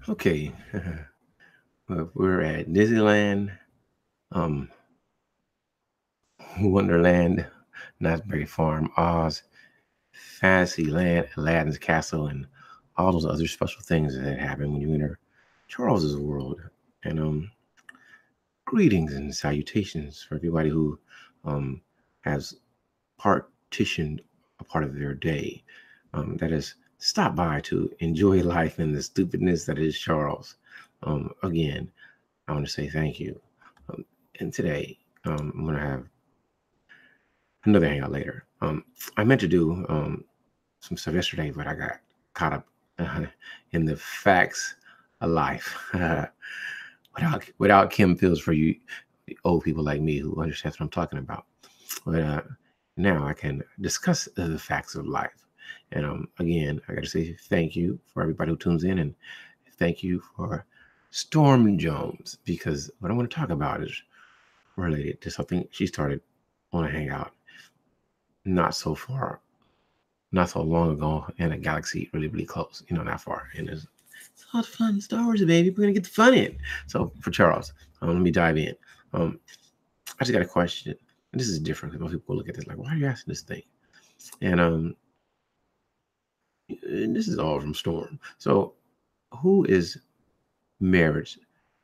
Okay, we're at Disneyland, um, Wonderland, Knott's Farm, Oz, Fantasyland, Aladdin's Castle, and all those other special things that happen when you enter Charles's world. And greetings and salutations for everybody who um, has partitioned a part of their day that has stopped by to enjoy life and the stupidness that is Charles. Again, I want to say thank you. Um, and today, I'm going to have another hangout later. I meant to do some stuff yesterday, but I got caught up uh, in the facts of life. Without Kim Fields for you old people like me who understands what I'm talking about. But now I can discuss the facts of life. And again, I got to say thank you for everybody who tunes in, and thank you for Storm Jones, because what I want to talk about is related to something she started on a hangout not so far, not so long ago in a galaxy really, really close, not far. And it's a lot of fun. Star Wars, baby. We're going to get the fun in. So for Charles, let me dive in. I just got a question. And this is different because most people look at this like, why are you asking this thing? And this is all from Storm. So who is marriage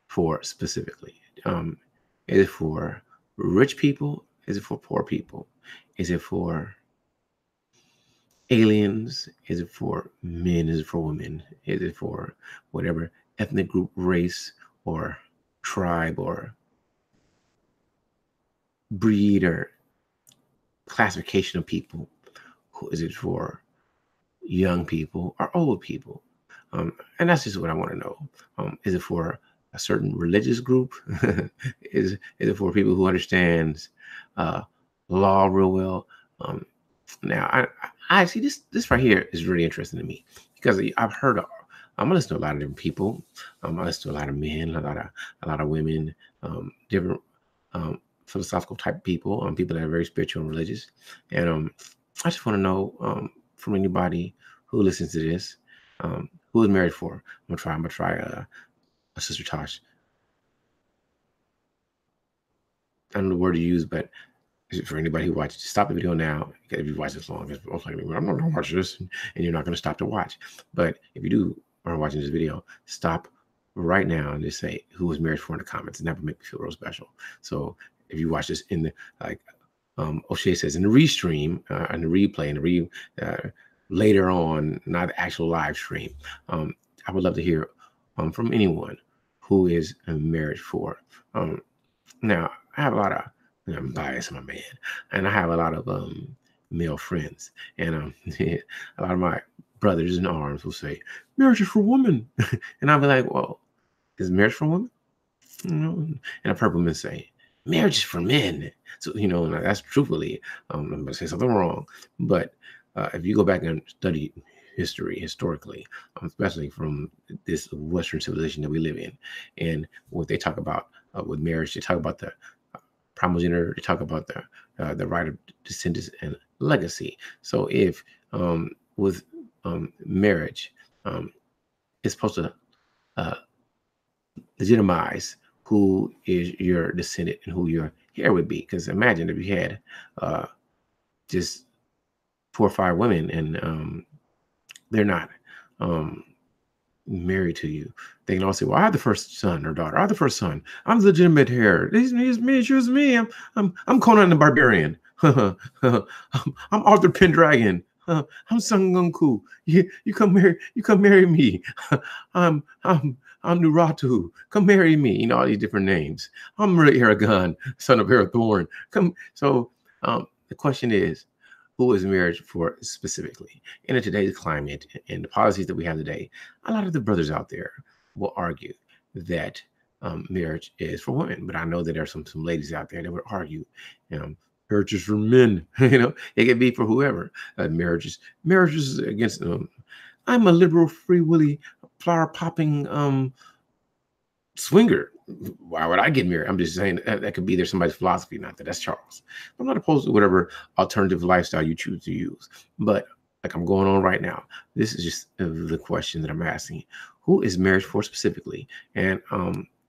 for specifically? Is it for rich people? Is it for poor people? Is it for aliens? Is it for men? Is it for women? Is it for whatever ethnic group, race, or tribe, or breed, or classification of people? Who is it for? Young people or old people? And that's just what I want to know. Is it for a certain religious group? is it for people who understands law real well? Now, I see this right here is really interesting to me because I've heard I'm listening to a lot of different people. I listen to a lot of men, a lot of women, different philosophical type people, people that are very spiritual and religious. And I just want to know from anybody who listens to this, who is married for. I'm gonna try a Sister Tosh. I don't know the word to use, but for anybody who watches, stop the video now. If you watch this long, it's most likely I'm not gonna watch this, and you're not gonna stop to watch. But if you do are watching this video, stop right now and just say who was married for in the comments. It never make me feel real special. So if you watch this in the O'Shea says in the restream, and the replay, and the later on, not the actual live stream, I would love to hear from anyone who is married for. Now, I have a lot of, I'm biased, I'm a man, and I have a lot of male friends, and a lot of my brothers in arms will say, marriage is for women. And I'll be like, well, is marriage for women? And a purple man say, marriage is for men. So, that's truthfully, I'm going to say something wrong. But if you go back and study history historically, especially from this Western civilization that we live in, and what they talk about with marriage, they talk about the primogeniture, they talk about the right of descendants and legacy. So if with marriage, it's supposed to legitimize who is your descendant and who your heir would be. Because imagine if you had just 4 or 5 women and they're not married to you. They can all say, well, I have the first son or daughter. I have the first son. I'm the legitimate heir. It's me, choose me. I'm Conan the Barbarian. I'm Arthur Pendragon. I'm Sun Gunku. You come marry me. I'm Nuratu. Come marry me. All these different names. I'm Aragon, son of Arathorn. Come. So the question is, who is marriage for specifically? And in today's climate and the policies that we have today, a lot of the brothers out there will argue that marriage is for women. But I know that there are some ladies out there that would argue, marriage is for men. It can be for whoever. Marriage is against them. I'm a liberal, free willy, flower popping swinger. Why would I get married? I'm just saying that could be there's somebody's philosophy, not that that's Charles. I'm not opposed to whatever alternative lifestyle you choose to use, but like I'm going on right now, this is just the question that I'm asking. who is marriage for specifically? And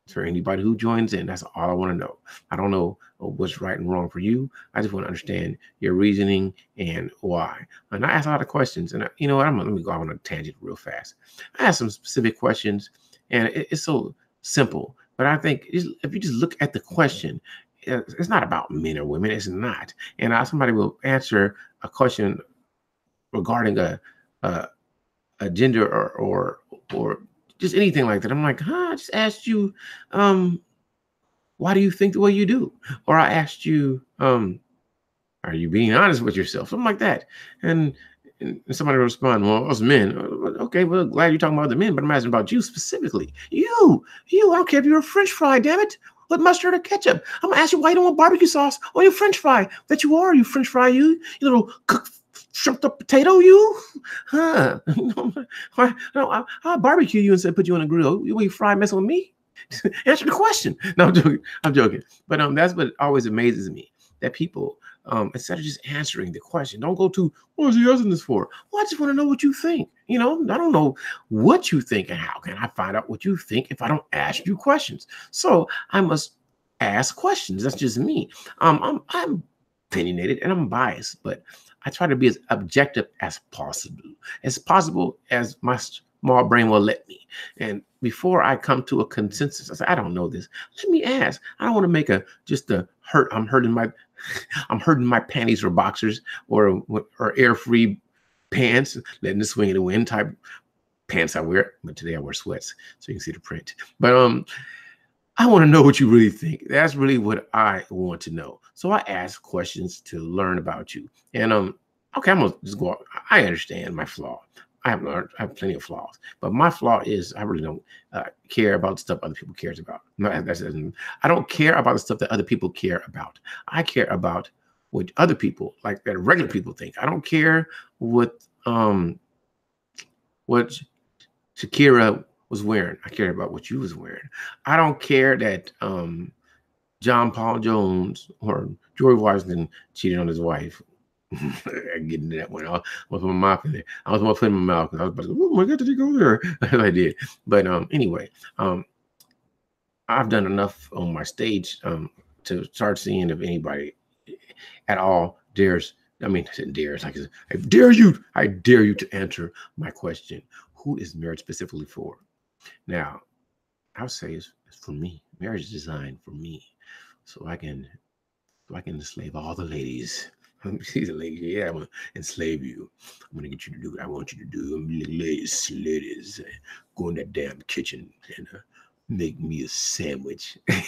for anybody who joins in, that's all I want to know. I don't know what's right and wrong for you. I just want to understand your reasoning and why. And I ask a lot of questions. And you know what? Let me go on a tangent real fast. I ask some specific questions, and it's so simple. But I think if you just look at the question, it's not about men or women. It's not. And somebody will answer a question regarding a, a gender or just anything like that. I'm like, I just asked you, why do you think the way you do? Or I asked you, are you being honest with yourself? Something like that. And somebody will respond, well, us men. Okay, well, glad you're talking about the men, but I'm asking about you specifically. You, I don't care if you're a French fry, damn it. With mustard or ketchup. I'm gonna ask you why you don't want barbecue sauce on your French fry. That you are, you French fry, you little cooked shrimped up potato, you? Huh? I'll barbecue you instead of put you on a grill. You fry messing with me? Answer the question. No, I'm joking. I'm joking. But that's what always amazes me, that people, instead of just answering the question, don't go to, what is he asking this for? Well, I just want to know what you think. I don't know what you think, and how can I find out what you think if I don't ask you questions? So I must ask questions. That's just me. I'm opinionated and I'm biased, but I try to be as objective as possible as my small brain will let me. And before I come to a consensus, I say, I don't know this. Let me ask. I don't want to make I'm hurting my panties or boxers or air-free pants, letting the swing of the wind type pants I wear. But today I wear sweats, so you can see the print. But I want to know what you really think. That's really what I want to know. So I ask questions to learn about you. And okay, I'm gonna just go. I understand my flaw. I have plenty of flaws, but my flaw is I really don't care about the stuff other people cares about. No, I don't care about the stuff that other people care about. I care about what other people, like that regular people, think. I don't care what Shakira was wearing. I care about what you was wearing. I don't care that John Paul Jones or George Washington cheated on his wife. I get into that one. I was put my mouth in there. I was going to put it in my mouth because I was about to go, oh my God, did he go there? I did. But anyway, I've done enough on my stage to start seeing if anybody at all dares. I said dares. Like, I dare you to answer my question. Who is marriage specifically for? Now, I would say it's for me. Marriage is designed for me, so I can enslave all the ladies. She's a lady. Yeah, I'm gonna enslave you. I'm gonna get you to do what I want you to do. I'm gonna ladies, go in that damn kitchen and make me a sandwich. And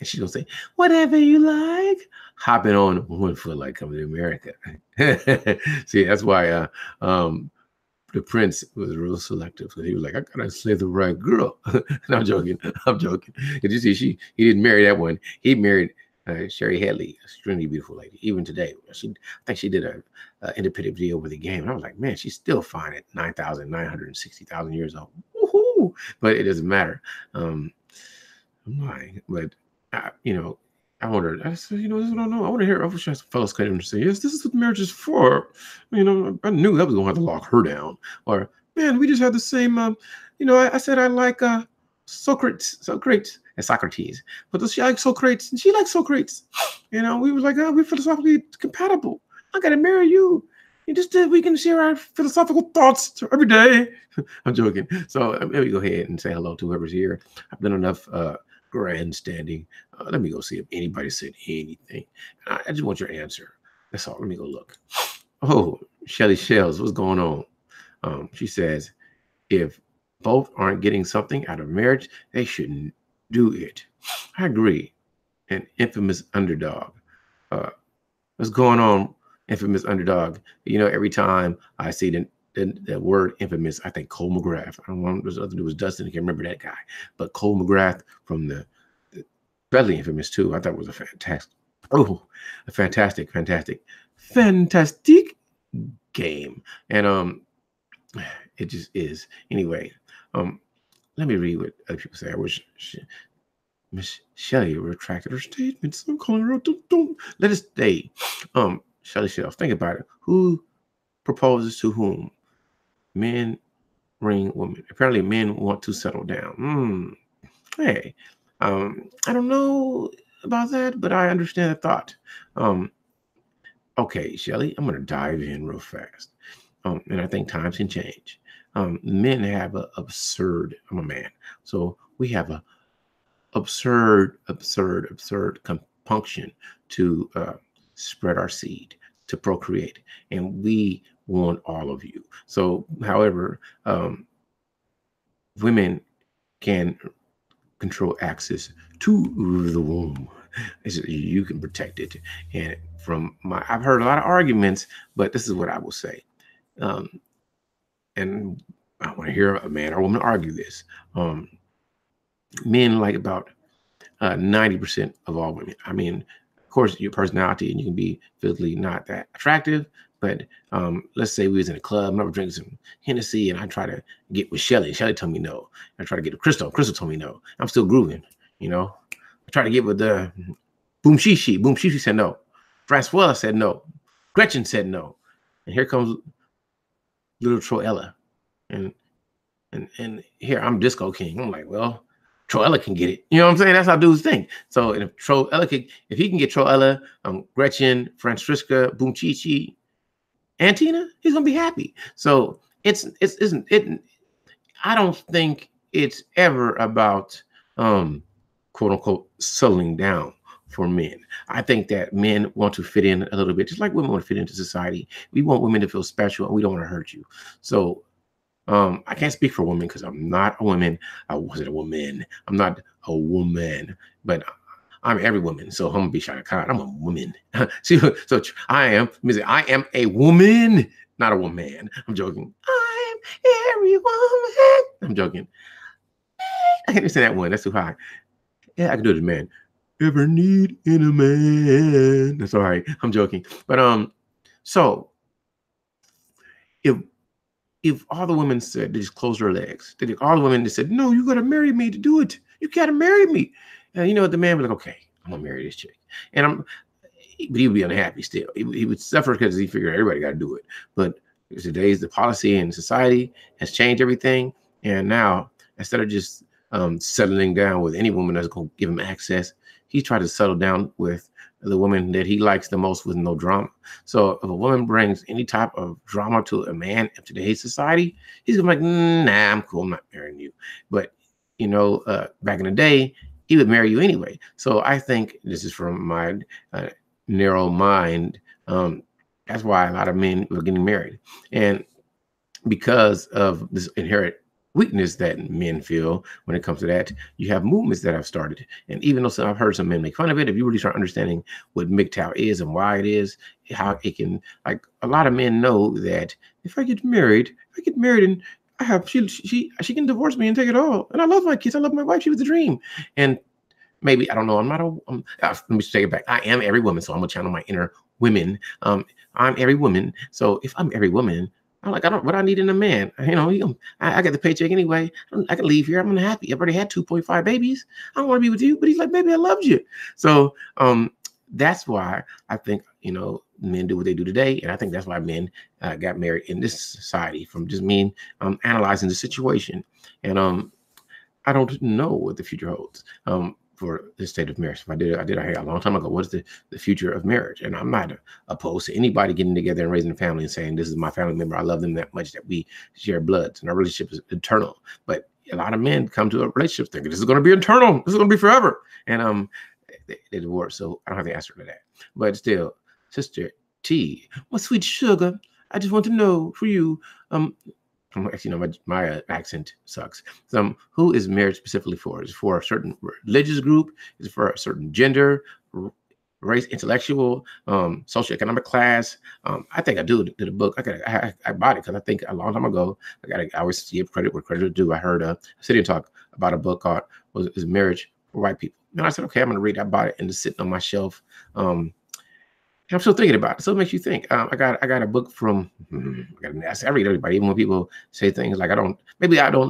she's gonna say, whatever you like. Hopping on one foot like coming to America. See, that's why the prince was real selective. So he was like, I gotta enslave the right girl. And I'm joking. Did you see he didn't marry that one. He married Sherry Hadley, extremely beautiful lady. Even today, I think she did a independent video with the game. And I was like, man, she's still fine at 9,960,000 years old. Woohoo! But it doesn't matter. I'm lying, but I wonder. I said, this is what I don't know. I want to hear other fellows come and say, yes, this is what marriage is for. I knew that was going to have to lock her down. Or, man, we just had the same. I said I like Socrates, and Socrates, but does she like Socrates? And she likes Socrates. We were like, we're philosophically compatible. I got to marry you. We can share our philosophical thoughts every day. I'm joking. So let me go ahead and say hello to whoever's here. I've done enough grandstanding. Let me go see if anybody said anything. I just want your answer. That's all. Let me go look. Oh, Shelly Shells, what's going on? She says, if both aren't getting something out of marriage, they shouldn't do it. I agree. An infamous underdog. What's going on, infamous underdog? Every time I see the word infamous, I think Cole McGrath. I don't know, there's other dude was Dustin. I can't remember that guy, but Cole McGrath from the Bradley Infamous too. I thought it was a fantastic game, and it just is. Anyway, let me read what other people say. I wish Miss Shelley retracted her statements. I'm calling her out. Don't let it stay. Shelley Shells, think about it. Who proposes to whom? Men ring women. Apparently, men want to settle down. Hey, I don't know about that, but I understand the thought. Um, okay, Shelly, I'm going to dive in real fast. And I think times can change. Men have a absurd, I'm a man, so we have a absurd compunction to spread our seed, to procreate, and we want all of you. So, however, women can control access to the womb. You can protect it. And I've heard a lot of arguments, but this is what I will say. And I want to hear a man or woman argue this. Men like about 90% of all women. I mean, of course, your personality and you can be physically not that attractive, but let's say we was in a club and I was drinking some Hennessy and I try to get with Shelly. Shelly told me no. I try to get with Crystal. Crystal told me no. I'm still grooving, you know. I try to get with the Boom Shishi. Boom Shishi said no. Francois said no. Gretchen said no. And here comes little Troella. And here I'm Disco King. I'm like, well, Troella can get it. You know what I'm saying? That's how dudes think. So if he can get Troella, Gretchen, Francisca, Boom Chichi, and Tina, he's gonna be happy. So I don't think it's ever about quote unquote settling down for men. I think that men want to fit in a little bit, just like women want to fit into society. We want women to feel special and we don't want to hurt you. So I can't speak for women because I'm not a woman. I wasn't a woman. I'm not a woman, but I'm every woman. So I'm gonna be Shaka Khan. I'm a woman. See, so I am a woman, not a woman. I'm joking. I am every woman. I'm joking. I can't say that one. That's too high. Yeah, I can do it, man. Ever need in a man. That's all right. I'm joking. But so if all the women said, they just closed their legs, all the women that said, no, you got to marry me to do it. You got to marry me. And you know what? The man was like, okay, I'm going to marry this chick. But he would be unhappy still. He would suffer because he figured everybody got to do it. But today's the policy and society has changed everything. And now, instead of just settling down with any woman that's going to give him access, he tried to settle down with the woman that he likes the most with no drama. So if a woman brings any type of drama to a man in today's society, he's gonna be like, nah, I'm cool, I'm not marrying you. But you know, back in the day, he would marry you anyway. So I think this is from my narrow mind. That's why a lot of men were getting married, and because of this inherent weakness that men feel when it comes to that, you have movements that have started. And even though I've heard some men make fun of it, if you really start understanding what MGTOW is and why it is, how it can, like a lot of men know that if I get married and I have, she can divorce me and take it all. And I love my kids. I love my wife. She was the dream. And maybe, I don't know, I'm not let me take it back. I am every woman. So I'm gonna channel my inner women. I'm every woman. So if I'm every woman, I'm like, what I need in a man. You know, I get the paycheck anyway. I can leave here. I'm unhappy. I've already had 2.5 babies. I don't want to be with you. But he's like, baby, I loved you. So that's why I think, you know, men do what they do today. And I think that's why men got married in this society, from just me analyzing the situation. And I don't know what the future holds. For the state of marriage. If I did a long time ago, what's the future of marriage? And I'm not opposed to anybody getting together and raising a family and saying, this is my family member. I love them that much that we share bloods and our relationship is eternal. But a lot of men come to a relationship thinking this is going to be eternal. This is going to be forever. And they divorce. So I don't have the answer to that. But still, Sister T, my sweet sugar, I just want to know for you, actually, no, my accent sucks. Who is marriage specifically for? Is it for a certain religious group? Is it for a certain gender, race, intellectual, socioeconomic class? I think I did a book. I bought it because I think a long time ago, I always give credit where credit is due. I heard a City Talk about a book called "Is Marriage for White People?" And I said, okay, I'm going to read it. I bought it and it's sitting on my shelf. I'm still thinking about it. So it makes you think. I got a book from, I read everybody, even when people say things like, I don't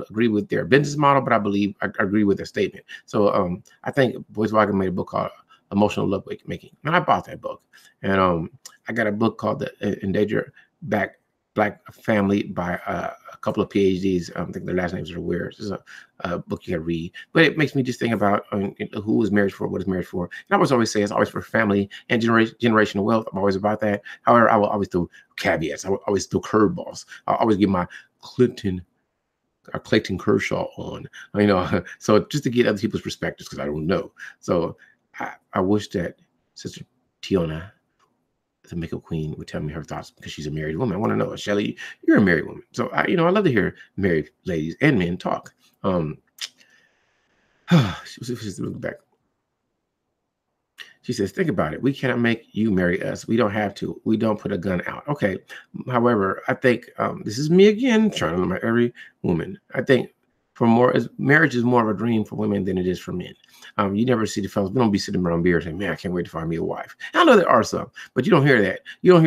agree with their business model, but I agree with their statement. So I think Volkswagen made a book called Emotional Lovemaking. And I bought that book. And I got a book called The Endangered Black Black Family by a couple of PhDs. I think their last names are weird. This is a book you got to read, but it makes me just think about who is marriage for, what is marriage for. And I always say it's always for family and generational wealth. I'm always about that. However, I will always throw caveats. I will always throw curveballs. I always give my Clayton Kershaw on, so just to get other people's perspectives, because I don't know. So I wish that Sister Tiona, the makeup queen, would tell me her thoughts, because she's a married woman. I want to know, Shelly, you're a married woman. So I love to hear married ladies and men talk. She's looking back. She says, think about it. We cannot make you marry us. We don't have to. We don't put a gun out. Okay. However, I think this is me again, trying to marry every woman. I think marriage is more of a dream for women than it is for men. You never see the fellas. We don't be sitting around beer saying, "Man, I can't wait to find me a wife." I know there are some, but you don't hear that. You don't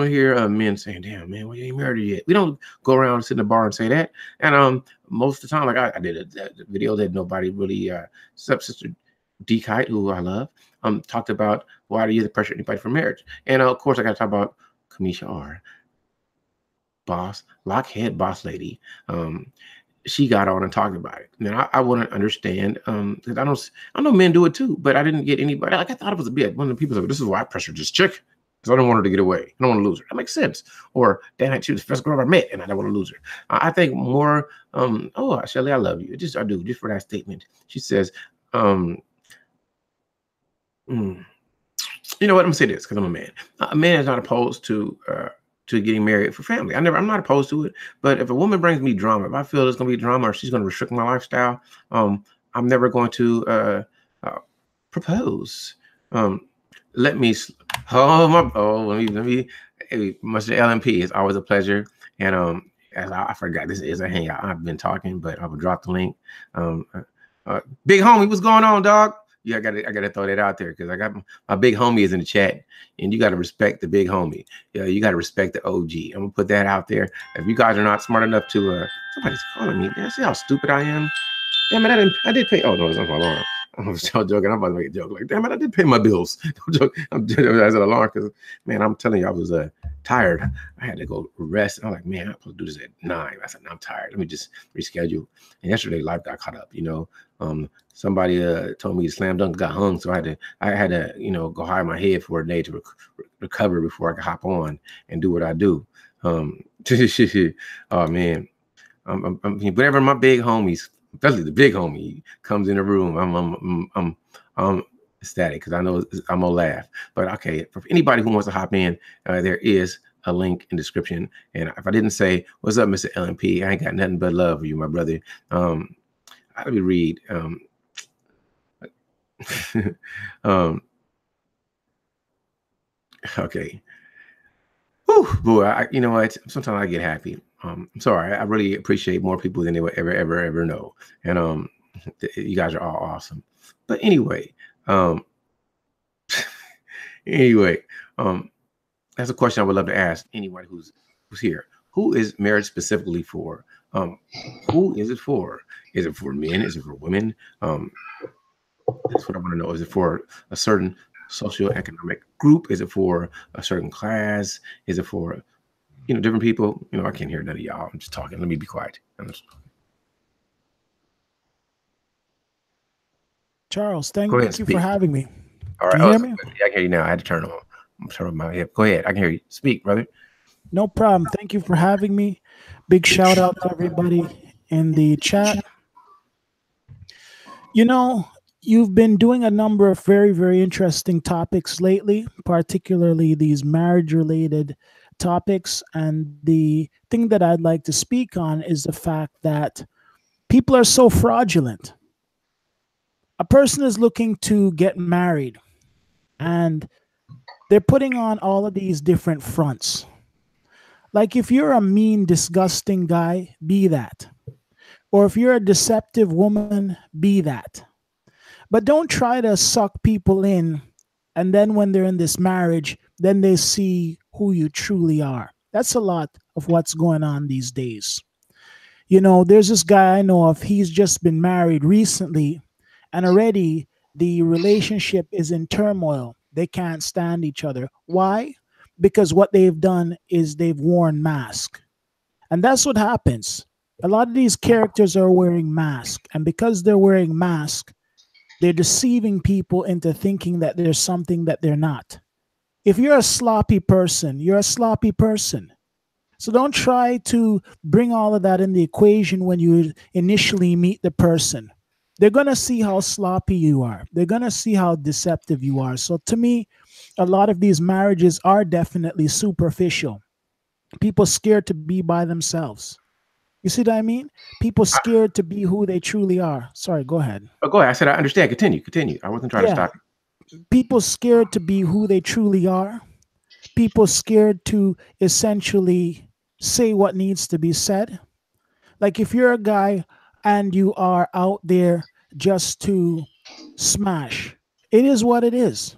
hear men saying, "Damn, man, well, you ain't married yet." We don't go around and sit in the bar and say that. And most of the time, like I did a video that nobody really, except Sister D Kite, who I love, talked about why do you the pressure anybody for marriage. And of course, I got to talk about Kamisha R, Lockhead boss lady. She got on and talked about it. Now I want to understand, because I know men do it too, but I didn't get anybody. Like I thought it was a bit. One of the people said, "This is why I pressured this chick, because I don't want her to get away. I don't want to lose her." That makes sense. Or damn, she was the first girl I met, and I don't want to lose her. I think more. Oh, Shelly, I love you. I do just for that statement. She says, you know what? I'm gonna say this because I'm a man. A man is not opposed to getting married for family. I'm not opposed to it. But if a woman brings me drama, if I feel there's gonna be drama or she's gonna restrict my lifestyle, I'm never going to propose. Let me. Hey, Mr. LMP, it's always a pleasure. And as I forgot, this is a hangout. I've been talking, but I will drop the link. Big homie, what's going on, dog? Yeah, I gotta throw that out there because I got my big homie is in the chat, and you gotta respect the big homie. Yeah, you gotta respect the OG. I'm gonna put that out there. If you guys are not smart enough to, somebody's calling me. Man, see how stupid I am. Damn it, I did pay. Oh no, it's not my alarm. I'm still joking. I'm about to make a joke. Like, damn it, I did pay my bills. I'm joking. I'm just as an alarm because, man, I'm telling you, I was tired. I had to go rest. I'm like, man, I'm supposed to do this at 9. I said, no, I'm tired. Let me just reschedule. And yesterday, life got caught up. Somebody told me the slam dunk got hung, so I had to go hide my head for a day to recover before I could hop on and do what I do. Oh man, whenever my big homies, especially the big homie, comes in the room, I'm ecstatic because I know I'm gonna laugh. But okay, for anybody who wants to hop in, there is a link in the description. And if I didn't say, "What's up, Mr. LMP?" I ain't got nothing but love for you, my brother. Let me read. Okay. Whew, boy, you know what? Sometimes I get happy. I'm sorry. I really appreciate more people than they would ever know. And you guys are all awesome. But anyway, that's a question I would love to ask anyone who's here. Who is marriage specifically for? Who is it for? Is it for men? Is it for women? That's what I want to know. Is it for a certain socioeconomic group? Is it for a certain class? Is it for different people? I can't hear none of y'all. I'm just talking. Let me be quiet. Charles, thank you for having me. All right. Can you hear me? Yeah, I can hear you now. I had to turn on. I'm turning my head. Go ahead. I can hear you. Speak, brother. No problem. Thank you for having me. Big shout out to everybody in the chat. You've been doing a number of very, very interesting topics lately, particularly these marriage-related topics. And the thing that I'd like to speak on is the fact that people are so fraudulent. A person is looking to get married, and they're putting on all of these different fronts. Like if you're a mean, disgusting guy, be that. Or if you're a deceptive woman, be that. But don't try to suck people in, and then when they're in this marriage, then they see who you truly are. That's a lot of what's going on these days. There's this guy I know of, he's just been married recently, and already the relationship is in turmoil. They can't stand each other. Why? because what they've done is they've worn masks. And that's what happens. A lot of these characters are wearing masks, and because they're wearing masks, they're deceiving people into thinking that there's something that they're not. If you're a sloppy person, you're a sloppy person. So don't try to bring all of that in the equation when you initially meet the person. They're going to see how sloppy you are. They're going to see how deceptive you are. So to me, a lot of these marriages are definitely superficial. People scared to be by themselves. You see what I mean? People scared to be who they truly are. Sorry, go ahead. Oh, go ahead. I said I understand. Continue. I wasn't trying to stop you. People scared to be who they truly are. People scared to essentially say what needs to be said. Like if you're a guy and you are out there just to smash, it is what it is.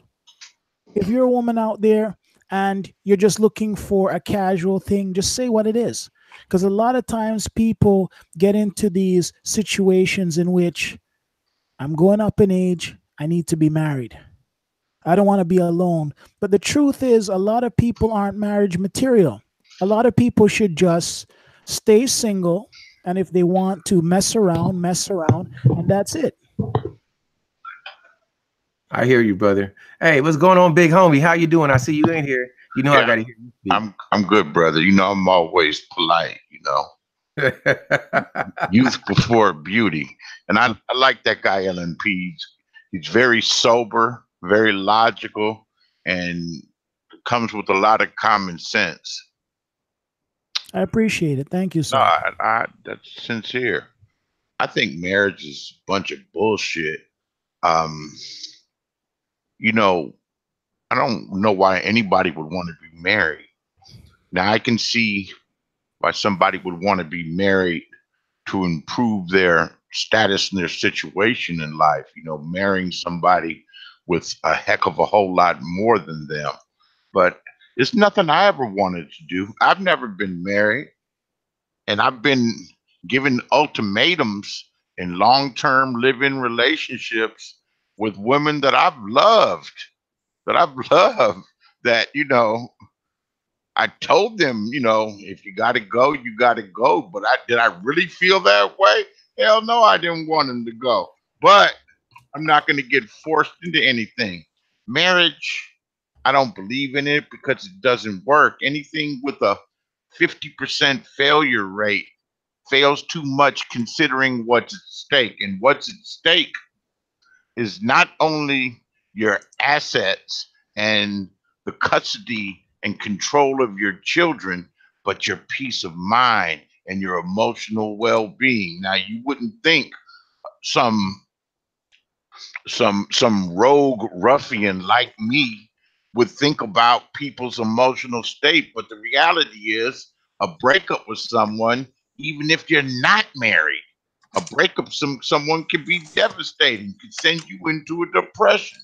If you're a woman out there and you're just looking for a casual thing, just say what it is. Because a lot of times people get into these situations in which I'm going up in age, I need to be married. I don't want to be alone. But the truth is, a lot of people aren't marriage material. A lot of people should just stay single. And if they want to mess around, and that's it. I hear you, brother. Hey, what's going on, big homie? How you doing? I see you in here. You know, yeah, I gotta hear you. I'm good, brother. You know, I'm always polite, you know. Youth before beauty. And I like that guy, LNP. He's very sober, very logical, and comes with a lot of common sense. I appreciate it. Thank you, sir. No, that's sincere. I think marriage is a bunch of bullshit. You know, I don't know why anybody would want to be married. Now, I can see why somebody would want to be married to improve their status and their situation in life. You know, marrying somebody with a heck of a whole lot more than them. But it's nothing I ever wanted to do. I've never been married, and I've been given ultimatums in long-term live-in relationships with women that I've loved, that, you know, I told them, you know, if you got to go, you got to go. But did I really feel that way? Hell no, I didn't want them to go. But I'm not going to get forced into anything. Marriage, I don't believe in it because it doesn't work. Anything with a 50% failure rate fails too much considering what's at stake. And what's at stake is not only your assets and the custody and control of your children, but your peace of mind and your emotional well-being. Now, you wouldn't think some rogue ruffian like me would think about people's emotional state, but the reality is a breakup with someone, even if you're not married, a breakup someone can be devastating, can send you into a depression.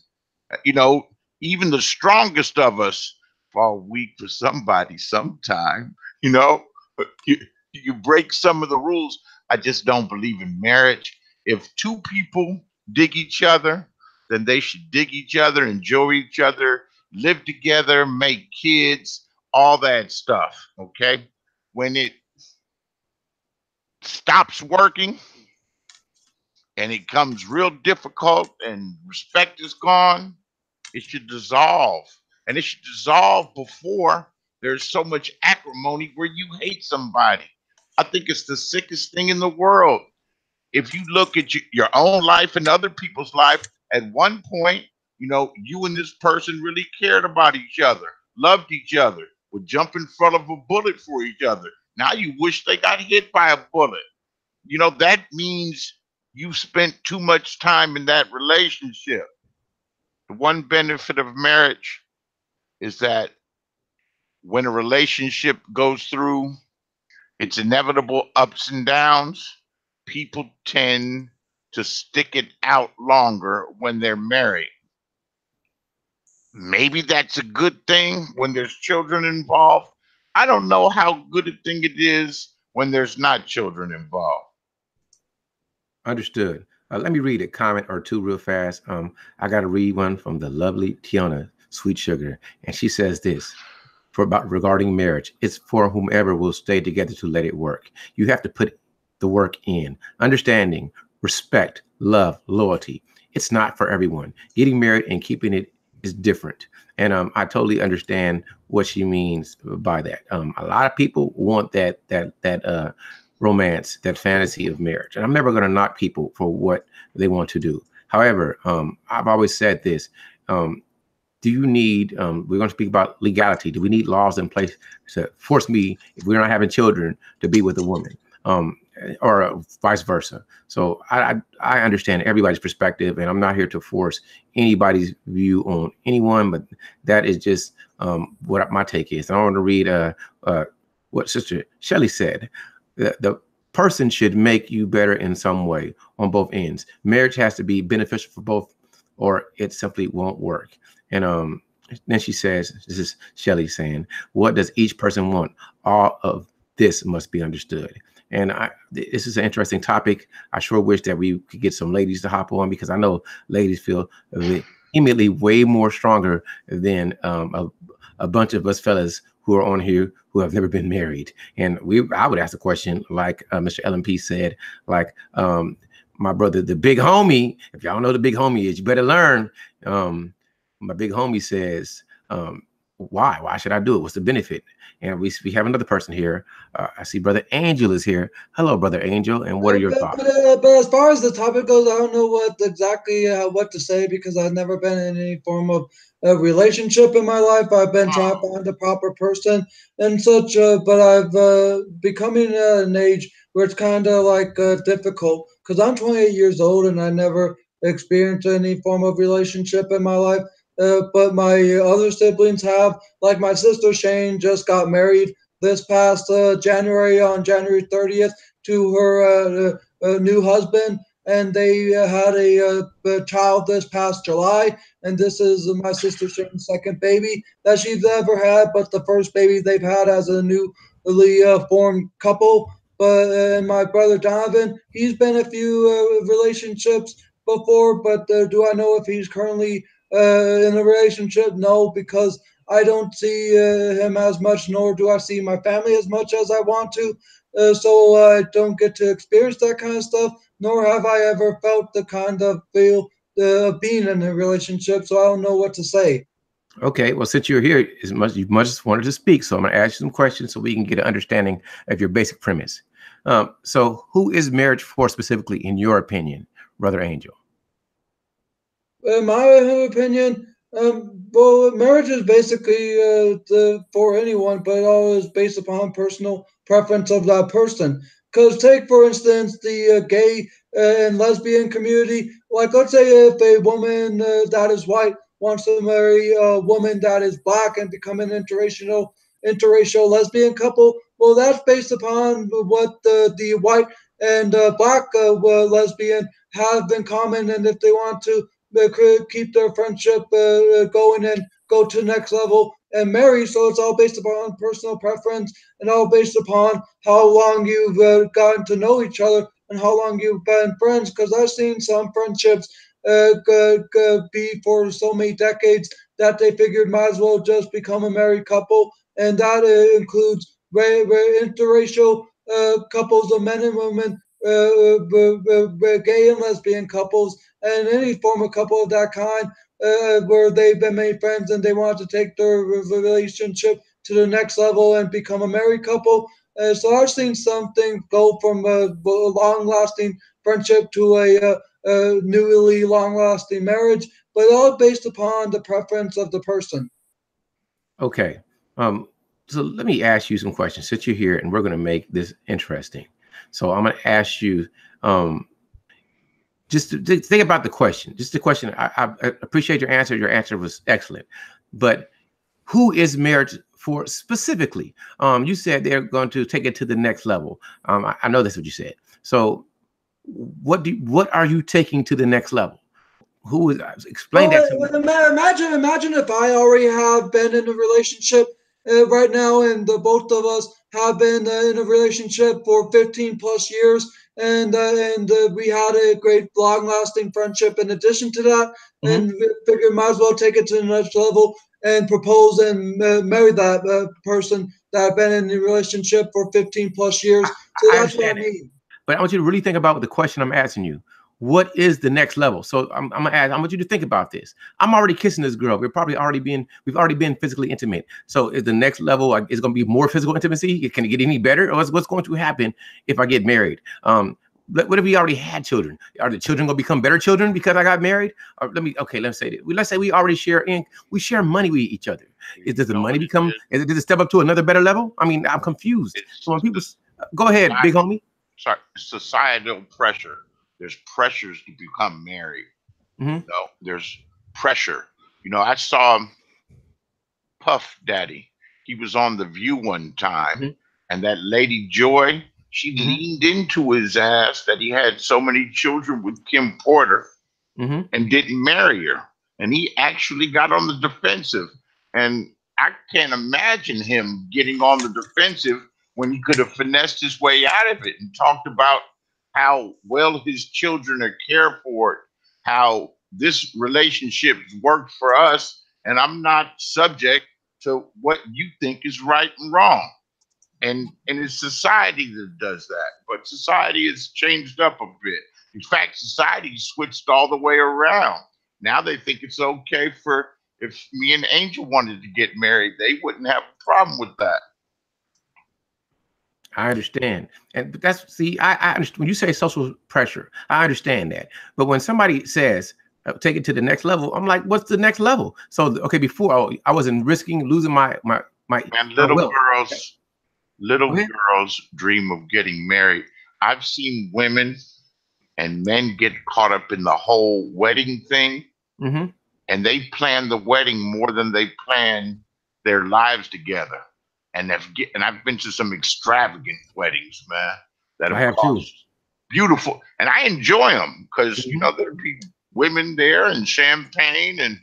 You know, even the strongest of us fall weak for somebody sometime. You know, you break some of the rules. I just don't believe in marriage. If two people dig each other, then they should dig each other, enjoy each other, live together, make kids, all that stuff. Okay. When it stops working and it comes real difficult and respect is gone, it should dissolve. And it should dissolve before there's so much acrimony where you hate somebody. I think it's the sickest thing in the world. If you look at your own life and other people's life, at one point, you know, you and this person really cared about each other, loved each other, would jump in front of a bullet for each other. Now you wish they got hit by a bullet. You know, that means you spent too much time in that relationship. The one benefit of marriage is that when a relationship goes through its inevitable ups and downs, people tend to stick it out longer when they're married. Maybe that's a good thing when there's children involved. I don't know how good a thing it is when there's not children involved. Understood. Let me read a comment or two real fast. I got to read one from the lovely Tiana Sweet Sugar. And she says this: for about regarding marriage. It's for whomever will stay together to let it work. You have to put the work in. Understanding, respect, love, loyalty. It's not for everyone. Getting married and keeping it is different. And I totally understand what she means by that. A lot of people want that romance, that fantasy of marriage. And I'm never going to knock people for what they want to do. However, I've always said this. Do you need, we're going to speak about legality. Do we need laws in place to force me, if we're not having children, to be with a woman? Or vice versa. So I understand everybody's perspective, and I'm not here to force anybody's view on anyone, but that is just what my take is. And I want to read what Sister Shelley said. The person should make you better in some way on both ends. Marriage has to be beneficial for both, or it simply won't work. And then she says, this is Shelley saying, what does each person want? All of this must be understood. And this is an interesting topic. I sure wish that we could get some ladies to hop on, because I know ladies feel immediately way more stronger than a bunch of us fellas who are on here who have never been married. And I would ask the question, like Mr. LMP said, like my brother, the big homie, if y'all know the big homie is, you better learn. My big homie says, why should I do it? What's the benefit? And we have another person here. I see Brother Angel is here. Hello, Brother Angel. And what are your thoughts? But as far as the topic goes, I don't know what exactly what to say, because I've never been in any form of a relationship in my life. I've been trying to find the proper person and such, but I've becoming at an age where it's kind of like difficult, because I'm 28 years old and I never experienced any form of relationship in my life. But my other siblings have. Like my sister Shane just got married this past January, on January 30th, to her new husband, and they had a child this past July. And this is my sister Shane's second baby that she's ever had, but the first baby they've had as a newly formed couple. But my brother Donovan, he's been a few relationships before, but do I know if he's currently in a relationship? No, because I don't see him as much, nor do I see my family as much as I want to. So I don't get to experience that kind of stuff, nor have I ever felt the kind of feel of being in a relationship. So I don't know what to say. Okay, well, since you're here, you must wanted to speak, so I'm going to ask you some questions so we can get an understanding of your basic premise. So who is marriage for specifically, in your opinion, Brother Angel? In my opinion, well, marriage is basically for anyone, but it all is based upon personal preference of that person. Because take, for instance, the gay and lesbian community. Like, let's say if a woman that is white wants to marry a woman that is black and become an interracial lesbian couple, well, that's based upon what the white and black lesbian have in common, and if they want to could keep their friendship going and go to the next level and marry. So it's all based upon personal preference, and all based upon how long you've gotten to know each other and how long you've been friends. Because I've seen some friendships be for so many decades that they figured might as well just become a married couple. And that includes interracial couples of men and women, gay and lesbian couples, and any form of couple of that kind, where they've been made friends and they want to take their relationship to the next level and become a married couple. So I've seen something go from a long-lasting friendship to a newly long-lasting marriage, but all based upon the preference of the person. Okay. So let me ask you some questions since you're here, and we're going to make this interesting. So I'm going to ask you, just to think about the question. Just the question. I appreciate your answer. Your answer was excellent. But who is marriage for specifically? You said they're going to take it to the next level. I know that's what you said. So what are you taking to the next level? Who is, explain that to me. Imagine if I already have been in a relationship right now, and the both of us have been in a relationship for 15 plus years, and we had a great long lasting friendship in addition to that, and we figured might as well take it to the next level and propose and marry that person that I've been in a relationship for 15 plus years. So that's what I mean. But I want you to really think about the question I'm asking you. What is the next level? So I'm gonna ask. I want you to think about this. I'm already kissing this girl. We've already been physically intimate. So is the next level is going to be more physical intimacy? Can it get any better? Or what's going to happen if I get married? What if we already had children? Are the children going to become better children because I got married? Or let's say that. Let's say we already share money with each other. Does the money become? Does it step up to another better level? I mean, I'm confused. So when people go ahead, big homie. Sorry, societal pressure. There's pressures to become married. Mm-hmm. There's pressure. I saw Puff Daddy. He was on The View one time, mm-hmm. and that lady Joy, she mm-hmm. leaned into his ass that he had so many children with Kim Porter mm-hmm. and didn't marry her. And he actually got on the defensive. And I can't imagine him getting on the defensive when he could have finessed his way out of it and talked about how well his children are cared for, how this relationship worked for us, and I'm not subject to what you think is right and wrong. And it's society that does that, but society has changed up a bit. In fact, society switched all the way around. Now they think it's okay if me and Angel wanted to get married, they wouldn't have a problem with that. I understand. And I understand when you say social pressure, I understand that. But when somebody says, take it to the next level, I'm like, what's the next level? So, okay, before I wasn't risking losing my and little girls dream of getting married. I've seen women and men get caught up in the whole wedding thing. Mm-hmm. And they plan the wedding more than they plan their lives together. And I've been to some extravagant weddings, man. That I have too. Beautiful, and I enjoy them because there'll be women there and champagne and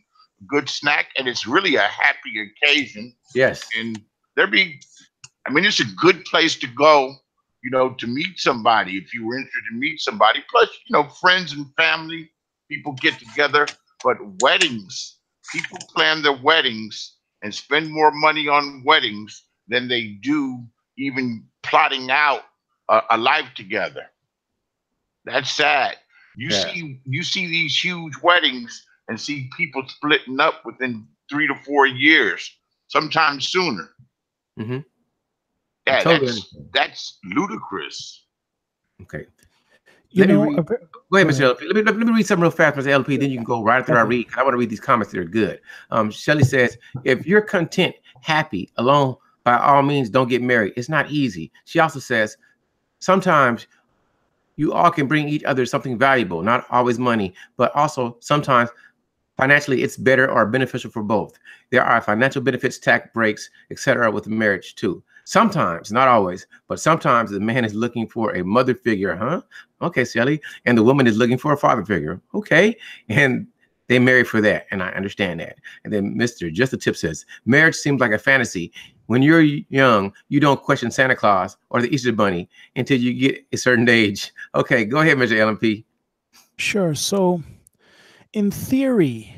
good snack, and it's really a happy occasion. Yes, and it's a good place to go, to meet somebody if you were interested in meet somebody. Plus, friends and family, people get together. But weddings, people plan their weddings and spend more money on weddings than they do even plotting out a life together. That's sad. You see these huge weddings and see people splitting up within 3 to 4 years, sometimes sooner. Mm-hmm. Yeah, that's ludicrous. Okay. Go ahead, Mr. LP. Let me read something real fast, Mr. LP. Then you can go right after I read. I want to read these comments that are good. Shelly says, if you're content, happy, alone, by all means, don't get married. It's not easy. She also says, sometimes you all can bring each other something valuable, not always money, but also sometimes financially it's better or beneficial for both. There are financial benefits, tax breaks, etc. with marriage too. Sometimes, not always, but sometimes the man is looking for a mother figure, huh? Okay, Shelly. And the woman is looking for a father figure. Okay. And they marry for that. And I understand that. And then Mr. Just a Tip says, marriage seems like a fantasy. When you're young, you don't question Santa Claus or the Easter Bunny until you get a certain age. Okay, go ahead, Mr. LMP. Sure. So in theory,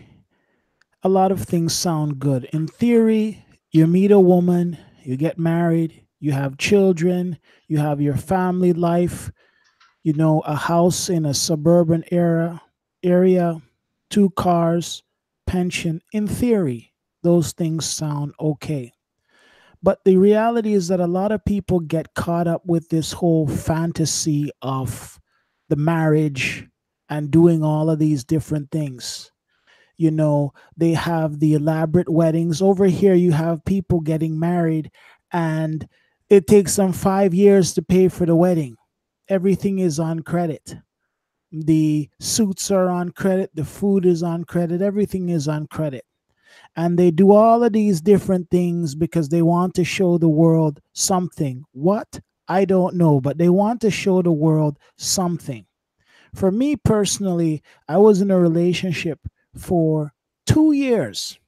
a lot of things sound good. In theory, you meet a woman, you get married, you have children, you have your family life, a house in a suburban area, 2 cars, pension. In theory, those things sound okay. But the reality is that a lot of people get caught up with this whole fantasy of the marriage and doing all of these different things. They have the elaborate weddings. Over here, you have people getting married and it takes them 5 years to pay for the wedding. Everything is on credit. The suits are on credit. The food is on credit. Everything is on credit. And they do all of these different things because they want to show the world something. What? I don't know, but they want to show the world something. For me personally, I was in a relationship for 2 years.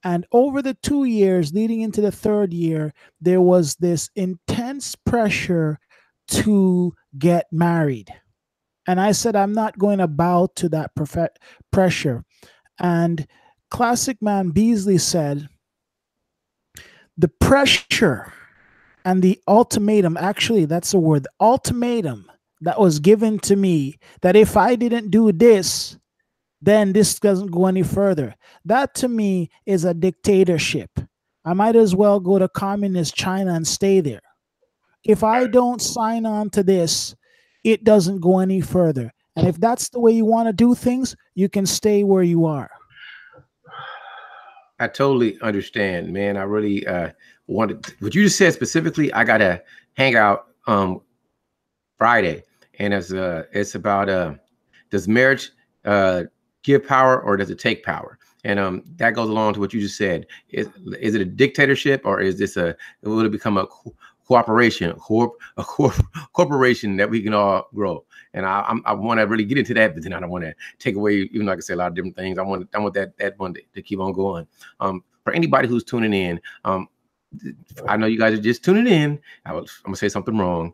And over the 2 years leading into the 3rd year, there was this intense pressure to get married. And I said, I'm not going to bow to that pressure. And classic man Beasley said, the pressure and the ultimatum, actually, that's the word, the ultimatum that was given to me, that if I didn't do this, then this doesn't go any further. That to me is a dictatorship. I might as well go to communist China and stay there. If I don't sign on to this, it doesn't go any further. And if that's the way you want to do things, you can stay where you are. I totally understand, man. I really wanted what you just said specifically. I got a hangout Friday, and it's about does marriage give power or does it take power? And that goes along to what you just said. Is it a dictatorship, or is this will it become a cooperation, a corporation that we can all grow? And I want to really get into that, but then I don't want to take away, even though I can say a lot of different things. I want that one to keep on going. For anybody who's tuning in, I know you guys are just tuning in. I'm gonna say something wrong.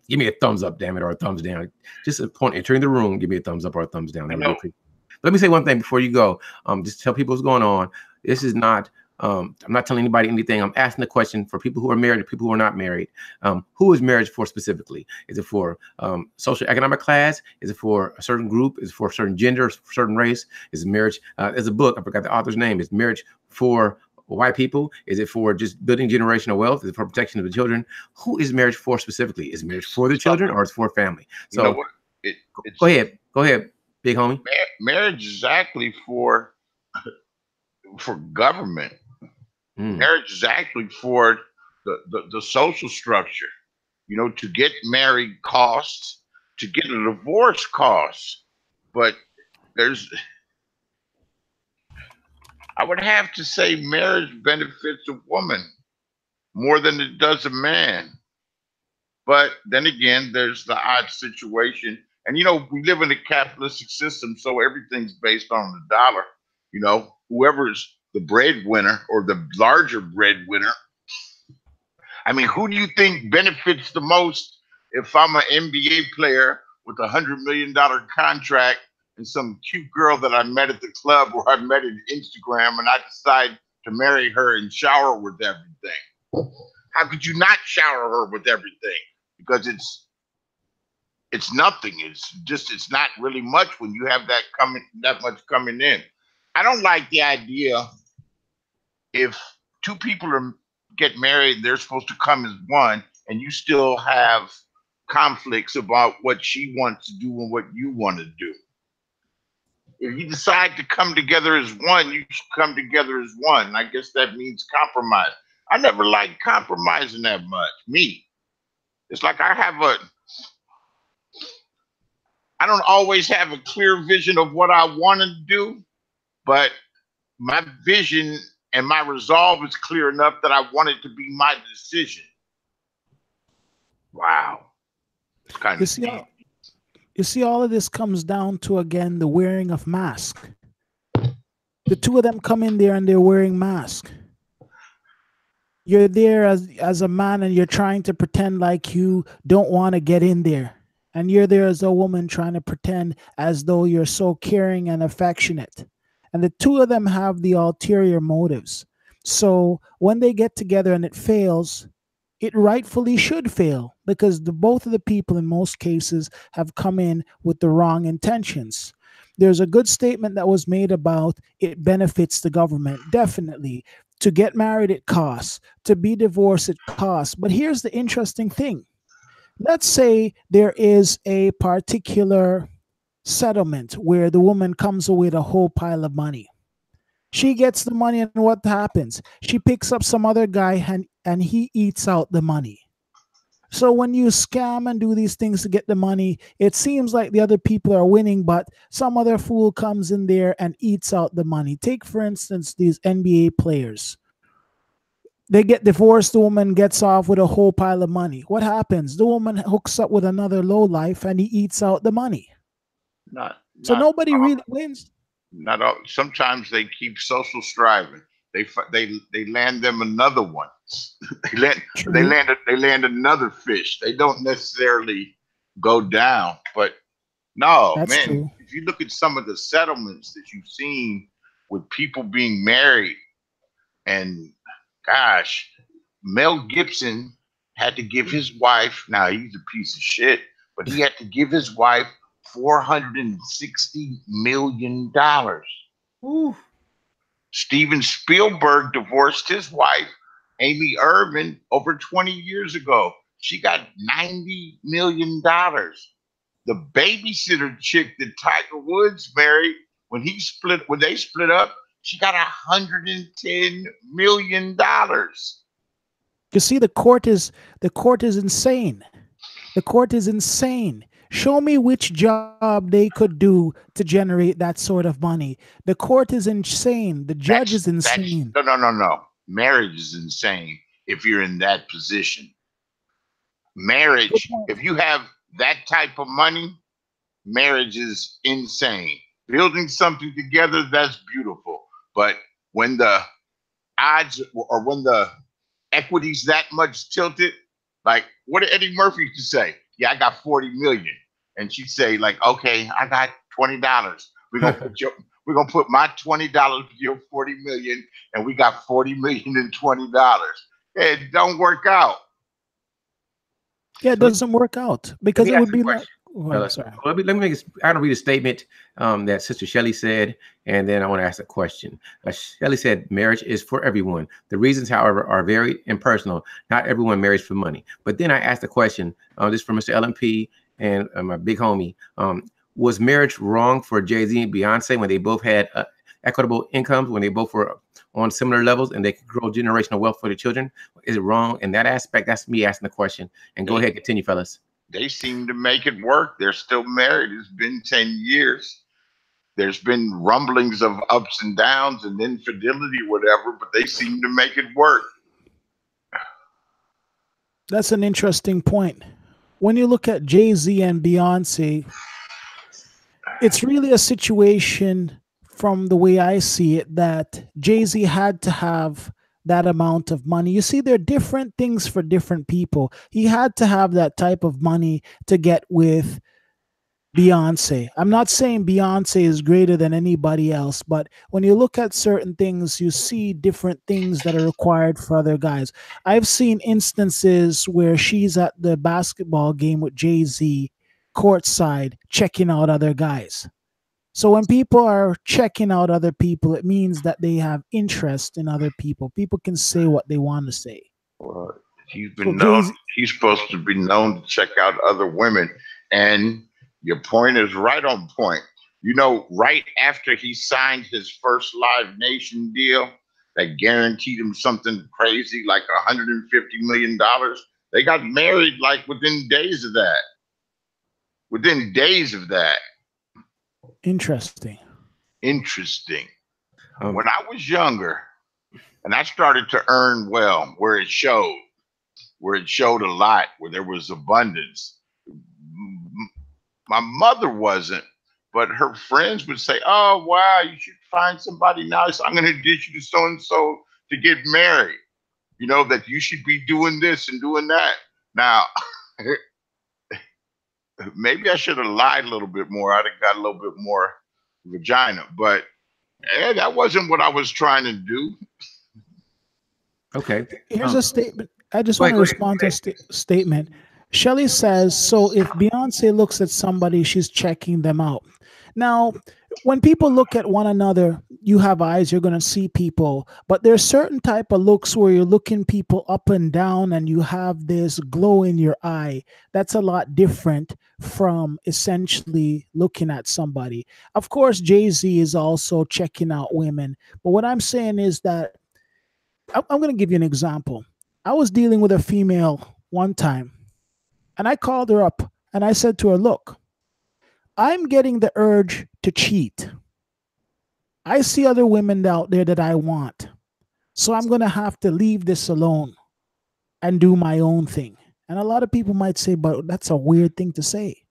Give me a thumbs up, damn it, or a thumbs down. Just a point entering the room. Give me a thumbs up or a thumbs down. Let me say one thing before you go. Just tell people what's going on. This is not. I'm not telling anybody anything. I'm asking the question for people who are married, people who are not married. Who is marriage for specifically? Is it for social economic class? Is it for a certain group? Is it for a certain gender, a certain race? Is it marriage? There's a book. I forgot the author's name. Is marriage for white people? Is it for just building generational wealth? Is it for protection of the children? Who is marriage for specifically? Is marriage for the children or is it for family? So you know go ahead, big homie. Marriage is actually for government. Marriage is actually for the social structure. You know, to get married costs, to get a divorce costs. But I would have to say marriage benefits a woman more than it does a man. But then again, there's the odd situation. And, you know, we live in a capitalistic system, so everything's based on the dollar. You know, whoever's the breadwinner or the larger breadwinner. I mean, who do you think benefits the most if I'm an NBA player with $100 million contract and some cute girl that I met at the club or I met at Instagram and I decide to marry her and shower with everything? How could you not shower her with everything? Because it's nothing. It's not really much when you have that much coming in. I don't like the idea if two people get married, they're supposed to come as one, and you still have conflicts about what she wants to do and what you want to do. If you decide to come together as one, you should come together as one. I guess that means compromise. I never liked compromising that much. Me. It's like I don't always have a clear vision of what I want to do, but my vision and my resolve is clear enough that I want it to be my decision. Wow. It's kind of deep. You see, all of this comes down to, again, the wearing of mask. The two of them come in there and they're wearing mask. You're there as a man and you're trying to pretend like you don't want to get in there. And you're there as a woman trying to pretend as though you're so caring and affectionate. And the two of them have the ulterior motives. So when they get together and it fails, it rightfully should fail because both of the people in most cases have come in with the wrong intentions. There's a good statement that was made about it benefits the government. Definitely. To get married, it costs. To be divorced, it costs. But here's the interesting thing. Let's say there is a particular settlement where the woman comes away with a whole pile of money. She gets the money, and what happens? She picks up some other guy and he eats out the money. So when you scam and do these things to get the money, it seems like the other people are winning, but some other fool comes in there and eats out the money. Take, for instance, these NBA players. They get divorced, the woman gets off with a whole pile of money. What happens? The woman hooks up with another lowlife and he eats out the money. So nobody really wins. Not all. Sometimes they keep social striving. They land them another one. they land another fish. They don't necessarily go down. But no, That's man, true. if you look at some of the settlements that you've seen with people being married. And gosh, Mel Gibson had to give his wife, now he's a piece of shit, but he had to give his wife $460 million. Ooh. Steven Spielberg divorced his wife, Amy Irvin, over 20 years ago. She got $90 million. The babysitter chick that Tiger Woods married, when they split up, she got $110 million. You see, the court is insane. The court is insane. Show me which job they could do to generate that sort of money. The court is insane. The judge is insane. No. Marriage is insane if you're in that position. Marriage, if you have that type of money, marriage is insane. Building something together, that's beautiful. But when the odds or when the equity's that much tilted, like what did Eddie Murphy used to say? Yeah, I got 40 million. And she'd say, like, okay, I got $20. We're gonna put my $20 with your 40 million, and we got 40 million and $20. It don't work out. Yeah, it doesn't work out because it would be like. Oh, sorry. Let me make. I want to read a statement that Sister Shelley said, and then I want to ask a question. Shelley said, "Marriage is for everyone. The reasons, however, are very impersonal. Not everyone marries for money." But then I asked a question. This is from Mr. LMP and my big homie. Was marriage wrong for Jay-Z and Beyonce when they both had equitable incomes, when they both were on similar levels and they could grow generational wealth for their children? Is it wrong in that aspect? That's me asking the question. And go ahead, continue, fellas. They seem to make it work. They're still married. It's been 10 years. There's been rumblings of ups and downs and infidelity, whatever, but they seem to make it work. That's an interesting point. When you look at Jay-Z and Beyonce, it's really a situation, from the way I see it, that Jay-Z had to have that amount of money. You see, there are different things for different people. He had to have that type of money to get with Beyonce. I'm not saying Beyonce is greater than anybody else, but when you look at certain things, you see different things that are required for other guys. I've seen instances where she's at the basketball game with Jay-Z courtside checking out other guys. So when people are checking out other people, it means that they have interest in other people. People can say what they want to say. Well, he's supposed to be known to check out other women. And your point is right on point. You know, right after he signed his first Live Nation deal that guaranteed him something crazy like $150 million, they got married like within days of that. Within days of that. Interesting. When I was younger and I started to earn well, where it showed a lot, where there was abundance. My mother wasn't, but her friends would say, "Oh, wow, you should find somebody nice. I'm going to get you to so-and-so to get married. You know, that you should be doing this and doing that." Now, maybe I should have lied a little bit more. I'd have got a little bit more vagina, but that wasn't what I was trying to do. Okay. Here's a statement. I just want to respond to a statement. Shelley says, so if Beyonce looks at somebody, she's checking them out. Now, when people look at one another, you have eyes, you're going to see people, but there's certain type of looks where you're looking people up and down and you have this glow in your eye. That's a lot different from essentially looking at somebody. Of course, Jay-Z is also checking out women, but what I'm saying is that I'm going to give you an example. I was dealing with a female one time and I called her up and I said to her, look, I'm getting the urge to cheat. I see other women out there that I want. So I'm going to have to leave this alone and do my own thing. And a lot of people might say, but that's a weird thing to say.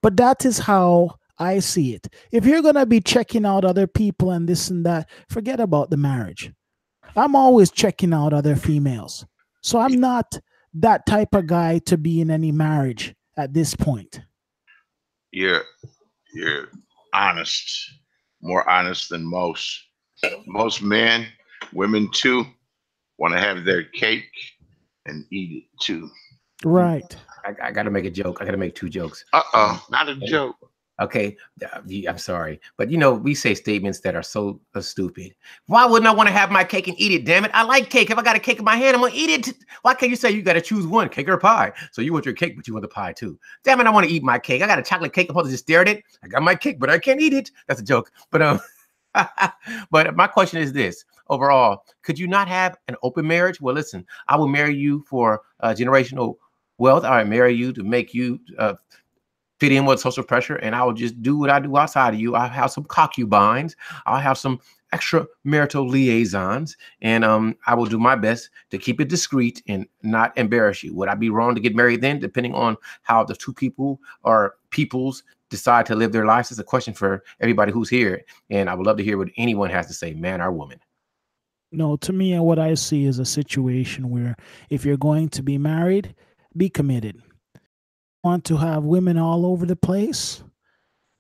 But that is how I see it. If you're going to be checking out other people and this and that, forget about the marriage. I'm always checking out other females. So I'm not that type of guy to be in any marriage at this point. You're honest, more honest than most. Most men, women too, want to have their cake and eat it too. Right. I got to make a joke. I got to make two jokes. Not a joke. Okay, I'm sorry, but we say statements that are so stupid. Why wouldn't I want to have my cake and eat it? Damn it, I like cake. If I got a cake in my hand, I'm gonna eat it. Why can't you say you got to choose one, cake or pie? So you want your cake, but you want the pie too. Damn it, I want to eat my cake. I got a chocolate cake. I'm supposed to just stare at it. I got my cake, but I can't eat it. That's a joke. But but my question is this: overall, could you not have an open marriage? Well, listen, I will marry you for generational wealth. I will marry you to make you fit in with social pressure, and I will just do what I do outside of you. I'll have some concubines. I'll have some extramarital liaisons, and I will do my best to keep it discreet and not embarrass you. Would I be wrong to get married then, depending on how the two people or peoples decide to live their lives? It's a question for everybody who's here, and I would love to hear what anyone has to say, man or woman. No, to me, what I see is a situation where if you're going to be married, be committed. Want to have women all over the place,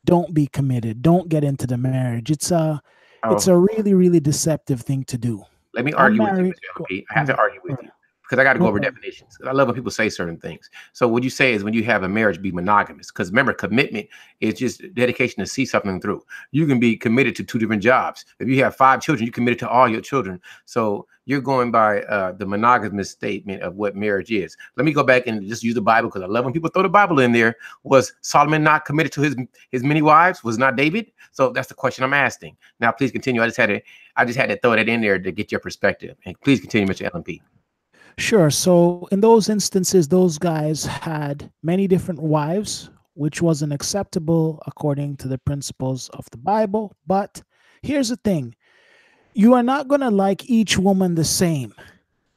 don't be committed. Don't get into the marriage. It's a really, really deceptive thing to do. Let me argue with you, Mr. LP. I have to argue with you because I got to go over definitions. I love when people say certain things. So what you say is when you have a marriage, be monogamous. Because remember, commitment is just dedication to see something through. You can be committed to 2 different jobs. If you have 5 children, you're committed to all your children. So you're going by the monogamous statement of what marriage is. Let me go back and just use the Bible because I love when people throw the Bible in there. Was Solomon not committed to his many wives? Was not David? So that's the question I'm asking. Now, please continue. I just had to throw that in there to get your perspective. And please continue, Mr. LMP. Sure. So in those instances, those guys had many different wives, which wasn't acceptable according to the principles of the Bible. But here's the thing. You are not going to like each woman the same.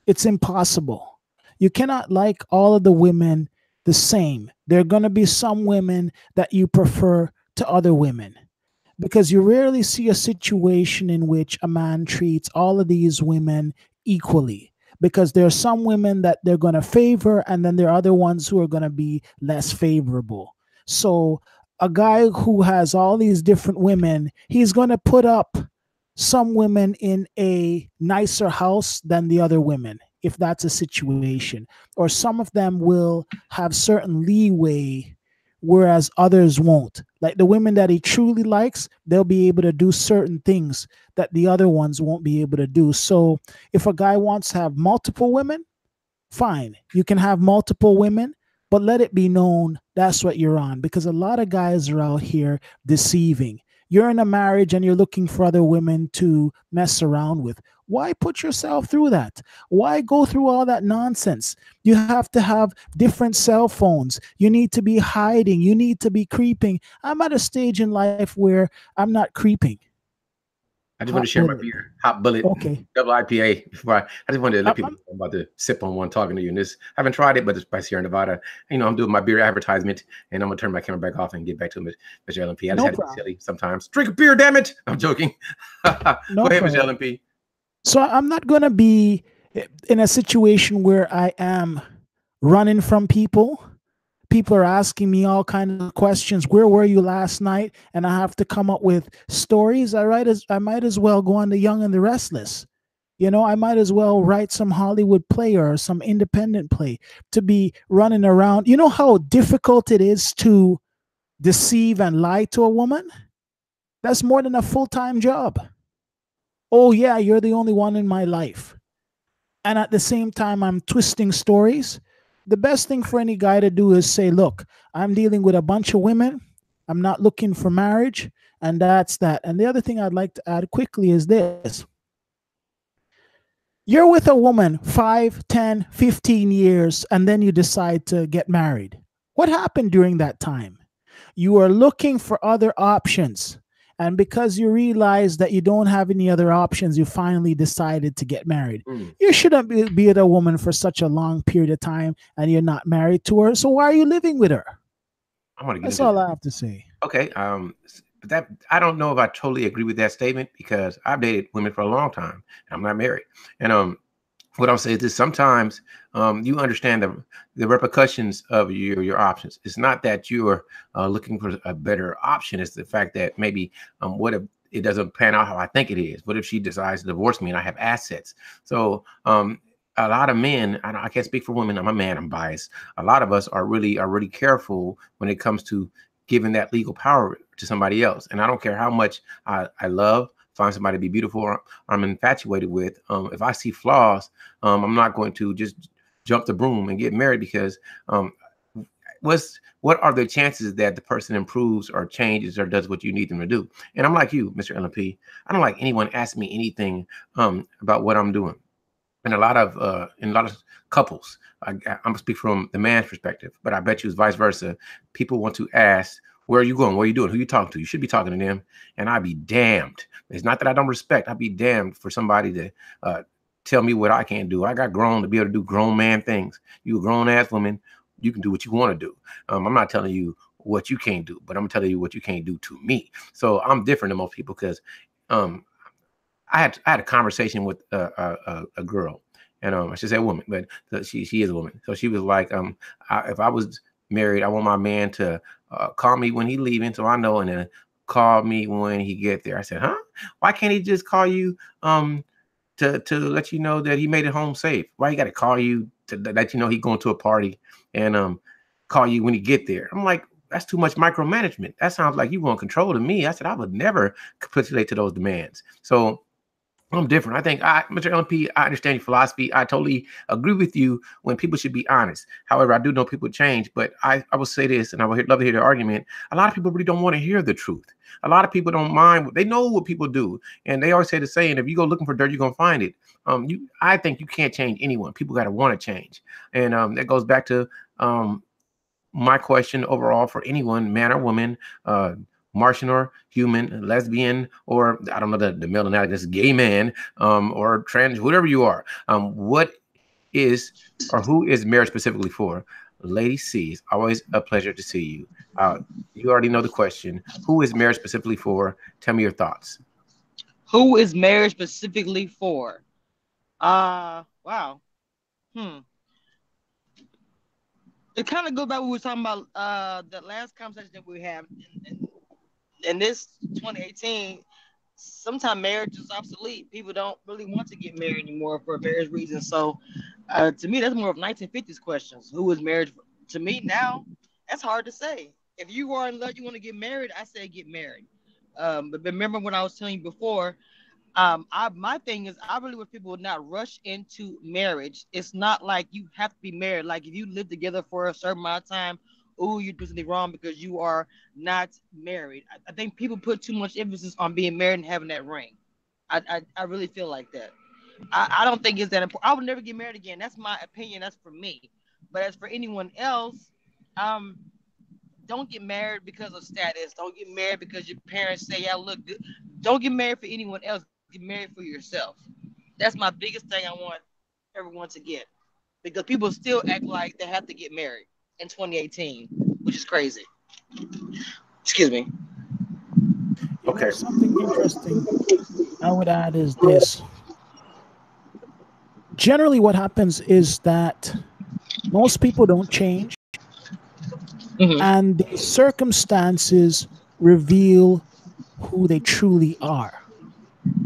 It's impossible. You cannot like all of the women the same. There are going to be some women that you prefer to other women because you rarely see a situation in which a man treats all of these women equally. Because there are some women that they're going to favor, and then there are other ones who are going to be less favorable. So a guy who has all these different women, he's going to put up some women in a nicer house than the other women, if that's a situation. Or some of them will have certain leeway, whereas others won't. Like the women that he truly likes, they'll be able to do certain things that the other ones won't be able to do. So if a guy wants to have multiple women, fine. You can have multiple women, but let it be known that's what you're on, because a lot of guys are out here deceiving. You're in a marriage and you're looking for other women to mess around with. Why put yourself through that? Why go through all that nonsense? You have to have different cell phones. You need to be hiding. You need to be creeping. I'm at a stage in life where I'm not creeping. I just want to share my beer, Hot Bullet, okay, double IPA. Before I just wanted to let people know I'm about to sip on one talking to you. And this, I haven't tried it, but it's by Sierra Nevada. I'm doing my beer advertisement, and I'm gonna turn my camera back off and get back to Mr. LMP. I just had to be silly sometimes. Drink a beer, damn it! I'm joking. Go ahead, Mr. LMP. So I'm not gonna be in a situation where I am running from people. People are asking me all kinds of questions. Where were you last night? And I have to come up with stories. I might as well go on The Young and the Restless. I might as well write some Hollywood play or some independent play to be running around. You know how difficult it is to deceive and lie to a woman? That's more than a full-time job. Oh yeah, you're the only one in my life. And at the same time, I'm twisting stories. The best thing for any guy to do is say, look, I'm dealing with a bunch of women. I'm not looking for marriage. And that's that. And the other thing I'd like to add quickly is this. You're with a woman 5, 10, 15 years, and then you decide to get married. What happened during that time? You are looking for other options. And because you realize that you don't have any other options, you finally decided to get married. You shouldn't be with a woman for such a long period of time and you're not married to her. So why are you living with her? That's all I have to say. Okay. That I don't know if I totally agree with that statement because I've dated women for a long time and I'm not married. And what I'll say is this: sometimes you understand the repercussions of your options. It's not that you are looking for a better option. It's the fact that maybe what if it doesn't pan out how I think it is? What if she decides to divorce me and I have assets? So a lot of men, I can't speak for women. I'm a man. I'm biased. A lot of us are really careful when it comes to giving that legal power to somebody else. And I don't care how much I love, find somebody to be beautiful or I'm infatuated with. If I see flaws, I'm not going to just jump the broom and get married, because what are the chances that the person improves or changes or does what you need them to do? And I'm like you, Mr. LMP. I don't like anyone asking me anything about what I'm doing. And a lot of couples, I'm gonna speak from the man's perspective, but I bet you it's vice versa. People want to ask, where are you going? What are you doing? Who are you talking to? You should be talking to them. And I'd be damned. It's not that I don't respect. I'd be damned for somebody to tell me what I can't do. I got grown to be able to do grown man things. You a grown ass woman, you can do what you want to do. I'm not telling you what you can't do, but I'm telling you what you can't do to me. So I'm different than most people, because I had a conversation with a girl, and I should say a woman, but she is a woman. So she was like, if I was married, I want my man to call me when he leaving, so I know, and then call me when he get there. I said, huh? Why can't he just call you to let you know that he made it home safe? Why he got to call you to let you know he going to a party and call you when he get there? I'm like, that's too much micromanagement. That sounds like you want control of me. I said, I would never capitulate to those demands. So I'm different. I think Mr. LMP, I understand your philosophy. I totally agree with you when people should be honest. However, I do know people change, but I will say this, and I would love to hear the argument. A lot of people really don't want to hear the truth. A lot of people don't mind. They know what people do. And they always say the saying, if you go looking for dirt, you're going to find it. I think you can't change anyone. People got to want to change. And that goes back to my question overall for anyone, man or woman, Martian or human, lesbian, or I don't know the male analogous, gay man, or trans, whatever you are. What is or who is marriage specifically for? Lady C, it's always a pleasure to see you. You already know the question. Who is marriage specifically for? Tell me your thoughts. Who is marriage specifically for? Wow. It kind of goes back what we were talking about the last conversation that we had. In this 2018, sometimes marriage is obsolete. People don't really want to get married anymore for various reasons. So, to me, that's more of 1950s questions. Who is marriage? To me now, that's hard to say. If you are in love, you want to get married, I say get married. But remember what I was telling you before. My thing is, I really wish people would not rush into marriage. It's not like you have to be married. Like if you live together for a certain amount of time, oh, you're doing something wrong because you are not married. I think people put too much emphasis on being married and having that ring. I really feel like that. I don't think it's that important. I would never get married again. That's my opinion. That's for me. But as for anyone else, don't get married because of status. Don't get married because your parents say, yeah, look good. Don't get married for anyone else. Get married for yourself. That's my biggest thing I want everyone to get. Because people still act like they have to get married in 2018, which is crazy. Excuse me. Okay. Something interesting I would add is this. Generally, what happens is that most people don't change, and the circumstances reveal who they truly are.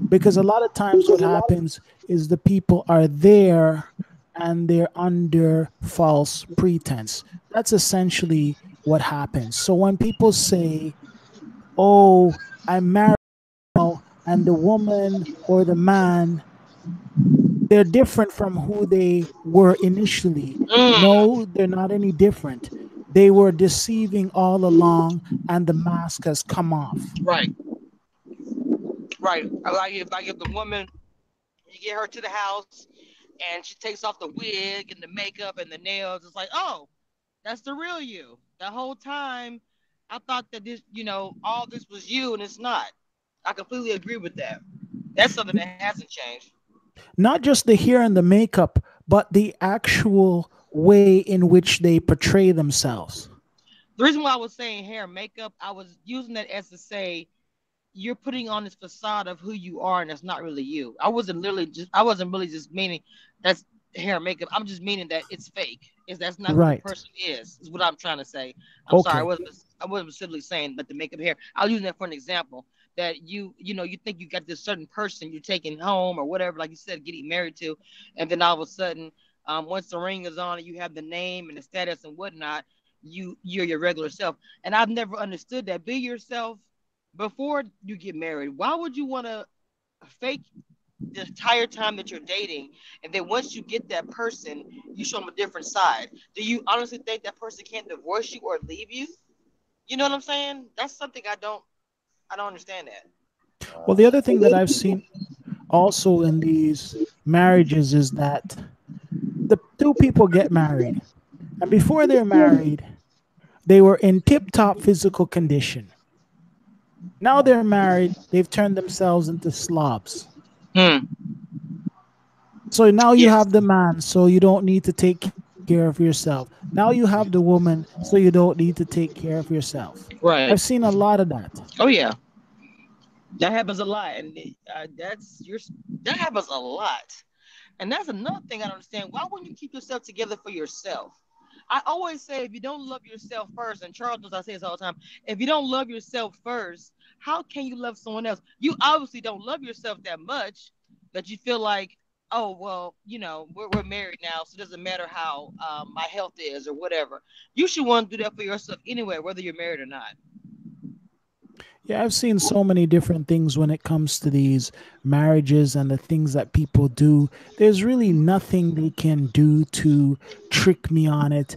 Because a lot of times what happens is the people are there and they're under false pretense. That's essentially what happens. So when people say, oh, I'm married now, and the woman or the man, they're different from who they were initially. No, they're not any different. They were deceiving all along, and the mask has come off. Right. Like if the woman, you get her to the house, and she takes off the wig and the makeup and the nails, it's like, oh, that's the real you. That whole time, I thought that this, all this was you, and it's not. I completely agree with that. That's something that hasn't changed. Not just the hair and the makeup, but the actual way in which they portray themselves. The reason why I was saying hair and makeup, I was using that as to say you're putting on this facade of who you are, and that's not really you. I wasn't really just meaning that's hair and makeup. I'm just meaning that it's fake. That's not right. Who the person is what I'm trying to say. I'm sorry, I wasn't specifically saying, but the makeup hair. I was using that for an example that you think you got this certain person you're taking home or whatever, like you said, getting married to, and then all of a sudden, once the ring is on and you have the name and the status and whatnot, you're your regular self. And I've never understood that. Be yourself before you get married. Why would you want to fake the entire time that you're dating, and then once you get that person, you show them a different side? Do you honestly think that person can't divorce you or leave you? You know what I'm saying? That's something I don't understand that. Well, the other thing that I've seen also in these marriages is that the two people get married, and before they're married, they were in tip-top physical condition. Now they're married, they've turned themselves into slobs. So now you have the man, so you don't need to take care of yourself. Now you have the woman, so you don't need to take care of yourself. Right. I've seen a lot of that. Oh yeah, that happens a lot, and that happens a lot. And that's another thing I don't understand. Why wouldn't you keep yourself together for yourself? I always say, if you don't love yourself first, and Charles knows I say this all the time, if you don't love yourself first, how can you love someone else? You obviously don't love yourself that much that you feel like, oh, well, we're married now, so it doesn't matter how my health is or whatever. You should want to do that for yourself anyway, whether you're married or not. Yeah, I've seen so many different things when it comes to these marriages and the things that people do. There's really nothing they can do to trick me on it.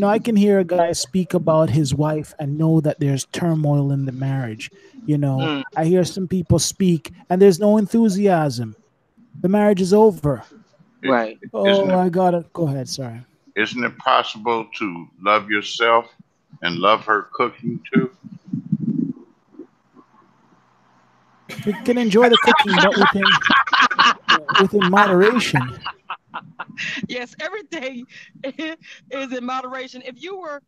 I can hear a guy speak about his wife and know that there's turmoil in the marriage. I hear some people speak and there's no enthusiasm. The marriage is over. Right. Oh, I got it. Go ahead. Sorry. Isn't it possible to love yourself and love her cooking too? You can enjoy the cooking, but within moderation. Yes, everything is in moderation. If you were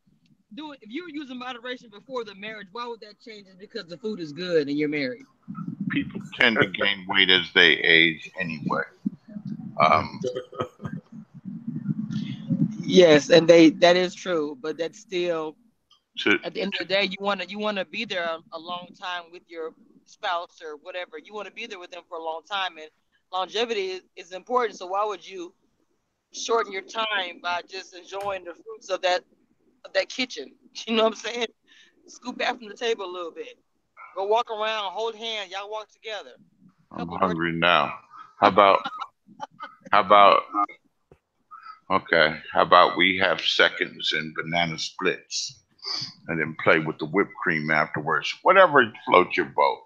using moderation before the marriage, why would that change? Is because the food is good and you're married. People tend to gain weight as they age anyway. Yes, and that is true, but that's still at the end of the day, you want to be there a long time with your spouse or whatever. You want to be there with them for a long time, and longevity is important. So why would you shorten your time by just enjoying the fruits of that kitchen? You know what I'm saying? Scoop back from the table a little bit. Go walk around, hold hands, y'all walk together. I'm hungry now. How about we have seconds and banana splits and then play with the whipped cream afterwards. Whatever floats your boat,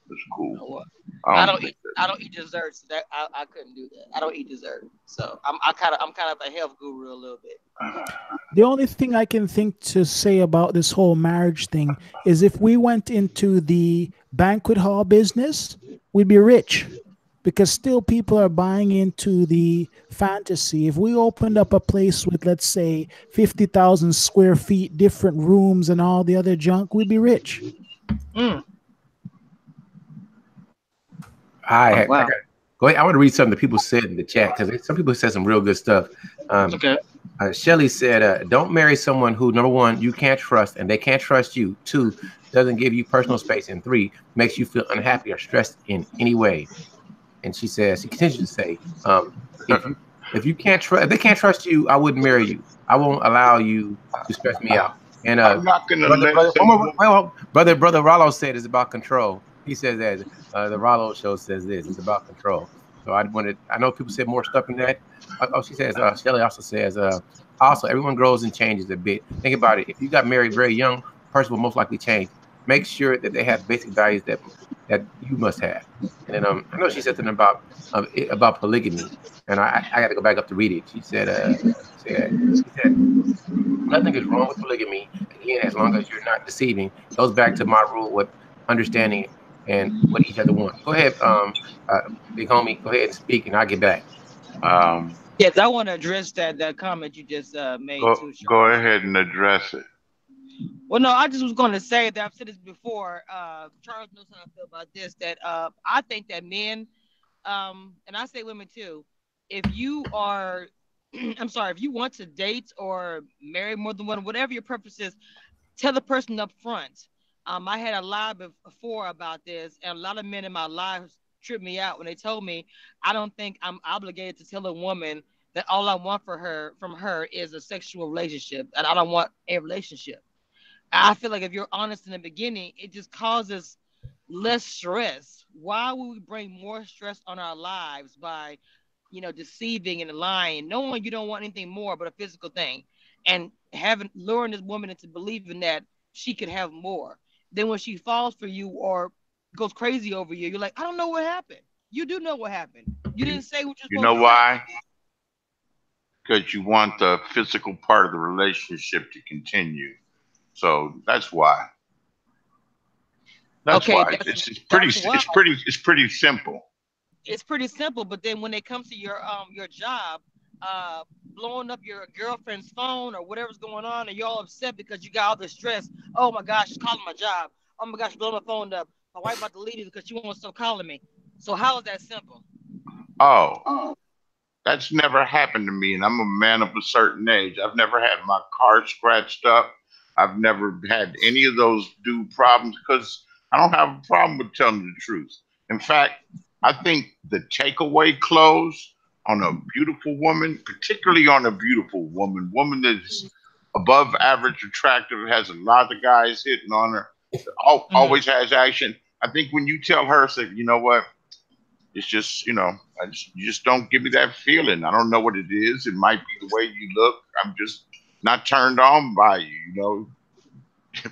it's cool. I don't eat desserts. That I couldn't do that. I don't eat dessert. So I'm kind of a health guru a little bit. The only thing I can think to say about this whole marriage thing is if we went into the banquet hall business, we'd be rich. Because still people are buying into the fantasy. If we opened up a place with, let's say, 50,000 square feet, different rooms and all the other junk, we'd be rich. Wow. Oh, wow. Go ahead. I want to read something that people said in the chat because some people said some real good stuff. Okay. Shelly said, don't marry someone who, number one, you can't trust and they can't trust you. 2, doesn't give you personal space. And 3, makes you feel unhappy or stressed in any way. And she continues to say, if they can't trust you, I wouldn't marry you. I won't allow you to stress me out. And I'm not gonna brother Rollo said it's about control. He says that the Rollo show says this. It's about control. So I know people said more stuff than that. She says, Shelly also says, also everyone grows and changes a bit. Think about it. If you got married very young, person will most likely change. Make sure that they have basic values that you must have. And then I know she said something about polygamy, and I got to go back up to read it. She said nothing is wrong with polygamy. Again, as long as you're not deceiving. Goes back to my rule with understanding and what each other wants. Go ahead, big homie. Go ahead and speak, and I'll get back. Yes, I want to address that comment you just made. Go ahead and address it. Well, no, I just was going to say that I've said this before. Charles knows how I feel about this. That I think that men, and I say women too, if you are, if you want to date or marry more than one, whatever your purpose is, tell the person up front. I had a live before about this, and a lot of men in my lives tripped me out when they told me I don't think I'm obligated to tell a woman that all I want for her from her is a sexual relationship, and I don't want a relationship. I feel like if you're honest in the beginning, it just causes less stress. Why would we bring more stress on our lives by, deceiving and lying, knowing you don't want anything more but a physical thing, and having luring this woman into believing that she could have more. Then when she falls for you or goes crazy over you, you're like, I don't know what happened. You do know what happened. You didn't say what you're You supposed know to why? Because you want the physical part of the relationship to continue. So that's why. That's Okay, why. that's It's pretty. that's why. It's pretty simple. It's pretty simple. But then when it comes to your job, uh, blowing up your girlfriend's phone or whatever's going on, and you're all upset because you got all the stress. Oh my gosh, she's calling my job. Oh my gosh, blowing my phone up. My wife about to leave me because she won't stop calling me. So how is that simple? Oh, that's never happened to me, and I'm a man of a certain age. I've never had my car scratched up. I've never had any of those problems because I don't have a problem with telling the truth. In fact, I think the takeaway clothes on a beautiful woman, particularly on a beautiful woman that's above average attractive, has a lot of guys hitting on her, Mhm. always has action. I think when you tell her, say, you know what, it's just, you just don't give me that feeling. I don't know what it is. It might be the way you look. I'm just not turned on by you.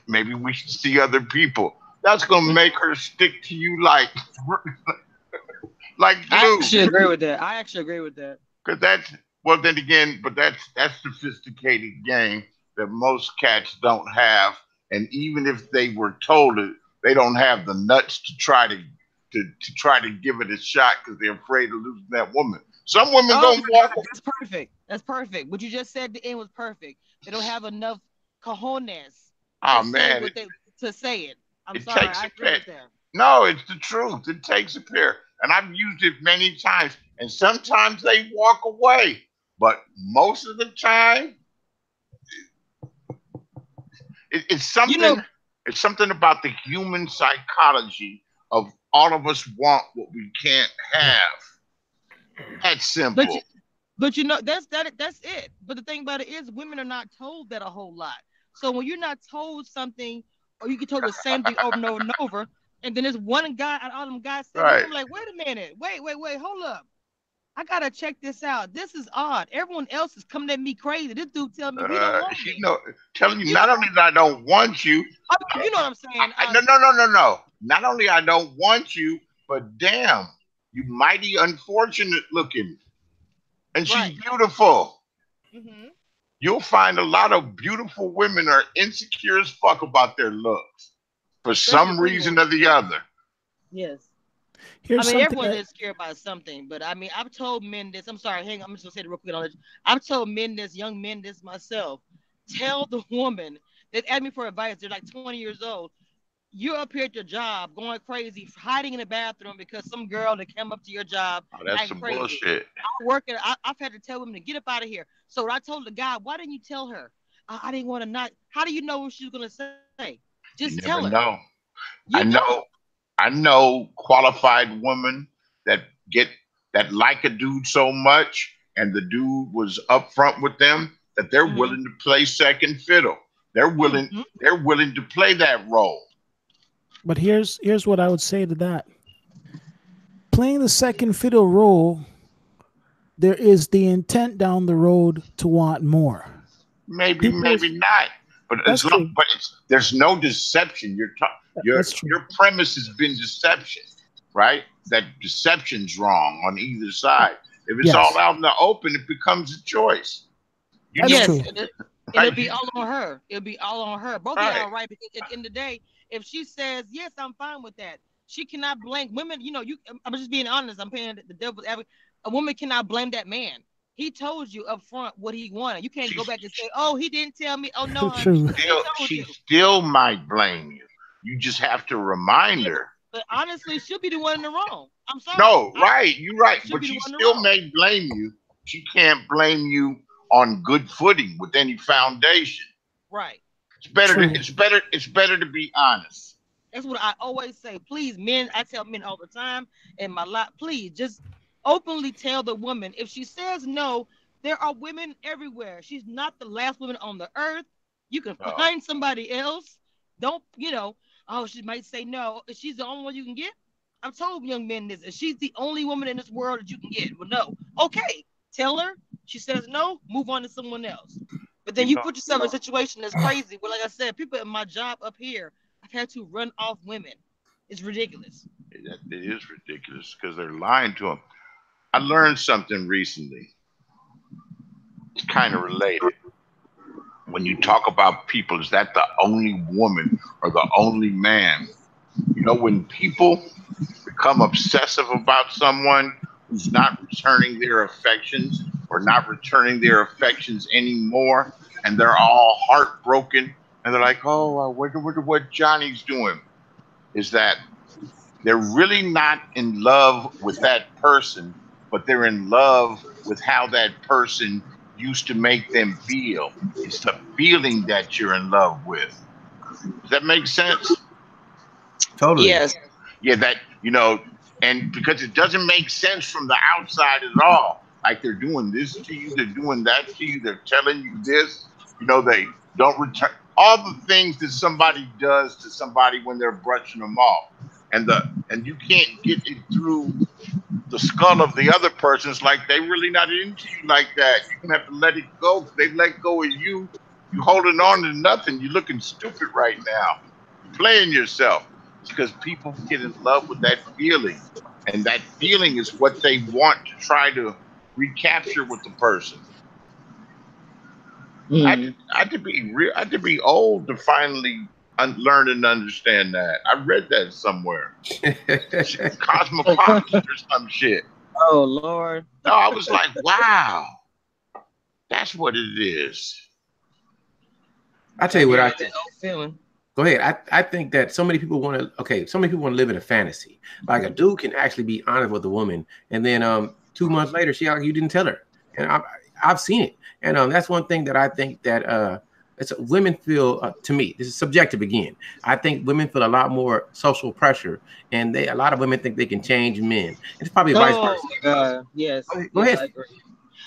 Maybe we should see other people. That's gonna make her stick to you like like I glue. actually agree with that. I actually agree with that. Cause that's well then again, but that's sophisticated game that most cats don't have. And even if they were told it, they don't have the nuts to try to try to give it a shot because they're afraid of losing that woman. Some women Oh gonna my walk. God, that's perfect. That's perfect. What you just said at the end was perfect. They don't have enough cojones to Oh say man, what they to say it. I'm it sorry, takes I a agree pair. with that. No, it's the truth. It takes a pair. And I've used it many times. And sometimes they walk away. But most of the time, it's You know, it's something about the human psychology of all of us want what we can't have. That's but you, simple. but that's it. But the thing about it is, women are not told that a whole lot. So when you're not told something, or you get told the same thing over and over and over, and then there's one guy out of all them guys saying, Right. I'm like, wait a minute, wait, hold up. I gotta check this out. This is odd. Everyone else is coming at me crazy. This dude telling me he don't want She me. know telling you You not know, only that I don't want you, you know what I'm saying? no, no, no, no, no. Not only I don't want you, but damn, you mighty unfortunate looking. And she's Right. beautiful. Hmm. You'll find a lot of beautiful women are insecure as fuck about their looks for Especially the some pretty reason ones. or the other. Yes. I Here's mean, something everyone's that insecure about something, but I mean, I've told men this. I'm sorry, hang on. I'm just gonna say it real quick on it. I've told men this, young men this myself. Tell the woman that asked me for advice. They're like 20 years old. You're up here at your job going crazy, hiding in the bathroom because some girl that came up to your job Oh, that's acting some crazy. bullshit. I work at, I've had to tell women to get up out of here. So I told the guy, why didn't you tell her? I didn't want to not. How do you know what she's gonna say? Just You tell never her. know. You I don't. know I know qualified women that get that like a dude so much and the dude was upfront with them that they're Mm-hmm. willing to play second fiddle. Mm-hmm. They're willing to play that role. but here's what I would say to that. Playing the second fiddle role, there is the intent down the road to want more. Maybe, People, maybe not. But that's true. there's no deception. That's true. Your premise has been deception, right? That deception's wrong on either side. If it's all Yes, out in the open, it becomes a choice. You that's know, Yes, true. and right? it'll be all on her. It'll be all on her. Both of Right. y'all are right because at the end of the day, if she says yes, I'm fine with that. She cannot blame women. You know, I'm just being honest. I'm paying the devil's advocate. A woman cannot blame that man. He told you up front what he wanted. You can't go She's back and say, "Oh, he didn't tell me." Oh no, honey, True. he told she you. still might blame you. You just have to remind Yeah, her. but honestly, she'll be the one in the wrong. I'm sorry. No, right, you're right. She'll But be the she one in the still wrong. may blame you. She can't blame you on good footing with any foundation. Right. True. It's better to be honest. That's what I always say. Please, men, I tell men all the time in my life, please just openly tell the woman. If she says no, there are women everywhere. She's not the last woman on the earth. You can No. find somebody else. Don't, oh, she might say no. If she's the only one you can get, I've told young men this. If she's the only woman in this world that you can get, well, no. Okay, tell her. She says no, move on to someone else. But then You you know, put yourself in a situation that's crazy. Well, like I said, people in my job up here, I've had to run off women. It's ridiculous. it is ridiculous because they're lying to them. I learned something recently. It's kind of related. When you talk about people, is that the only woman or the only man? When people become obsessive about someone who's not returning their affections or not returning their affections anymore, and they're all heartbroken, and they're like, "Oh, I wonder what Johnny's doing." Is that they're really not in love with that person, but they're in love with how that person used to make them feel. It's the feeling that you're in love with. Does that make sense? Totally. Yes. Yeah, and because it doesn't make sense from the outside at all. Like they're doing this to you, they're doing that to you, they're telling you this. They don't return all the things that somebody does to somebody when they're brushing them off, and you can't get it through the skull of the other person. It's like they really not into you like that. You're gonna have to let it go. If they let go of you, you holding on to nothing. You're looking stupid right now. You're playing yourself. It's because people get in love with that feeling, and that feeling is what they want to try to recapture with the person. Mm. I had to be real. I had to be old to finally learn and understand that. I read that somewhere. Cosmopolitan or some shit. Oh Lord. No, I was like, wow, that's what it is. I tell you what I That think. old feeling. Go ahead. I think that so many people want to. Okay, so many people want to live in a fantasy. Like a dude can actually be honest with a woman, and then 2 months later, she like you didn't tell her, and I've seen it, and that's one thing that I think that women feel. To me, this is subjective again. I think women feel a lot more social pressure, and a lot of women think they can change men. It's probably vice Oh versa. my God. Yes. Go Yes, ahead. I agree.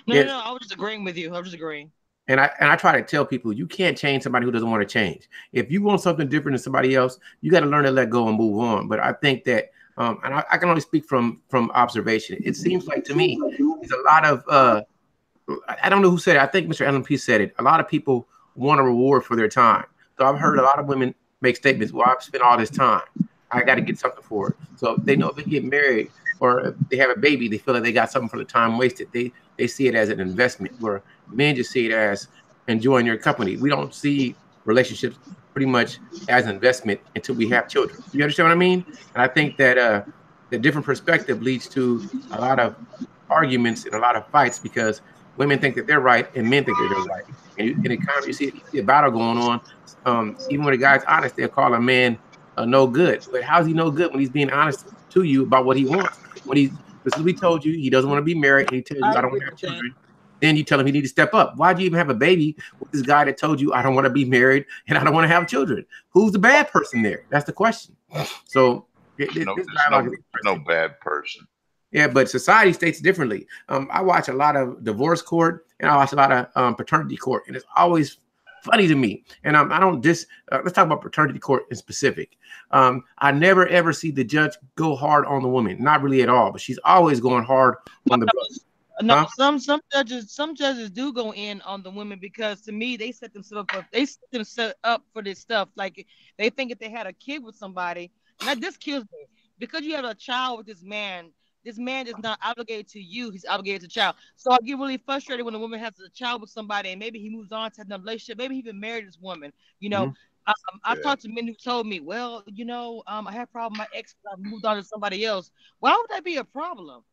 No, Yes. no, no. I was just agreeing with you. I was just agreeing. And I try to tell people you can't change somebody who doesn't want to change. If you want something different than somebody else, you got to learn to let go and move on. But I think that, and I can only speak from observation. It seems like to me, there's a lot of I don't know who said it. I think Mr. LMP said it. A lot of people want a reward for their time. So I've heard a lot of women make statements. Well, I've spent all this time. I got to get something for it. So they know if they get married or if they have a baby, they feel like they got something for the time wasted. They see it as an investment, where men just see it as enjoying your company. We don't see relationships pretty much as an investment until we have children. You understand what I mean? And I think that the different perspective leads to a lot of arguments and a lot of fights because women think that they're right and men think that they're right. And in the economy, you see a battle going on. Even when a guy's honest, they'll call a man no good. But how's he no good when he's being honest to you about what he wants? Because we told you he doesn't want to be married, and he tells you I don't want to have children. Then you tell him he needs to step up. Why'd you even have a baby with this guy that told you I don't want to be married and I don't want to have children? Who's the bad person there? That's the question. So there's no bad person. Yeah, but society states differently. I watch a lot of divorce court and I watch a lot of paternity court, and it's always funny to me. And I don't let's talk about paternity court in specific. I never ever see the judge go hard on the woman, not really at all, but she's always going hard on the brother. No, some judges do go in on the women because to me they set themselves up for this stuff. Like they think if they had a kid with somebody, and that this kills me because you have a child with this man. This man is not obligated to you; he's obligated to the child. So I get really frustrated when a woman has a child with somebody and maybe he moves on to another relationship. Maybe he even married this woman. I've talked to men who told me, well, I had a problem with my ex. I moved on to somebody else. Why would that be a problem?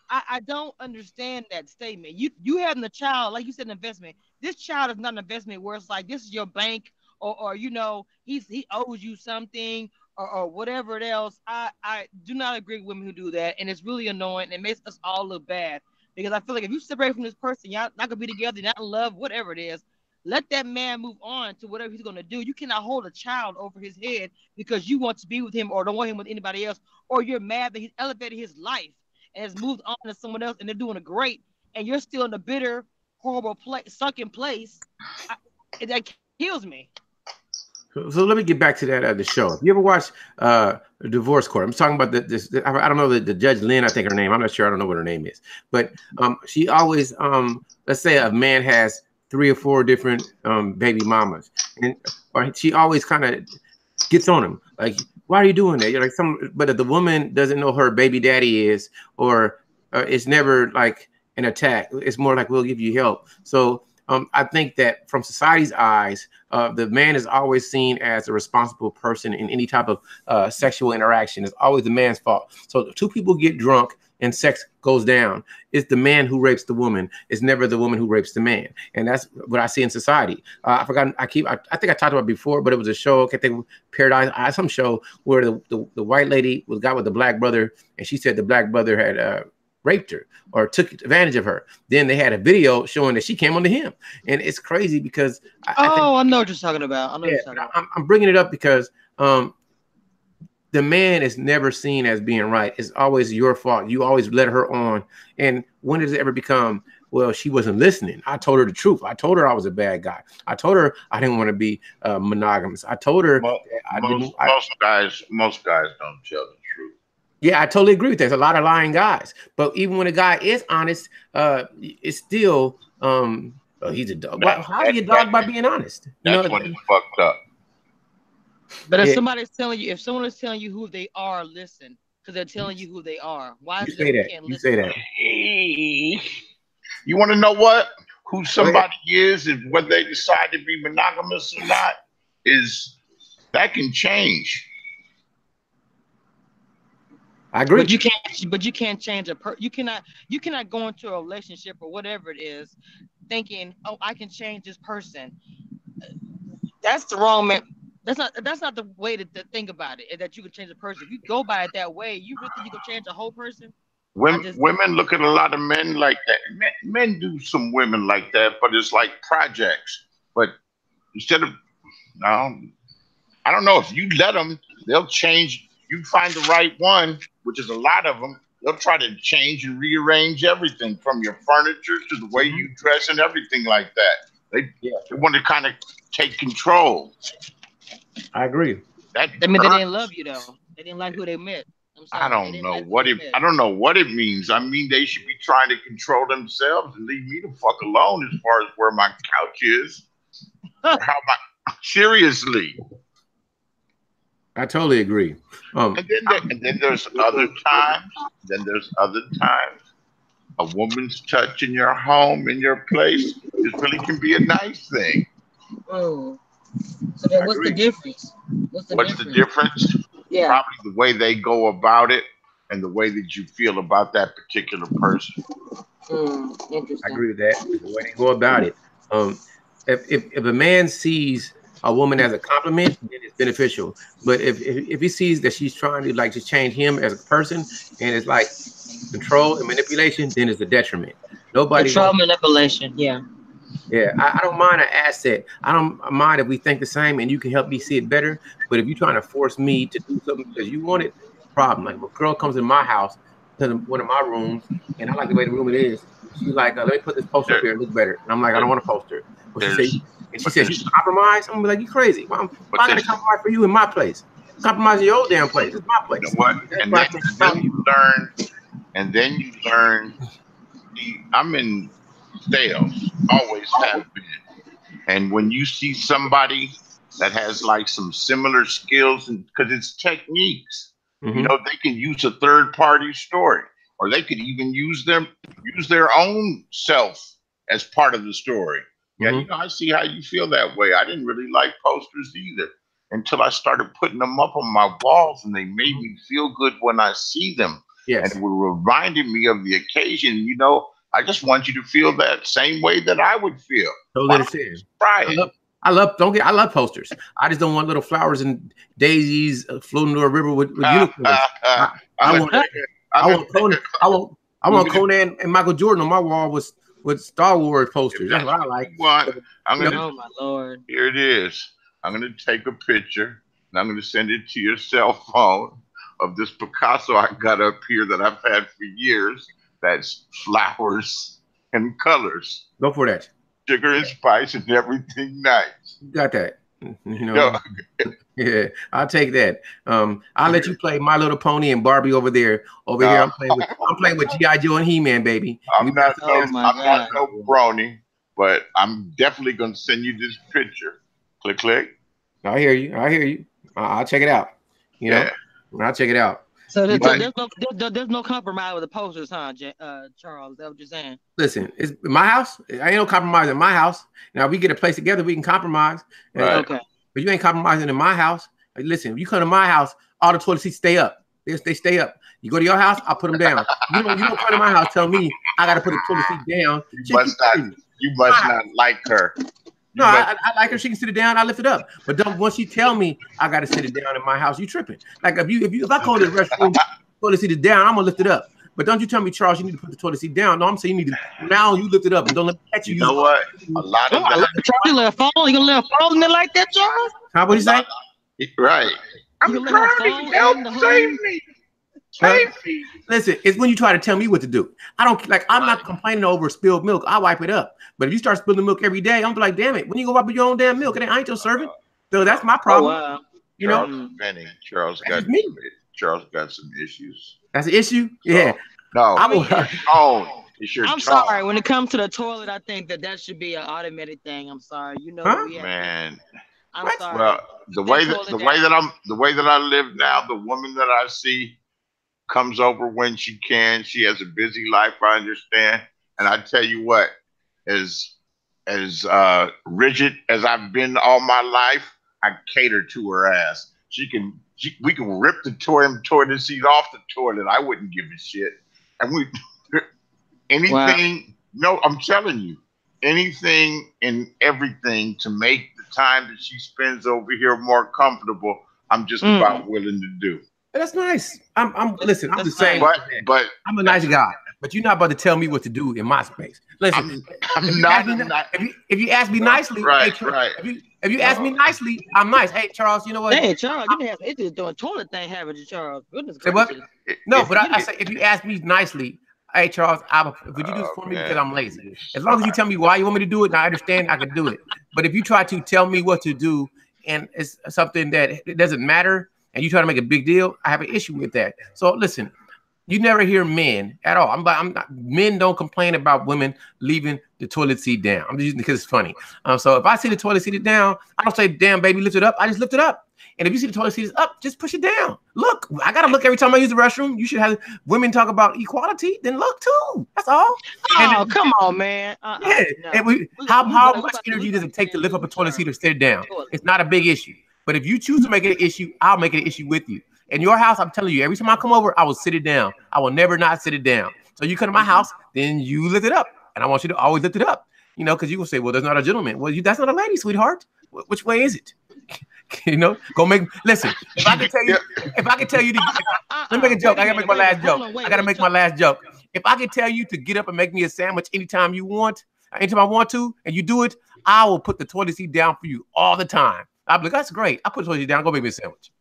I don't understand that statement. You having a child, like you said, an investment. This child is not an investment where it's like this is your bank or he owes you something or whatever it else. I do not agree with women who do that, and it's really annoying. And it makes us all look bad because I feel like if you separate from this person, y'all not gonna be together, you're not in love, whatever it is. Let that man move on to whatever he's going to do. You cannot hold a child over his head because you want to be with him or don't want him with anybody else, or you're mad that he's elevated his life and has moved on to someone else and they're doing a great, and you're still in a bitter, horrible place, sunken place. That kills me. So let me get back to that the show. If you ever watch the Divorce Court, I'm talking about I don't know the Judge Lynn, I think her name. I'm not sure. I don't know what her name is, but she always let's say a man has 3 or 4 different baby mamas, and or she always kind of gets on him like, why are you doing that? You're like but if the woman doesn't know her baby daddy is, or it's never like an attack, it's more like, we'll give you help. So I think that from society's eyes, the man is always seen as a responsible person in any type of sexual interaction. It's always the man's fault. So if 2 people get drunk and sex goes down, it's the man who rapes the woman. It's never the woman who rapes the man. And that's what I see in society. I think I talked about it before, but it was a show, I think Paradise, some show where the white lady got with the black brother, and she said the black brother had raped her or took advantage of her. Then they had a video showing that she came onto him, and it's crazy because I know what you're talking about. I'm bringing it up because the man is never seen as being right. It's always your fault. You always let her on. And when does it ever become, well, she wasn't listening? I told her the truth. I told her I was a bad guy. I told her I didn't want to be monogamous. I told her most guys don't tell the truth. Yeah, I totally agree with that. There's a lot of lying guys, but even when a guy is honest, it's still he's a dog. How are you a dog by being honest? That's when it's fucked up. But if somebody's telling you, if someone is telling you who they are, listen, because they're telling you who they are. Why you say that? You say that. You want to know who somebody is and whether they decide to be monogamous or not? That can change. I agree. But you can't change you cannot go into a relationship or whatever it is thinking, oh, I can change this person. That's the wrong man. That's not the way to think about it, that you can change a person. If you go by it that way, you really think you can change a whole person? Women look at a lot of men like that. Men do some women like that, but it's like projects. But instead of, I don't know, if you let them, they'll change. You find the right one, which is a lot of them, they'll try to change and rearrange everything from your furniture to the way you dress and everything like that. They want to kind of take control. I agree. That means they didn't love you though. They didn't like who they met. I don't know what it means. I mean, they should be trying to control themselves and leave me the fuck alone as far as where my couch is. Seriously. I totally agree. And then there's other times. A woman's touch in your home, in your place, it really can be a nice thing. Oh. So then what's the difference? What's the difference? Yeah. Probably the way they go about it and the way that you feel about that particular person. Interesting. I agree with that. The way they go about it. If a man sees a woman as a compliment, then it's beneficial. But if he sees that she's trying to like to change him as a person and it's like control and manipulation, then it's a detriment. Control manipulation, yeah. Yeah, I don't mind an asset. I don't mind if we think the same and you can help me see it better. But if you're trying to force me to do something because you want it, problem. Like if a girl comes in my house, to one of my rooms, and I like the way the room it is, she's like, let me put this poster up here and look better. And I'm like, I don't want a poster. But she says she's compromised. I'm gonna be like, you crazy. Why am I compromise for you in my place? Compromise your old damn place. It's my place. You know what? And then you learn. I'm in sales, always have been. And when you see somebody that has like some similar skills, and because it's techniques, you know, they can use a third party story, or they could even use their own self as part of the story. Yeah, you know, I see how you feel that way. I didn't really like posters either until I started putting them up on my walls, and they made me feel good when I see them. Yes. And it reminded me of the occasion. You know, I just want you to feel that same way that I would feel. Totally. I love posters. I just don't want little flowers and daisies floating to a river with unicorns. I want Conan and Michael Jordan on my wall with with Star Wars posters. That's what I like. I'm gonna. Oh my Lord! Here it is. I'm gonna take a picture and I'm gonna send it to your cell phone of this Picasso I got up here that I've had for years. That's flowers and colors. Go for that. Sugar and spice and everything nice. You got that. You know. Yeah, I'll take that. I'll let you play My Little Pony and Barbie over there. Over here, I'm playing with G.I. Joe and He-Man, baby. I'm not no brony, but I'm definitely gonna send you this picture. Click. I hear you. I'll check it out. You know, I'll check it out. So there's no compromise with the posters, huh, Charles? Is that what you're saying? Listen, it's my house. I ain't no compromise in my house. Now we get a place together, we can compromise. Right. Okay. But you ain't compromising in my house. Like, listen, if you come to my house, all the toilet seats stay up. They stay up. You go to your house, I'll put them down. You don't come to my house, tell me I got to put the toilet seat down. You must not like her. No, I like her. She can sit it down. I lift it up. But don't once she tell me I got to sit it down in my house, you tripping. Like if I go to the restroom, toilet seat is down, I'm gonna lift it up. But don't you tell me, Charles, you need to put the toilet seat down. No, I'm saying you need to now you lift it up and don't let me catch you. You know what? A lot of Charles, you gonna let fall in there like that, Charles? How what you say? Right. I'm trying to help save me. Save me. Listen, it's when you try to tell me what to do. I don't like. I'm not complaining over spilled milk. I wipe it up. But if you start spilling milk every day, I'm like, damn it. When you go wipe your own damn milk, I ain't your servant. So that's my problem. Oh, wow. You know, Charles got some issues. That's an issue. Yeah. No. I'm sorry. When it comes to the toilet, I think that should be an automatic thing. I'm sorry. You know, man. I'm sorry. Well, the way that I live now, the woman that I see comes over when she can. She has a busy life, I understand. And I tell you what, as rigid as I've been all my life, I cater to her ass. We can rip the toilet seat off the toilet. I wouldn't give a shit. And anything. Wow. No, I'm telling you, anything and everything to make the time that she spends over here more comfortable. I'm just about willing to do. That's nice. Listen. I'm just saying. But I'm a nice guy. But you're not about to tell me what to do in my space. Listen, if you ask me nicely, right. If you ask me nicely, I'm nice. Hey, Charles, you know what? Hey, Charles, it's just doing toilet thing, haven't you, Charles? Goodness gracious. What? No, but I say if you ask me nicely, hey, Charles, would you do this for me because I'm lazy? As long as you tell me why you want me to do it, and I understand, I can do it. But if you try to tell me what to do and it's something that it doesn't matter, and you try to make a big deal, I have an issue with that. So listen. You never hear men at all. Men don't complain about women leaving the toilet seat down. I'm just using it because it's funny. So if I see the toilet seat down, I don't say, damn, baby, lift it up. I just lift it up. And if you see the toilet seat is up, just push it down. Look, I got to look every time I use the restroom. You should have women talk about equality. Then look, too. That's all. Come on, man. Yeah. No. How much energy does it take to lift up a toilet seat or sit down? It's not a big issue. But if you choose to make it an issue, I'll make it an issue with you. In your house, I'm telling you, every time I come over, I will sit it down. I will never not sit it down. So you come to my house, then you lift it up. And I want you to always lift it up. You know, because you will say, well, that's not a gentleman. Well, that's not a lady, sweetheart. Which way is it? You know, listen, if I can tell you, let me make a joke. I got to make my last joke. I got to make my last joke. If I can tell you to get up and make me a sandwich anytime I want to, and you do it, I will put the toilet seat down for you all the time. I'll be like, that's great. I'll put the toilet seat down. Go make me a sandwich.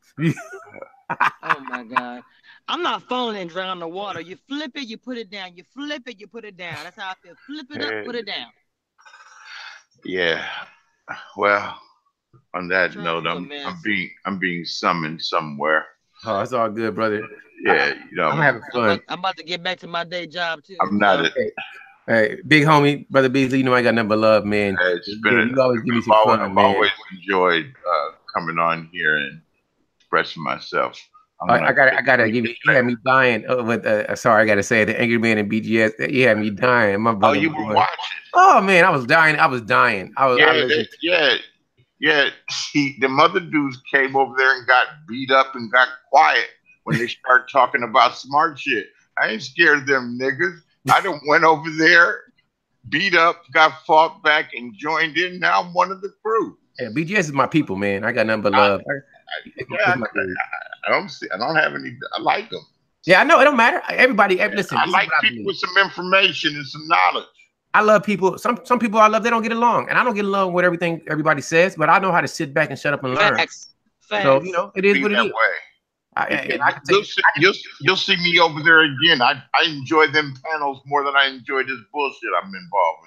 Oh my God. I'm not falling and drown the water. You flip it, you put it down. You flip it, you put it down. That's how I feel. Flip it up, put it down. Yeah. Well, on that note, I'm being summoned somewhere. Oh, it's all good, brother. Yeah, I'm having fun. I'm about to get back to my day job too. I'm not Hey, big homie, Brother Beasley, you know I got nothing but love, man. You always give me some fun, man. I've always enjoyed coming on here and expressing myself. I gotta give you. You had me dying with. Sorry, I gotta say the Angry Man and BGS. You had me dying. My brother. Oh, you were watching? Oh man, I was dying. Yeah. See, the mother dudes came over there and got beat up and got quiet when they start talking about smart shit. I ain't scared of them niggas. I done went over there, beat up, got fought back, and joined in. Now I'm one of the crew. Yeah, BGS is my people, man. I got nothing but love. I don't have any. I like them. Yeah, I know. It don't matter. Everybody, listen. I like people with some information and some knowledge. I love people. Some people I love, they don't get along, and I don't get along with everything everybody says. But I know how to sit back and shut up and learn. Facts. So you know, it is what it that is. way. And I can You'll see me over there again. I enjoy them panels more than I enjoy this bullshit I'm involved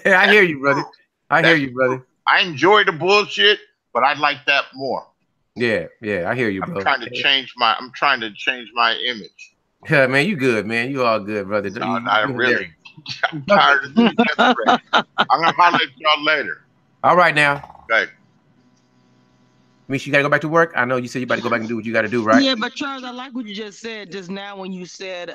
in. I hear you, brother. I hear you, brother. I enjoy the bullshit, but I like that more. Yeah, I hear you, bro. I'm trying to change my image. Yeah, man, you good, man. You all good, brother. No, not really. I'm tired of this. I'm gonna holler at y'all later. All right now. Okay. Misha, you gotta go back to work. I know you said you about to go back and do what you got to do, right? Yeah, but Charles, I like what you just said just now when you said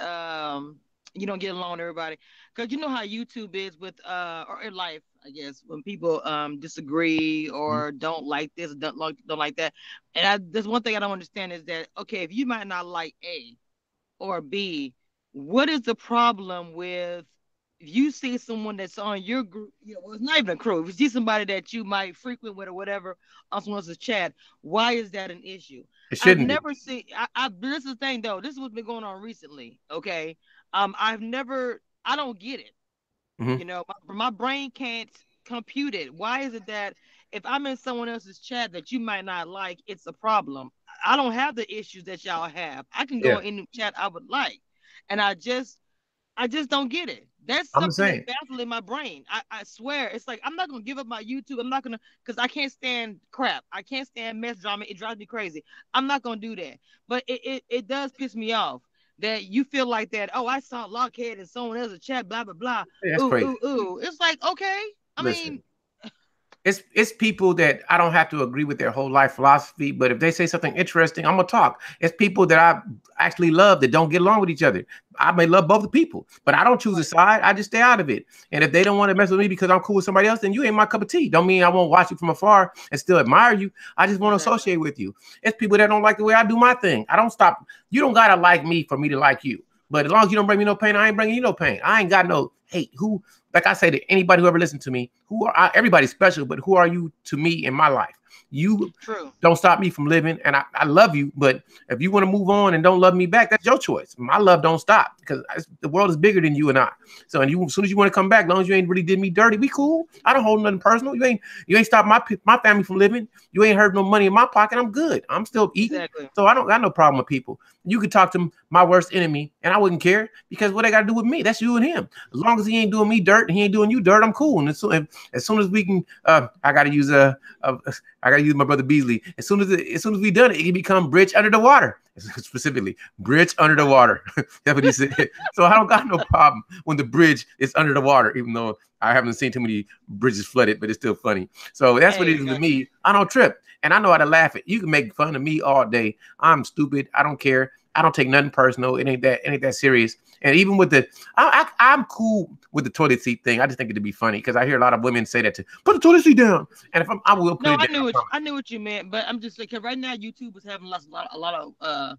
you don't get along with everybody, because you know how YouTube is with or in life, I guess, when people disagree or don't like this, don't like that. And there's one thing I don't understand is that, okay, if you might not like A or B, what is the problem with if you see someone that's on your group, you know, well, it's not even a crew. If you see somebody that you might frequent with or whatever on someone else's chat, why is that an issue? It shouldn't I've never seen. This is the thing though. This is what's been going on recently. Okay, I don't get it. Mm-hmm. You know, my brain can't compute it. Why is it that if I'm in someone else's chat that you might not like, it's a problem? I don't have the issues that y'all have. I can go in any chat I would like, and I just don't get it. That's something that's baffling my brain. I swear, it's like I'm not gonna give up my YouTube. I'm not gonna, because I can't stand crap. I can't stand mess drama. It drives me crazy. I'm not gonna do that. But it does piss me off that you feel like that. Oh, I saw Lockhead and someone else's chat. Blah blah blah. Yeah, that's crazy. Ooh. It's like, okay. I mean, it's people that I don't have to agree with their whole life philosophy, but if they say something interesting, I'm gonna talk. It's people that I actually love that don't get along with each other. I may love both the people, but I don't choose a side. I just stay out of it. And if they don't want to mess with me because I'm cool with somebody else, then you ain't my cup of tea. Don't mean I won't watch you from afar and still admire you. I just want to associate with you. It's people that don't like the way I do my thing. I don't stop. You don't gotta like me for me to like you. But as long as you don't bring me no pain, I ain't bringing you no pain. I ain't got no hate. Who, like I say to anybody who ever listened to me, everybody's special, but who are you to me in my life? You don't stop me from living, and I love you. But if you want to move on and don't love me back, that's your choice. My love don't stop because the world is bigger than you and I. So, and as soon as you want to come back, as long as you ain't really did me dirty, we cool. I don't hold nothing personal. You ain't stopped my family from living. You ain't hurt no money in my pocket. I'm good. I'm still eating. Exactly. So I don't got no problem with people. You could talk to my worst enemy, and I wouldn't care because what they got to do with me? That's you and him. As long as he ain't doing me dirt and he ain't doing you dirt, I'm cool. And as soon as we can, I got to use my brother Beasley. As soon as we done it, it can become bridge under the water. Specifically, bridge under the water. That's what he said. So I don't got no problem when the bridge is under the water, even though I haven't seen too many bridges flooded, but it's still funny. So that's what it is with me. I don't trip. And I know how to laugh at. You can make fun of me all day. I'm stupid. I don't care. I don't take nothing personal. It ain't that serious. And even with I'm cool with the toilet seat thing. I just think it'd be funny because I hear a lot of women say that to put the toilet seat down. And if I will put it down. I knew what you meant, but I'm just like, right now YouTube is having a lot of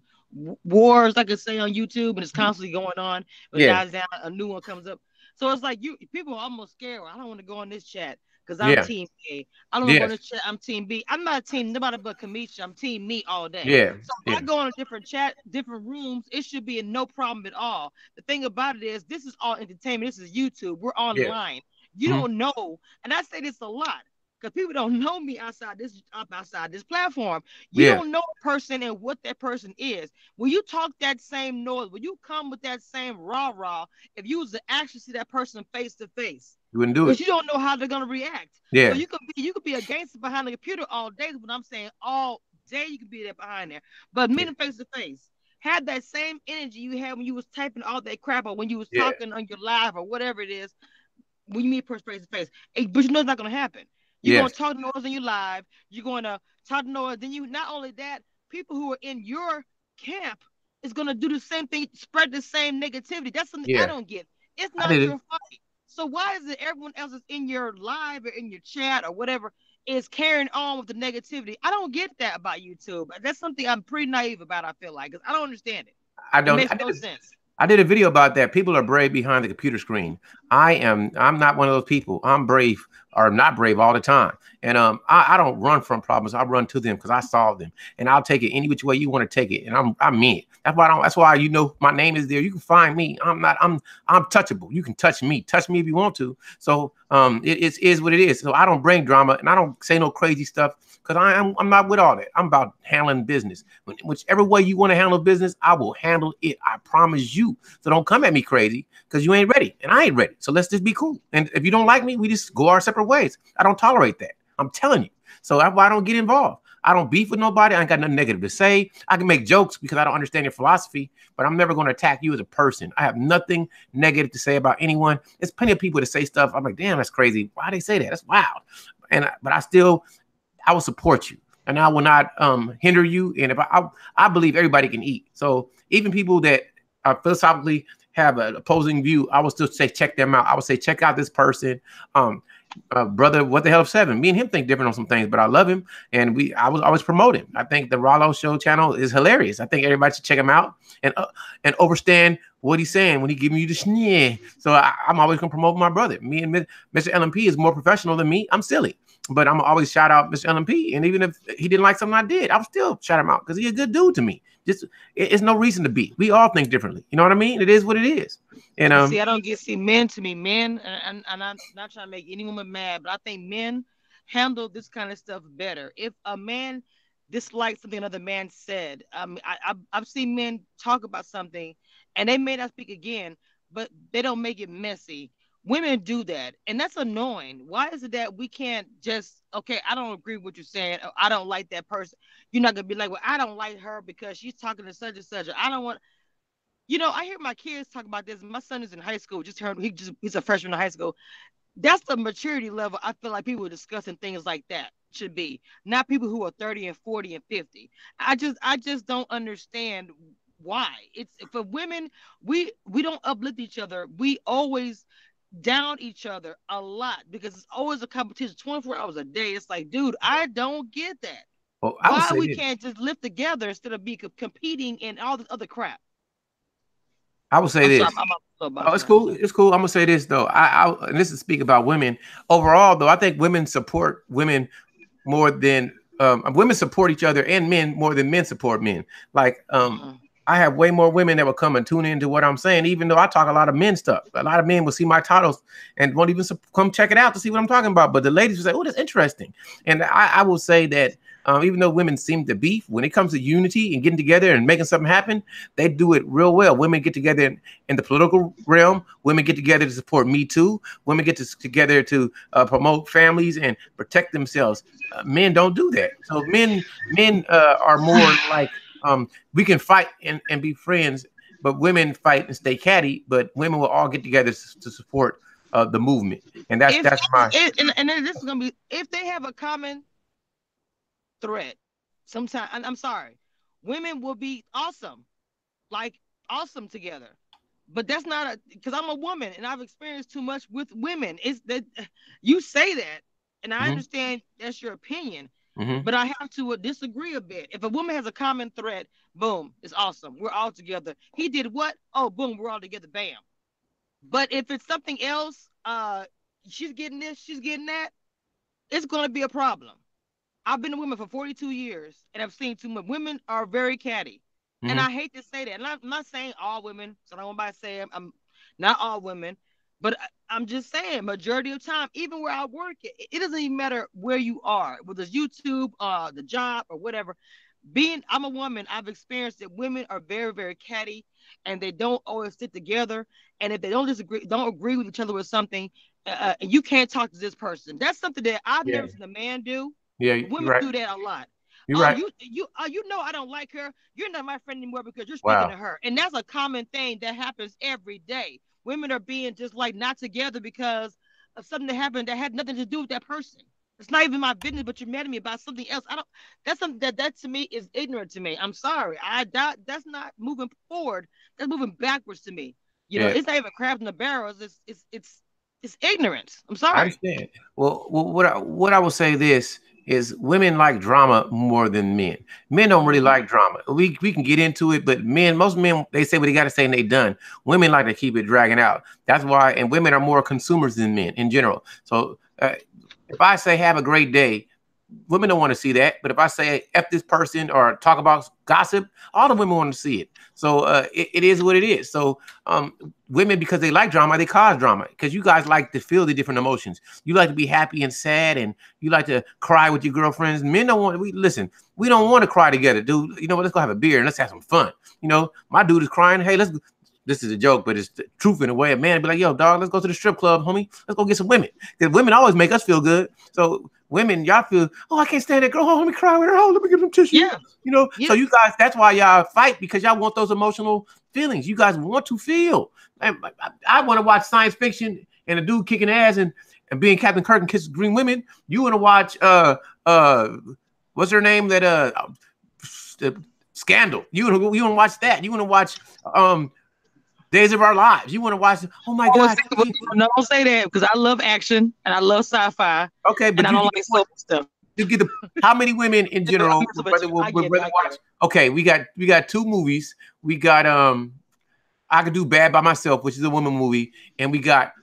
wars, I could say, on YouTube, and it's constantly going on. But guys down, a new one comes up. So it's like people are almost scared. I don't want to go on this chat because I'm team A. I don't want to go on this chat. I'm team B. I'm not a team nobody but Kamisha. I'm team me all day. Yeah. So if I go on a different chat, different rooms, it should be no problem at all. The thing about it is, this is all entertainment. This is YouTube. We're online. You don't know, and I say this a lot, because people don't know me outside this platform. You don't know a person and what that person is. When you talk that same noise, when you come with that same rah-rah, if you was to actually see that person face to face, you wouldn't do it. Because you don't know how they're gonna react. Yeah. So you could be a gangster behind the computer all day. But I'm saying all day you could be there behind there. But meeting face to face, have that same energy you had when you was typing all that crap, or when you was talking on your live or whatever it is. When you meet a person face to face, but you know it's not gonna happen. You're going to talk noise on your live. You're going to talk noise. Then not only that, people who are in your camp is going to do the same thing, spread the same negativity. That's something I don't get. It's not your fight. So why is it everyone else is in your live or in your chat or whatever is carrying on with the negativity? I don't get that about YouTube. That's something I'm pretty naive about, I feel like, because I don't understand it. It makes no sense. I did a video about that. People are brave behind the computer screen. I'm not one of those people. I'm brave or not brave all the time. And I don't run from problems. I run to them because I solve them. And I'll take it any which way you want to take it. And I mean it. That's why you know my name is there. You can find me. I'm touchable. You can touch me. Touch me if you want to. So it is what it is. So I don't bring drama and I don't say no crazy stuff because I'm not with all that. I'm about handling business. Whichever way you want to handle business, I will handle it. I promise you. So don't come at me crazy because you ain't ready and I ain't ready. So let's just be cool. And if you don't like me, we just go our separate ways. I don't tolerate that. I'm telling you. So that's why I don't get involved. I don't beef with nobody. I ain't got nothing negative to say. I can make jokes because I don't understand your philosophy, but I'm never going to attack you as a person. I have nothing negative to say about anyone. There's plenty of people that say stuff. I'm like, damn, that's crazy. Why they say that? That's wild. But I will support you and I will not hinder you. And if I believe everybody can eat. So even people that are philosophically have an opposing view, I will still say, check them out. I would say, check out this person. Brother, what the hell of 7? Me and him think different on some things, but I love him, and I was always promote him. I think the Rollo Show channel is hilarious. I think everybody should check him out and understand what he's saying when he giving you the schnee. So I'm always gonna promote my brother. Me and Mr. LMP is more professional than me. I'm silly, but I'm always shout out Mr. LMP. And even if he didn't like something I did, I'll still shout him out because he's a good dude to me. It's no reason to be. We all think differently. You know what I mean? It is what it is. And see, I don't get men to me. Men, and I'm not trying to make any woman mad, but I think men handle this kind of stuff better. If a man dislikes something another man said, I've seen men talk about something and they may not speak again, but they don't make it messy. Women do that, and that's annoying. Why is it that we can't just, okay, I don't agree with what you're saying, or I don't like that person. You're not gonna be like, well, I don't like her because she's talking to such and such. Or I don't want. I hear my kids talk about this. My son is in high school. He's a freshman in high school. That's the maturity level. I feel like people are discussing things like that should be, not people who are 30 and 40 and 50. I just don't understand why. It's for women. We don't uplift each other. We always down each other a lot because it's always a competition 24 hours a day. It's like, dude, I don't get that. Well, why we can't just live together instead of be competing in all this other crap? I would say this. It's cool. It's cool. I'm gonna say this though. And this is speak about women overall though. I think women support women more than women support each other and men more than men support men. Like I have way more women that will come and tune into what I'm saying, even though I talk a lot of men stuff. A lot of men will see my titles and won't even come check it out to see what I'm talking about. But the ladies will say, oh, that's interesting. And I will say that even though women seem to beef, when it comes to unity and getting together and making something happen, they do it real well. Women get together in the political realm. Women get together to support Me Too. Women get together to promote families and protect themselves. Men don't do that. So men are more like, we can fight and be friends, but women fight and stay catty. But women will all get together to support the movement, and that's my. And then this is gonna be if they have a common threat. Sometimes I'm sorry, women will be awesome, like awesome together. But that's not because I'm a woman and I've experienced too much with women. It's that you say that, and I understand that's your opinion. But I have to disagree a bit. If a woman has a common threat, boom, it's awesome. We're all together. He did what? Oh, boom, we're all together. Bam. But if it's something else, she's getting this, she's getting that, it's going to be a problem. I've been a woman for 42 years, and I've seen too much. Women are very catty. And I hate to say that. And I'm not saying all women, so I don't want anybody to say I'm not all women. But I'm just saying, majority of time, even where I work, it doesn't even matter where you are, whether it's YouTube, the job, or whatever. I'm a woman, I've experienced that women are very, very catty, and they don't always sit together. And if they don't agree with each other with something, you can't talk to this person. That's something that I've never seen a man do. Yeah, women do that a lot. You're right. You know I don't like her. You're not my friend anymore because you're speaking to her, and that's a common thing that happens every day. Women are being just like not together because of something that happened that had nothing to do with that person. It's not even my business, but you're mad at me about something else. That's something that to me is ignorant to me. I'm sorry. That's not moving forward. That's moving backwards to me. It's not even crabs in the barrels. It's ignorance. I'm sorry. I understand. Well, what I will say this is women like drama more than men. Men don't really like drama. We can get into it, but most men, they say what they got to say and they done. Women like to keep it dragging out. That's why, and women are more consumers than men in general. So if I say have a great day, women don't want to see that. But if I say F this person or talk about gossip, all the women want to see it. So it is what it is. So women, because they like drama, they cause drama, because you guys like to feel the different emotions. You like to be happy and sad, and you like to cry with your girlfriends. Men don't want, we don't want to cry together, dude. You know what? Let's go have a beer and let's have some fun. You know, my dude is crying. Hey, this is a joke, but it's the truth in a way. A man be like, yo, dog, let's go to the strip club, homie. Let's go get some women. Because women always make us feel good. So women, y'all feel, oh, I can't stand that girl. Oh, let me cry with her. Oh, let me give them tissue. Yeah. You know, so you guys, that's why y'all fight, because y'all want those emotional feelings. You guys want to feel. I want to watch science fiction and a dude kicking ass and being Captain Kirk and kiss green women. You want to watch what's her name? That Scandal. You want to watch that. You want to watch Days of Our Lives. You want to watch, oh my God. No, don't say that, because I love action and I love sci-fi. Okay, but I don't like soap stuff. You get how many women in general would rather watch? Okay, we got 2 movies. We got I Could Do Bad by Myself, which is a woman movie, and we got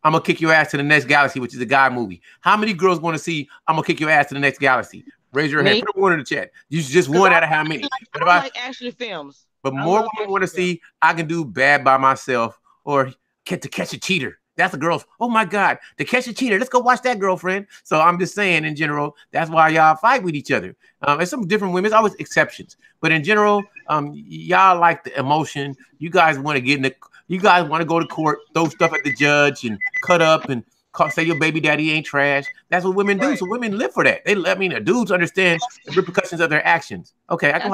I'm Gonna Kick Your Ass to the Next Galaxy, which is a guy movie. How many girls want to see I'm Gonna Kick Your Ass to the Next Galaxy? Raise your hand. Put one in the chat. You just one out of how many? I like action films. But more women want to see I Can Do Bad by Myself or To Catch a Cheater. That's the girls. Oh my God, To Catch a Cheater. Let's go watch that, girlfriend. So I'm just saying, in general, that's why y'all fight with each other. There's some different women. There's always exceptions, but in general, y'all like the emotion. You guys want to get in the. You guys want to go to court, throw stuff at the judge, and cut up and say your baby daddy ain't trash. That's what women do. Right. So women live for that. The dudes understand the repercussions of their actions. Okay, ask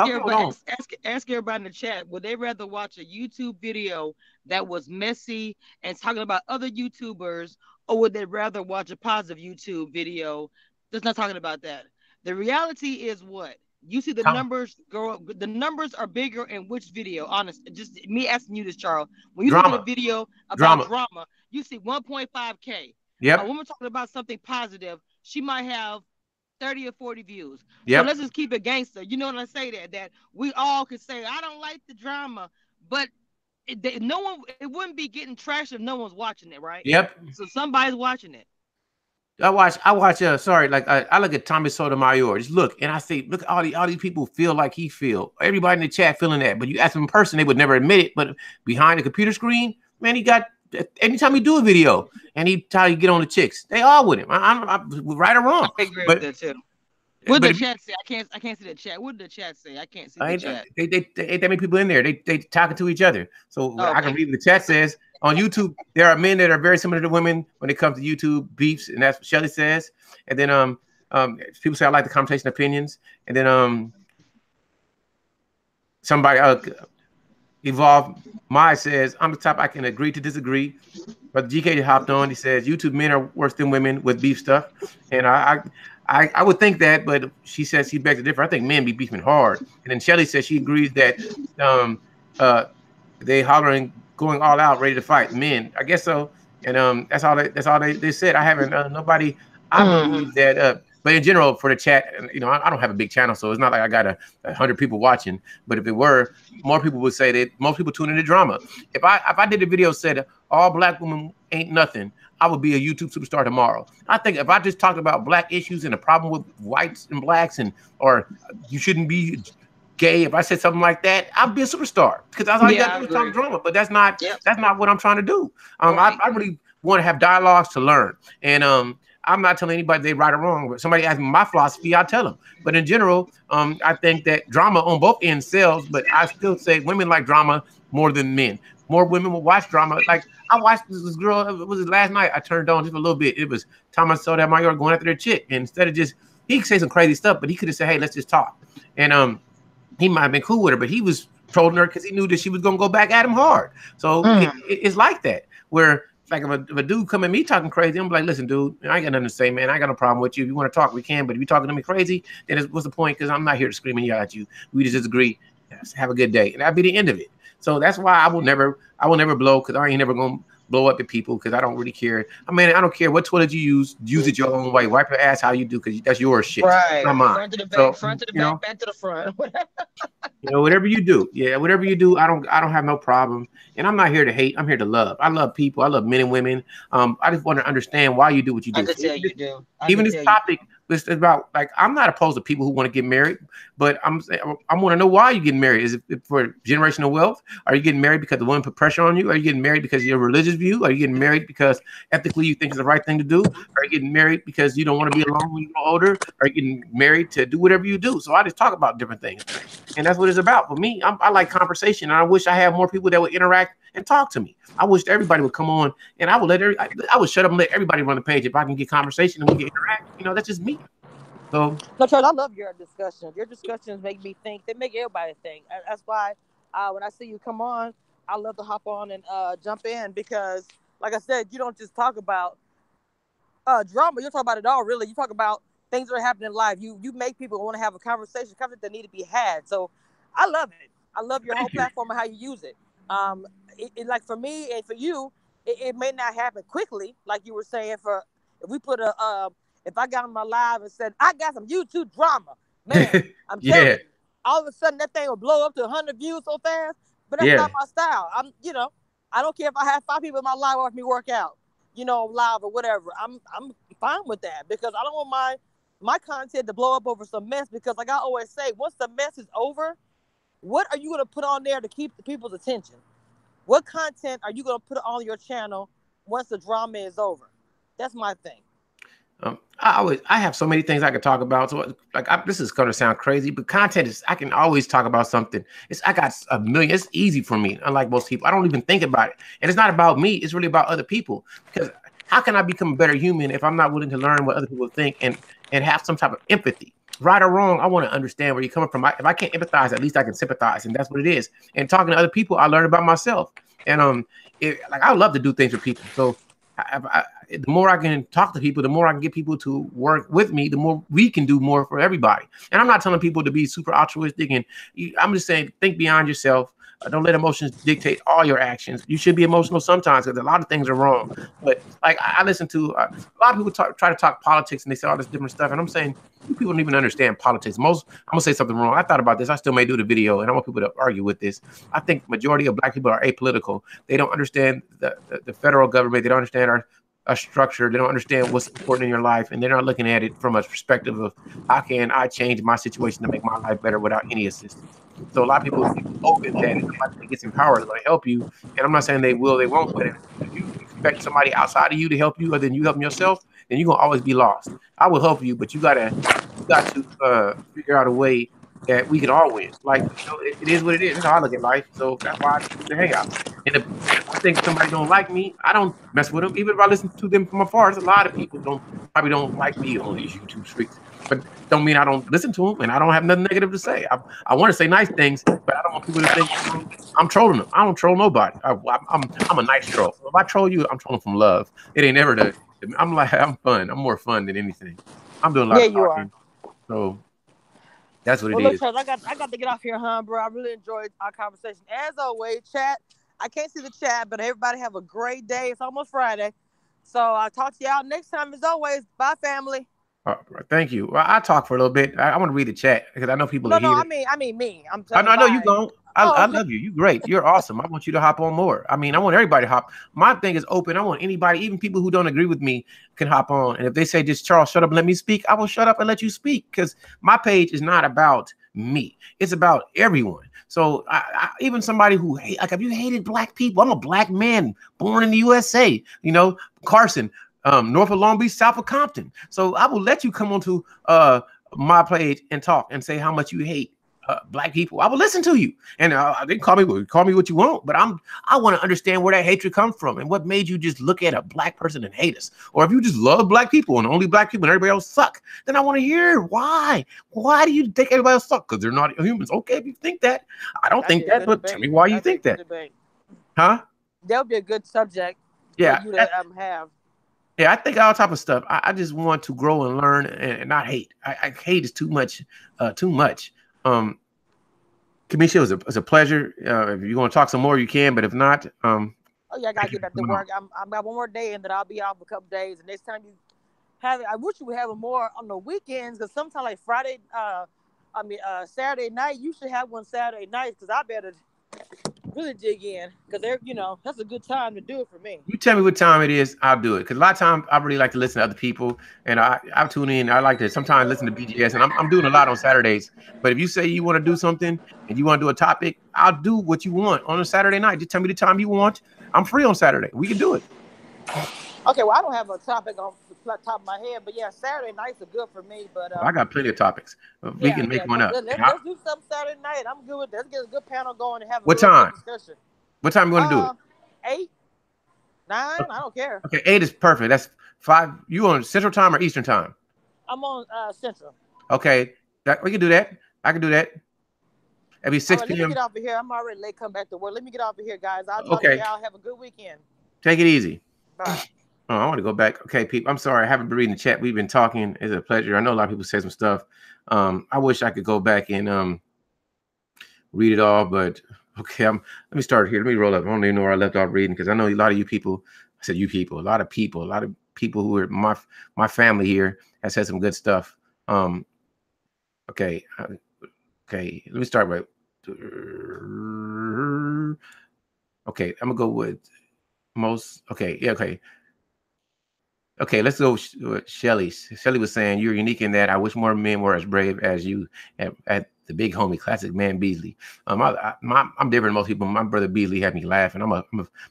everybody in the chat, would they rather watch a YouTube video that was messy and talking about other YouTubers, or would they rather watch a positive YouTube video that's not talking about that? The reality is what? You see the numbers go up. The numbers are bigger in which video? Honest, just me asking you this, Charles. When you look at a video about drama, you see 1.5K. Yep. A woman talking about something positive, she might have 30 or 40 views. Yep. So let's just keep it gangster. You know what I say that we all could say, I don't like the drama, but it wouldn't be getting trash if no one's watching it, right? Yep. So somebody's watching it. I watch I look at Tommy Sotomayor. Just look, and I say, look, all these people feel like he feel. Everybody in the chat feeling that, but you ask them in person, they would never admit it. But behind the computer screen, man, he got. Anytime he do a video and he try to get on the chicks, they all with him. I'm right or wrong. I agree with that too. What did the chat say? I can't see the chat. What did the chat say? I can't see the chat. They ain't that many people in there. They talking to each other. So I can read what the chat says. On YouTube, there are men that are very similar to women when it comes to YouTube beefs, and that's what Shelly says. And then people say I like the conversation opinions. And then somebody Evolve Mai says, I'm the top, I can agree to disagree. But GK hopped on, he says YouTube men are worse than women with beef stuff. And I would think that, but she says she begs to differ. I think men be beefing hard. And then Shelly says she agrees that they hollering, going all out, ready to fight. Men, I guess so. And that's all they said. I haven't nobody. I believe that. But in general, for the chat, you know, I don't have a big channel, so it's not like I got 100 people watching. But if it were, more people would say that most people tune into drama. If I did a video said all black women ain't nothing, I would be a YouTube superstar tomorrow. I think if I just talked about black issues and the problem with whites and blacks, or you shouldn't be gay, if I said something like that, I'd be a superstar, because that's all you got to do is talk drama. But that's not what I'm trying to do. I really want to have dialogues to learn, and I'm not telling anybody they right or wrong. But somebody asks me my philosophy, I'll tell them. But in general, I think that drama on both ends sells, but I still say women like drama more than men. More women will watch drama. Like I watched this girl, it was last night, I turned on just a little bit. It was Thomas Sotomayor going after their chick. And instead of just, he could say some crazy stuff, but he could have said, hey, let's just talk. And he might have been cool with her, but he was trolling her because he knew that she was going to go back at him hard. So it's like that, where like if a dude come at me talking crazy, I'm like, listen, dude, I ain't got nothing to say, man. I ain't got no problem with you. If you want to talk, we can. But if you're talking to me crazy, then what's the point? Because I'm not here to scream and yell at you. We just disagree. Have a good day, and that'd be the end of it. So that's why I will never blow, because I ain't never gonna blow up at people because I don't really care. I mean, I don't care what toilet you use it your own way. Wipe your ass how you do because that's your shit, Right. not mine. Front to the back, So, front to the you know, back to the front. you know, whatever you do, whatever you do, I don't have no problem. And I'm not here to hate. I'm here to love. I love people. I love men and women. I just want to understand why you do what you do. I can tell you do. Even this topic is about, like, I'm not opposed to people who want to get married, but I want to know why you getting married. Is it for generational wealth? Are you getting married because the woman put pressure on you? Are you getting married because of your religious view? Are you getting married because ethically you think it's the right thing to do? Are you getting married because you don't want to be alone when you grow older? Are you getting married to do whatever you do? So I just talk about different things, and that's what it's about. For me, I like conversation, and I wish I had more people that would interact and talk to me. I wish everybody would come on, and I would shut up and let everybody run the page if I can get conversation and we can interact. You know, that's just me. So no, Charles, I love your discussions. Your discussions make me think. They make everybody think. That's why when I see you come on, I love to hop on and jump in because, like I said, you don't just talk about drama. You talk about it all, really. You talk about things that are happening in life. You make people want to have a conversation that need to be had. So I love it. I love your whole platform and how you use it. Like for me and for you, it may not happen quickly, like you were saying. If we put if I got on my live and said, I got some YouTube drama, man, I'm telling you, all of a sudden that thing will blow up to 100 views so fast. But that's not my style. I don't care if I have 5 people in my live watch me work out, live or whatever. I'm fine with that because I don't want my content to blow up over some mess because, like I always say, once the mess is over, what are you going to put on there to keep the people's attention? What content are you going to put on your channel once the drama is over? That's my thing. I have so many things I could talk about. So this is going to sound crazy, but content is, I can always talk about something. I got a million. It's easy for me. Unlike most people, I don't even think about it. And it's not about me. It's really about other people. Because how can I become a better human if I'm not willing to learn what other people think and have some type of empathy? Right or wrong, I want to understand where you're coming from. If I can't empathize, at least I can sympathize. And that's what it is. And talking to other people, I learn about myself. And I love to do things for people. So the more I can talk to people, the more I can get people to work with me, the more we can do more for everybody. And I'm not telling people to be super altruistic. And I'm just saying, think beyond yourself. Don't let emotions dictate all your actions. You should be emotional sometimes because a lot of things are wrong. But like I listen to a lot of people try to talk politics and they say all this different stuff. And I'm saying, you people don't even understand politics. I'm going to say something wrong. I thought about this. I still may do the video and I want people to argue with this. I think majority of Black people are apolitical. They don't understand the federal government. They don't understand our structure. They don't understand what's important in your life. And they're not looking at it from a perspective of how can I change my situation to make my life better without any assistance. So a lot of people are open that if somebody gets empowered, they're going to help you. And I'm not saying they will, they won't, but if you expect somebody outside of you to help you other than you helping yourself, then you're going to always be lost. I will help you, but you got to figure out a way that we can all win. Like, it is what it is. That's how I look at life. So that's why I choose to hang out. And if I think somebody don't like me, I don't mess with them. Even if I listen to them from afar, there's a lot of people probably don't like me on these YouTube streets. But don't mean I don't listen to them and I don't have nothing negative to say. I want to say nice things, but I don't want people to think I'm trolling them. I don't troll nobody. I'm a nice troll. If I troll you, I'm trolling from love. It ain't ever I'm fun. I'm more fun than anything. I'm doing a lot of talking. So that's what it is. Look, I got to get off here, bro. I really enjoyed our conversation. As always, chat. I can't see the chat, but everybody have a great day. It's almost Friday. So I'll talk to y'all next time as always. Bye, family. Thank you. Well, I'll talk for a little bit. I want to read the chat because I know people are here. I mean me. I know you don't. I love you. You're great. You're awesome. I want you to hop on more. I mean, I want everybody to hop. My thing is open. I want anybody, even people who don't agree with me, can hop on. And if they say, just Charles, shut up and let me speak, I will shut up and let you speak because my page is not about me. It's about everyone. So even somebody who if you hated Black people, I'm a Black man born in the USA, Carson, north of Long Beach, south of Compton. So I will let you come onto my page and talk and say how much you hate Black people. I will listen to you. And they call me what you want, but I want to understand where that hatred comes from and what made you just look at a Black person and hate us. Or if you just love Black people and only Black people and everybody else suck, then I want to hear why. Why do you think everybody else suck? Because they're not humans. Okay, if you think that. I don't think that, but tell me why you think that. Huh? That would be a good subject for you to have. Yeah, I think all type of stuff. I just want to grow and learn and not hate. I hate is too much. Too much. Kamisha, it was a pleasure. If you want to talk some more, you can. But if not, Oh yeah, I gotta Thank you get for back to coming on. work. I'm got one more day, and then I'll be off a couple days. And next time you have it, I wish you would have it more on the weekends, because sometimes like Friday, Saturday night, you should have one Saturday night, because I better really dig in, because they're, that's a good time to do it for me. You tell me what time it is, I'll do it. Because a lot of times I really like to listen to other people, and I tune in. I like to sometimes listen to BGS, and I'm doing a lot on Saturdays. But if you say you want to do something and you want to do a topic, I'll do what you want on a Saturday night. Just tell me the time you want. I'm free on Saturday. We can do it. Okay, well, I don't have a topic on the top of my head, but yeah, Saturday nights are good for me. But I got plenty of topics. We can make one up. Let's do something Saturday night. I'm good with that. Let's get a good panel going and have a What good time? discussion. What time you want to do it? 8, 9, Okay. I don't care. Okay, 8 is perfect. That's 5. You on Central Time or Eastern Time? I'm on Central. Okay, we can do that. I can do that. It'll be 6 Let p.m. me get off of here. I'm already late. Come back to work. Let me get off of here, guys. I'll talk to y'all. Have a good weekend. Take it easy. Bye. Oh, I want to go back. Okay, people. I'm sorry. I haven't been reading the chat. We've been talking. It's a pleasure. I know a lot of people say some stuff. I wish I could go back and read it all, but okay. Let me start here. Let me roll up. I don't even know where I left off reading, because I know a lot of you people. I said you people. A lot of people who are my family here has said some good stuff. Okay. Okay. Let me start with. Okay, I'm gonna go with most. Okay, yeah, okay. Okay, let's go with Shelly. Shelly was saying, you're unique in that I wish more men were as brave as you at the big homie, classic man Beasley. I'm different than most people. My brother Beasley had me laughing. I'm a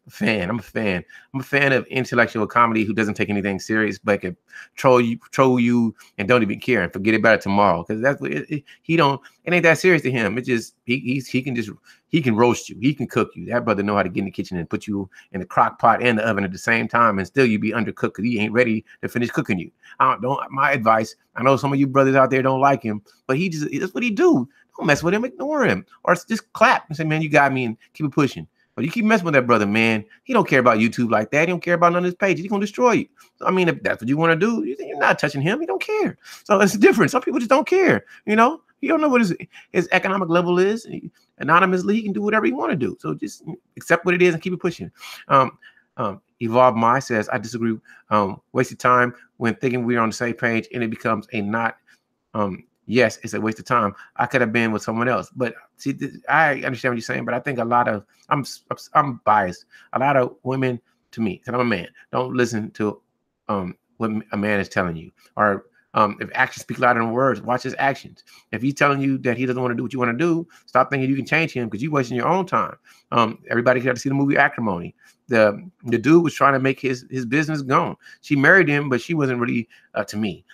fan. I'm a fan of intellectual comedy who doesn't take anything serious, but can troll you and don't even care and forget about it tomorrow. Because that's what it ain't that serious to him. It just he can roast you. He can cook you. That brother know how to get in the kitchen and put you in the crock pot and the oven at the same time, and still you be undercooked because he ain't ready to finish cooking you. My advice, I know some of you brothers out there don't like him, but that's what he do. Don't mess with him, ignore him, or just clap and say, man, you got me, and keep it pushing. But you keep messing with that brother, man. He don't care about YouTube like that. He don't care about none of his pages. He's gonna destroy you. So, I mean, if that's what you want to do, you're not touching him. He don't care. So it's different. Some people just don't care. You don't know what his economic level is. Anonymously, he can do whatever he want to do. So just accept what it is and keep it pushing. Evolve My says, I disagree. Wasted time when thinking we're on the same page, and it becomes a not. Yes, it's a waste of time. I could have been with someone else, but see, I understand what you're saying. But I think a lot of I'm biased. A lot of women, to me, and I'm a man, don't listen to what a man is telling you, or if actions speak louder than words, watch his actions. If he's telling you that he doesn't want to do what you want to do, stop thinking you can change him, because you're wasting your own time. Everybody got to see the movie Acrimony. The dude was trying to make his business go. She married him, but she wasn't really to me.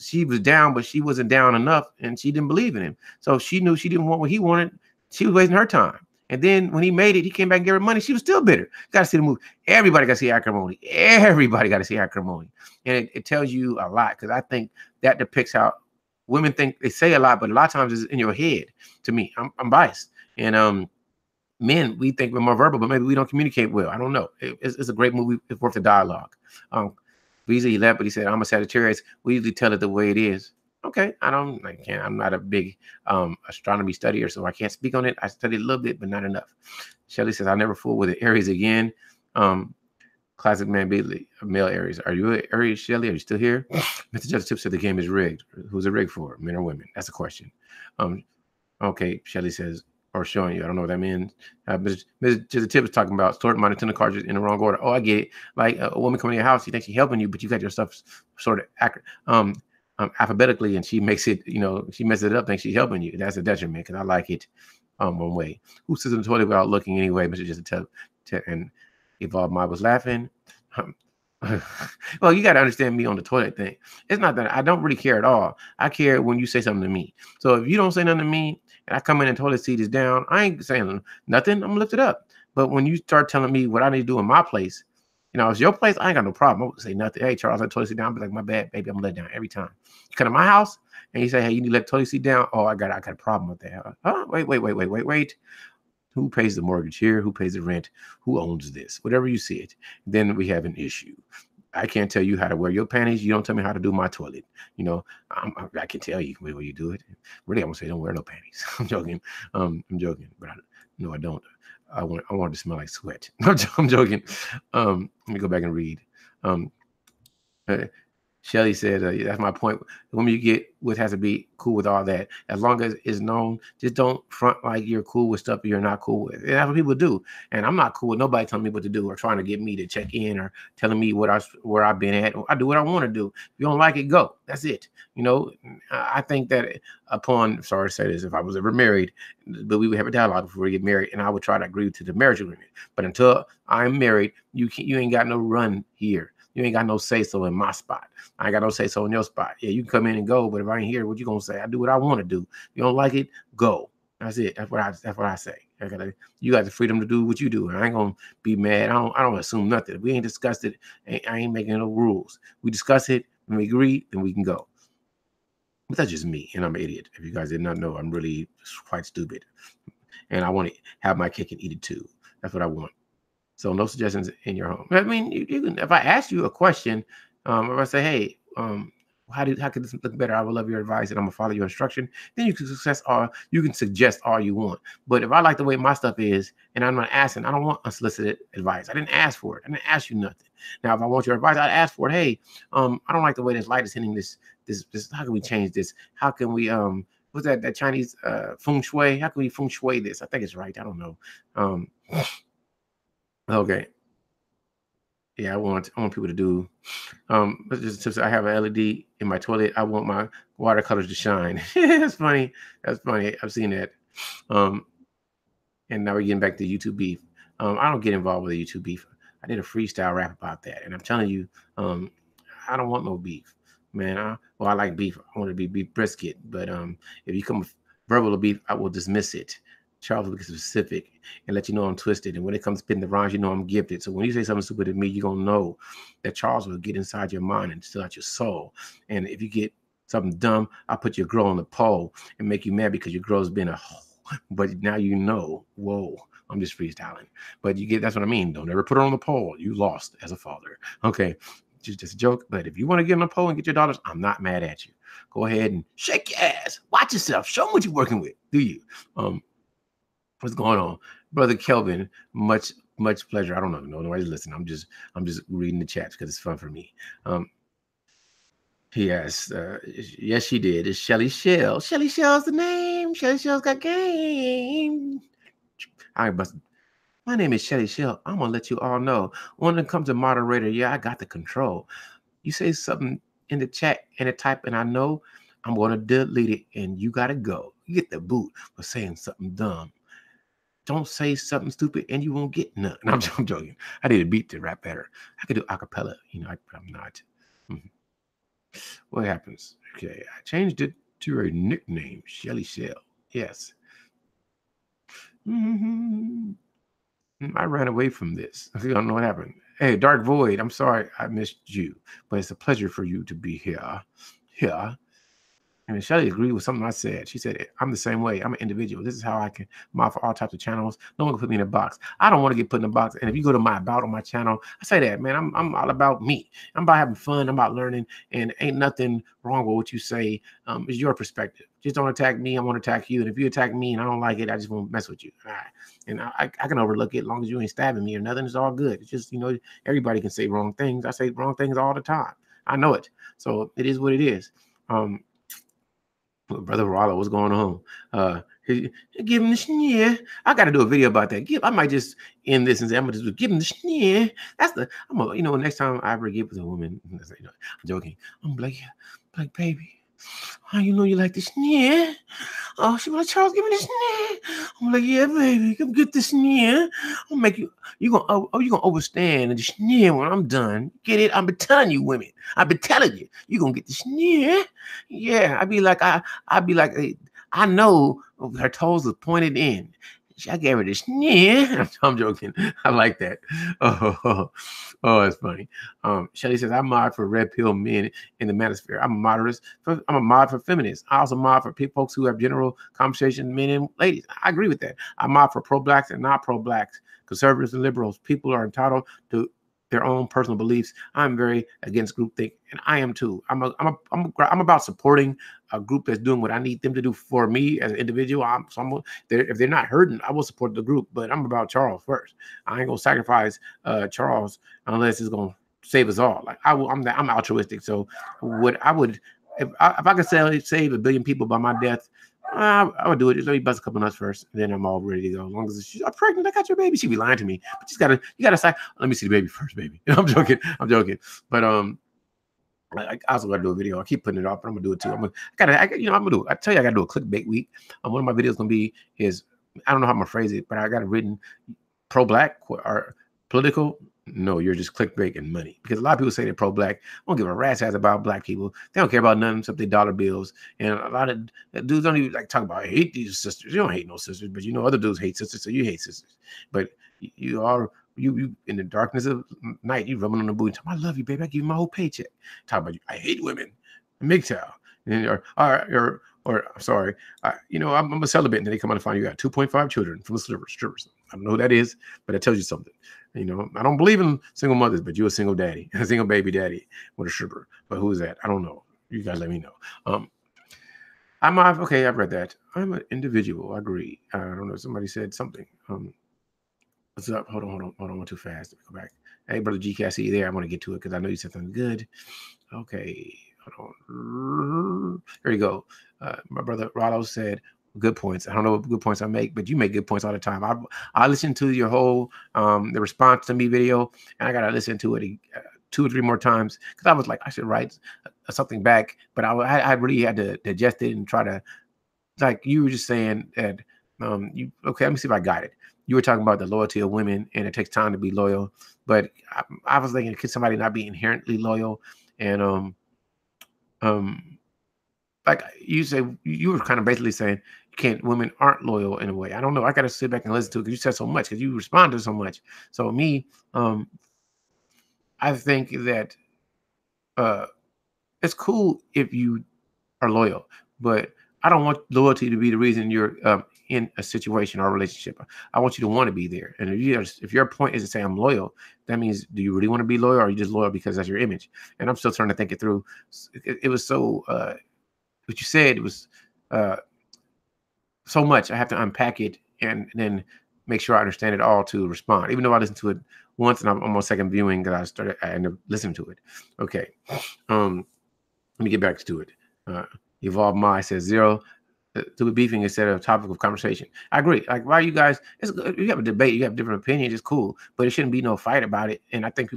She was down, but she wasn't down enough, and she didn't believe in him. So she knew she didn't want what he wanted. She was wasting her time. And then when he made it, he came back and gave her money. She was still bitter. Got to see the movie. Everybody got to see Acrimony. Everybody got to see Acrimony. And it tells you a lot, because I think that depicts how women think. They say a lot, but a lot of times it's in your head. To me, I'm biased. And men, we think we're more verbal, but maybe we don't communicate well. I don't know. It's a great movie. It's worth the dialogue. Beasley left, but he said, I'm a Sagittarius. We usually tell it the way it is. Okay, I'm not a big astronomy studier, so I can't speak on it. I studied a little bit, but not enough. Shelly says, I'll never fool with the Aries again. Classic man Beasley, male Aries. Are you an Aries, Shelly? Are you still here? Mr. Justice Tip said the game is rigged. Who's it rigged for? Men or women? That's a question. Okay, Shelly says, or showing you. I don't know what that means. Mr. Tip is talking about sorting my Nintendo cartridges in the wrong order. Oh, I get it. Like a woman coming to your house, you think she's helping you, but you got your stuff sort of alphabetically, and she makes it, she messes it up, thinks she's helping you. That's a detriment, because I like it one way. Who sits in the toilet without looking anyway? Mr. Just Tip and Evolve My was laughing. Well, you got to understand me on the toilet thing. It's not that I don't really care at all. I care when you say something to me. So if you don't say nothing to me and I come in and toilet seat is down, I ain't saying nothing. I'm gonna lift it up. But when you start telling me what I need to do in my place, it's your place, I ain't got no problem. I won't say nothing. Hey, Charles, I toilet seat down. I'll be like, my bad, baby, I'm gonna let it down every time. You come to my house and you say, hey, you need to let the toilet seat down. Oh, I got a problem with that. Oh, wait. Who pays the mortgage here? Who pays the rent? Who owns this? Whatever you see it, then we have an issue. I can't tell you how to wear your panties. You don't tell me how to do my toilet. I can tell you the way you do it. Really, I'm gonna say don't wear no panties. I'm joking. But no, I don't. I wanted to smell like sweat. I'm joking. Let me go back and read. Shelly said, that's my point. When you get with has to be cool with all that. As long as it's known, just don't front like you're cool with stuff you're not cool with. And that's what people do. And I'm not cool with nobody telling me what to do or trying to get me to check in or telling me where I've been at. I do what I want to do. If you don't like it, go. That's it. You know, I think that sorry to say this, if I was ever married, but we would have a dialogue before we get married, and I would try to agree to the marriage agreement. But until I'm married, you ain't got no run here. You ain't got no say so in my spot. I ain't got no say so in your spot. Yeah, you can come in and go, but if I ain't here, what you gonna say? I do what I want to do. You don't like it, go. That's it. That's what I say. You got the freedom to do what you do. And I ain't gonna be mad. I don't assume nothing. If we ain't discussed it, I ain't making no rules. We discuss it, when we agree, then we can go. But that's just me, and I'm an idiot. If you guys did not know, I'm really quite stupid. And I want to have my cake and eat it too. That's what I want. So no suggestions in your home. I mean, you can. If I ask you a question, if I say, "Hey, how could this look better? I would love your advice, and I'm gonna follow your instruction." Then you can suggest all you want. But if I like the way my stuff is, and I'm not asking, I don't want unsolicited advice. I didn't ask for it. I didn't ask you nothing. Now, if I want your advice, I'd ask for it. Hey, I don't like the way this light is hitting this. How can we change this? How can we what's that Chinese feng shui? How can we feng shui this? I think it's right. I don't know. Okay. Yeah, I want people to do. But just I have an LED in my toilet. I want my watercolors to shine. That's funny. That's funny. I've seen that. And now we're getting back to YouTube beef. I don't get involved with the YouTube beef. I did a freestyle rap about that, and I'm telling you, I don't want no beef, man. I like beef. I want to be beef brisket, but if you come with verbal beef, I will dismiss it. Charles will get specific and let you know I'm twisted. And when it comes to spitting the rhymes, you know I'm gifted. So when you say something stupid to me, you're going to know that Charles will get inside your mind and still out your soul. And if you get something dumb, I'll put your girl on the pole and make you mad because your girl's been a hoe. But now you know, whoa, I'm just freestyling. But that's what I mean. Don't ever put her on the pole. You lost as a father. Okay, just a joke. But if you want to get on the pole and get your daughters, I'm not mad at you. Go ahead and shake your ass. Watch yourself. Show them what you're working with. Do you? What's going on, brother Kelvin? Much pleasure. I don't know. Nobody's listening. I'm just reading the chats because it's fun for me. Yes, yes, she did. It's Shelly Shell. Shelly Shell's the name. Shelly Shell's got game. All right, my name is Shelly Shell. I'm gonna let you all know. When it comes to moderator, yeah, I got the control. You say something in the chat and a type, and I know I'm gonna delete it, and you gotta go. You get the boot for saying something dumb. Don't say something stupid and you won't get none. No, I'm joking. I need a beat to rap better. I could do acapella. I'm not. What happens? Okay, I changed it to a nickname, Shelly Shell. Yes. I ran away from this. I don't know what happened. Hey, Dark Void, I'm sorry I missed you, but it's a pleasure for you to be here. And Shelly agreed with something I said. She said, I'm the same way. I'm an individual. This is how I can mod for all types of channels. No one can put me in a box. I don't want to get put in a box. And if you go to my about on my channel, I say that, man, I'm all about me. I'm about having fun. I'm about learning. And ain't nothing wrong with what you say. It's your perspective. Just don't attack me. I want to attack you. And if you attack me and I don't like it, I just won't mess with you. All right. And I can overlook it as long as you ain't stabbing me or nothing. It's all good. It's just, everybody can say wrong things. I say wrong things all the time. I know it. So it is what it is. Brother Rollo, what's going on? Give him the sneer. I got to do a video about that. I might just end this and say, I'm going to just give him the sneer. Next time I ever get with a woman, I'm joking. I'm like, baby, how you know you like the sneer? Oh, she was like, Charles, give me the sneer. I'm like, yeah, baby, come get the sneer. I'll make you gonna overstand the sneer when I'm done. Get it? I've been telling you, women. I've been telling you, you gonna get the sneer. Yeah, I'd be like, I know her toes are pointed in. I gave her this. Yeah, I'm joking. I like that. Oh, it's funny. Shelly says, I mod for red pill men in the manosphere. I'm a mod for feminists. I also mod for folks who have general conversation, men and ladies. I agree with that. I mod for pro-blacks and not pro-blacks, conservatives and liberals. People are entitled to their own personal beliefs. I'm very against groupthink, and I am too. I'm about supporting a group that's doing what I need them to do for me as an individual. If they're not hurting, I will support the group. But I'm about Charles first. I ain't gonna sacrifice Charles unless it's gonna save us all. Like I'm altruistic. So if I could save 1 billion people by my death, I would do it. Just let me bust a couple nuts first, and then I'm all ready to go. As long as she's pregnant, I got your baby. She'd be lying to me, but you gotta say, let me see the baby first, baby. I'm joking. But I also gotta do a video. I keep putting it off, but I'm gonna do it too. I'm gonna do it. I tell you, I gotta do a clickbait week. One of my videos gonna be I don't know how I'm gonna phrase it, but I got it written pro-black or political. No, you're just clickbait and money. Because a lot of people say they're pro-black. I don't give a rat's ass about black people. They don't care about nothing except their dollar bills. And a lot of dudes don't even like talk about, I hate these sisters. You don't hate no sisters, but you know other dudes hate sisters, so you hate sisters. But you in the darkness of night, you rubbing on the booty. I love you, baby. I give you my whole paycheck. Talk about you. I hate women. MGTOW. Or sorry, I'm a celibate, and then they come out and find you got 2.5 children from the strippers. I don't know who that is, but it tells you something. I don't believe in single mothers, but you're a single daddy, a single baby daddy with a stripper. But who is that? I don't know. You guys let me know. I've read that. I'm an individual. I agree. I don't know. Somebody said something. What's up? Hold on. I went too fast. Let me go back. Hey, brother GK, I see you there. I want to get to it because I know you said something good. Okay. Hold on. There you go. My brother Rollo said good points. I don't know what good points I make, but you make good points all the time. I listened to your whole the response to me video, and I gotta listen to it 2 or 3 more times because I was like, I should write something back, but I really had to digest it and try to, like you were just saying that let me see if I got it. You were talking about the loyalty of women, and it takes time to be loyal, but I was thinking, could somebody not be inherently loyal? And like you said, you were kind of basically saying women aren't loyal in a way. I don't know. I got to sit back and listen to it because you said so much, because you responded so much. So me, I think that it's cool if you are loyal, but I don't want loyalty to be the reason you're in a situation or a relationship. I want you to want to be there. And if your point is to say I'm loyal, that means, do you really want to be loyal, or are you just loyal because that's your image? And I'm still trying to think it through. It was so what you said, it was so much. I have to unpack it and then make sure I understand it all to respond. Even though I listened to it once and I'm on my second viewing, because I ended up listening to it. Okay. Let me get back to it. Evolve My says 0 to be beefing instead of a topic of conversation. I agree. Like, why you guys, you have a debate, you have different opinions, it's cool, but it shouldn't be no fight about it. And I think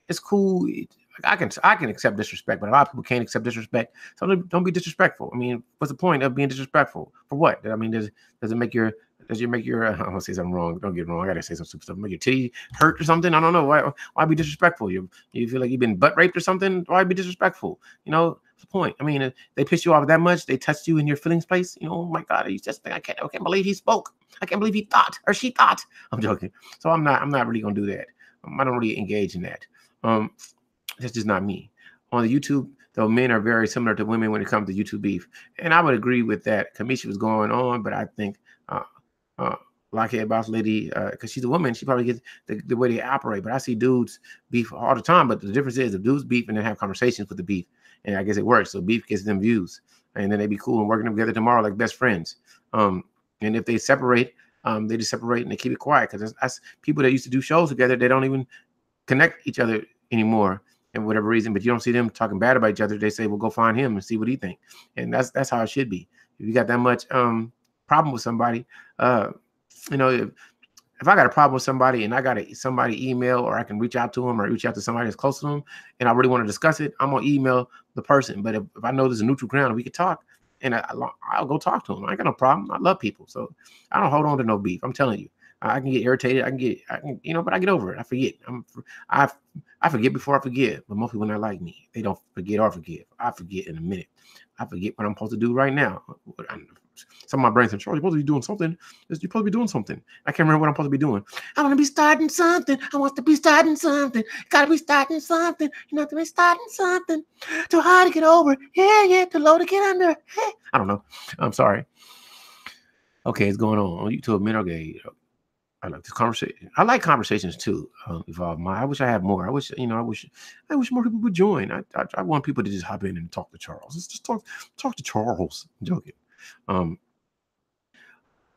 it's cool. I can accept disrespect, but a lot of people can't accept disrespect. So don't be disrespectful. I mean, what's the point of being disrespectful? For what? I mean, does it make your I don't want to say something wrong. Don't get it wrong. I gotta say some stupid stuff. Make your titty hurt or something? I don't know. Why be disrespectful? You feel like you've been butt raped or something? Why be disrespectful? What's the point? I mean, they pissed you off that much. They touched you in your feelings place. Oh my God, he's just I can't believe he spoke. I can't believe he thought or she thought. I'm joking. So I'm not really gonna do that. I don't really engage in that. That's just not me. On the YouTube, though, men are very similar to women when it comes to YouTube beef. And I would agree with that. Kamisha was going on, but I think Blockhead Boss Lady, because she's a woman, she probably gets the way they operate. But I see dudes beef all the time. But the difference is, if dudes beef and then have conversations with the beef, and I guess it works. So beef gets them views. And then they be cool and working together tomorrow like best friends. And if they separate, they just separate and they keep it quiet. Because that's people that used to do shows together, they don't even connect each other anymore. And whatever reason, but you don't see them talking bad about each other. They say, well, go find him and see what he thinks. And that's how it should be. If you got that much problem with somebody, if I got a problem with somebody and I got somebody email, or I can reach out to them or reach out to somebody that's close to them, and I really want to discuss it, I'm going to email the person. But if I know there's a neutral ground and we could talk, and I'll go talk to them. I ain't got no problem. I love people. So I don't hold on to no beef. I'm telling you. I can get irritated. But I get over it. I forget. I forget before I forgive. But most people not like me. They don't forget or forgive. I forget in a minute. I forget what I'm supposed to do right now. Some of my brain says, "Charles, you're supposed to be doing something. You're supposed to be doing something." I can't remember what I'm supposed to be doing. I want to be starting something. I want to be starting something. Gotta be starting something. You have to be starting something. Too hard to get over. Yeah. Too low to get under. Hey. I don't know. I'm sorry. Okay, it's going on YouTube. Men are gay. I like this conversation. I like conversations too. Evolve my. I wish I had more. I wish I wish more people would join. I want people to just hop in and talk to Charles. Let's just talk to Charles. I'm joking.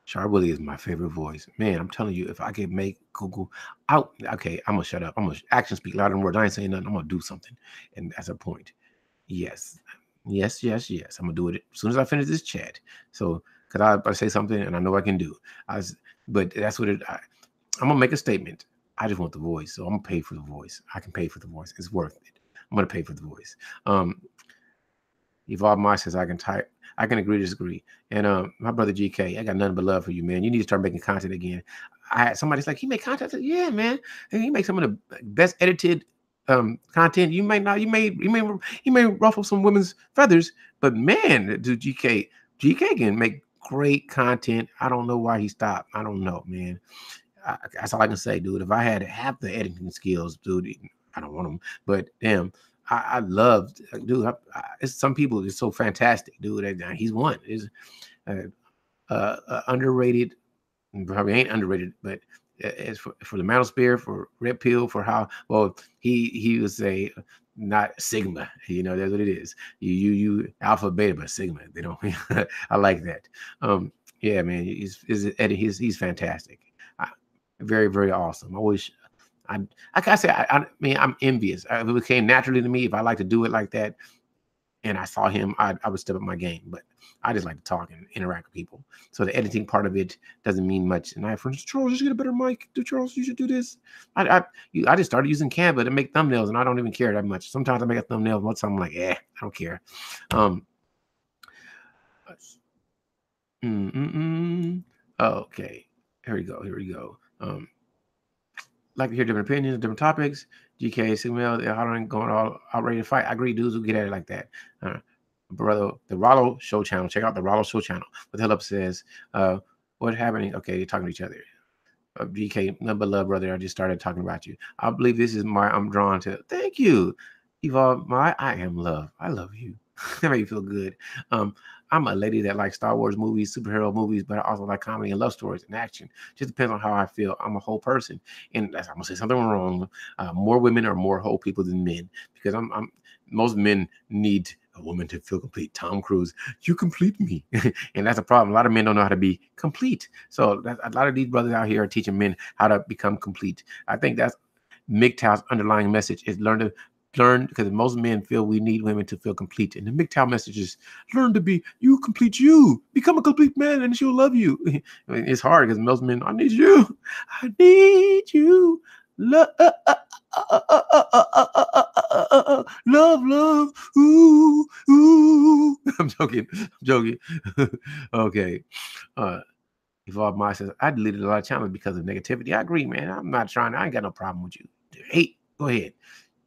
Char Willie is my favorite voice. Man, I'm telling you, if I could make Google out, okay, I'm gonna shut up. I'm gonna action speak louder than words. I ain't saying nothing. I'm gonna do something, and that's a point. Yes, yes, yes, yes. I'm gonna do it as soon as I finish this chat. So, cause I say something and I know I can do. But that's what I'm gonna make a statement. I just want the voice, so I'm gonna pay for the voice. I can pay for the voice. It's worth it. I'm gonna pay for the voice. Evolve My says I can type. I can agree to disagree. And my brother GK, I got nothing but love for you, man. You need to start making content again. Somebody's like, he make content. I said, yeah, man. And he makes some of the best edited content. You may ruffle some women's feathers, but man, dude, GK can make great content. I don't know why he stopped. I don't know, man. That's all I can say, dude. If I had half the editing skills, dude, I don't want them, but damn. I love, dude. It's some people. It's so fantastic, dude. He's one. Is underrated. Probably ain't underrated, but as for the Manosphere, for Red Pill, for how well he was a not Sigma. You know, that's what it is. You alpha beta, but Sigma. They don't. I like that. Yeah, man. He's fantastic. Very, very awesome. I wish. I mean, I'm envious. It became naturally to me. If I like to do it like that, and I saw him, I would step up my game. But I just like to talk and interact with people. So the editing part of it doesn't mean much. And I, for instance, Charles, you should get a better mic. Charles, you should do this. I just started using Canva to make thumbnails, and I don't even care that much. Sometimes I make a thumbnail, once I'm like, I don't care. Okay, here we go. Like to hear different opinions, different topics. GK, Sigma, I don't going all ready to fight. I agree, dudes who get at it like that. Brother, the Rollo Show channel. Check out the Rollo Show channel. What the hell up says, what's happening? Okay, they're talking to each other. GK, nothing but love, brother. I just started talking about you. I believe this is I'm drawn to. Thank you. Evolve I am love. I love you. That made me feel good. I'm a lady that likes Star Wars movies, superhero movies, but I also like comedy and love stories and action. Just depends on how I feel. I'm a whole person, and I'm gonna say something wrong. More women are more whole people than men, because most men need a woman to feel complete. Tom Cruise, you complete me, and that's a problem. A lot of men don't know how to be complete. So a lot of these brothers out here are teaching men how to become complete. I think that's MGTOW's underlying message is learn, because most men feel we need women to feel complete. And the MGTOW message is learn to be you, complete you, become a complete man, and she'll love you. I mean, it's hard because most men, I need you, love, love, ooh. I'm joking. Okay. Evolve My says, I deleted a lot of channels because of negativity. I agree, man. I ain't got no problem with you. Hate, go ahead.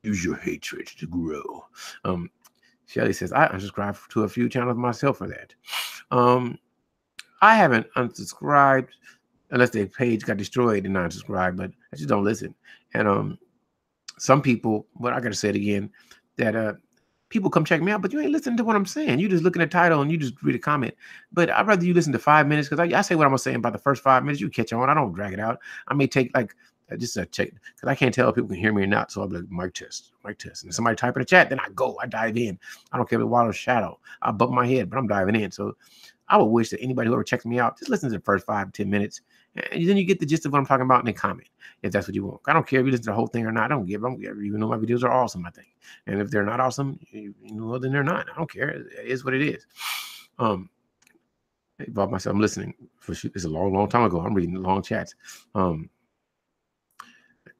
Use your hatred to grow. Shelly says, I unsubscribed to a few channels myself for that. I haven't unsubscribed unless their page got destroyed and I unsubscribed, but I just don't listen. And some people, but I gotta say it again, that people come check me out, but you ain't listening to what I'm saying. You just looking at the title and you just read a comment. But I'd rather you listen to 5 minutes, because I say what I'm saying about the first 5 minutes. You catch on. I don't drag it out. I may take like just a check, because I can't tell if people can hear me or not. So I'll be like, mic test. And somebody type in the chat, then I dive in. I don't care if it's wild or shadow. I bump my head, but I'm diving in. So I would wish that anybody who ever checks me out, just listen to the first 5 to 10 minutes. And then you get the gist of what I'm talking about and then comment if that's what you want. I don't care if you listen to the whole thing or not. I don't care, even though my videos are awesome, I think. And if they're not awesome, then they're not. I don't care. It is what it is. About myself, I'm listening. It's a long time ago. I'm reading long chats.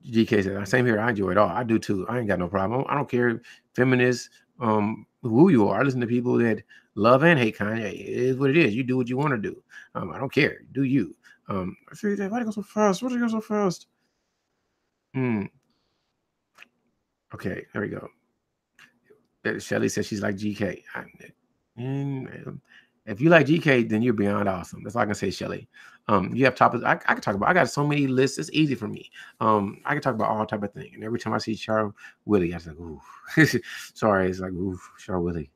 GK says, same here. I enjoy it all. I do too. I ain't got no problem. I don't care, feminists, who you are. I listen to people that love and hate Kanye. It is what it is. You do what you want to do. I don't care. Do you? I feel that. Why do you go so fast? Why do you go so fast? Okay, there we go. Shelly says she's like GK. If you like GK, then you're beyond awesome. That's all I can say, Shelly. You have topics I can talk about. I got so many lists. It's easy for me. I can talk about all type of thing. And every time I see Char Willie, I was like, ooh. Sorry, it's like, ooh, Char Willie.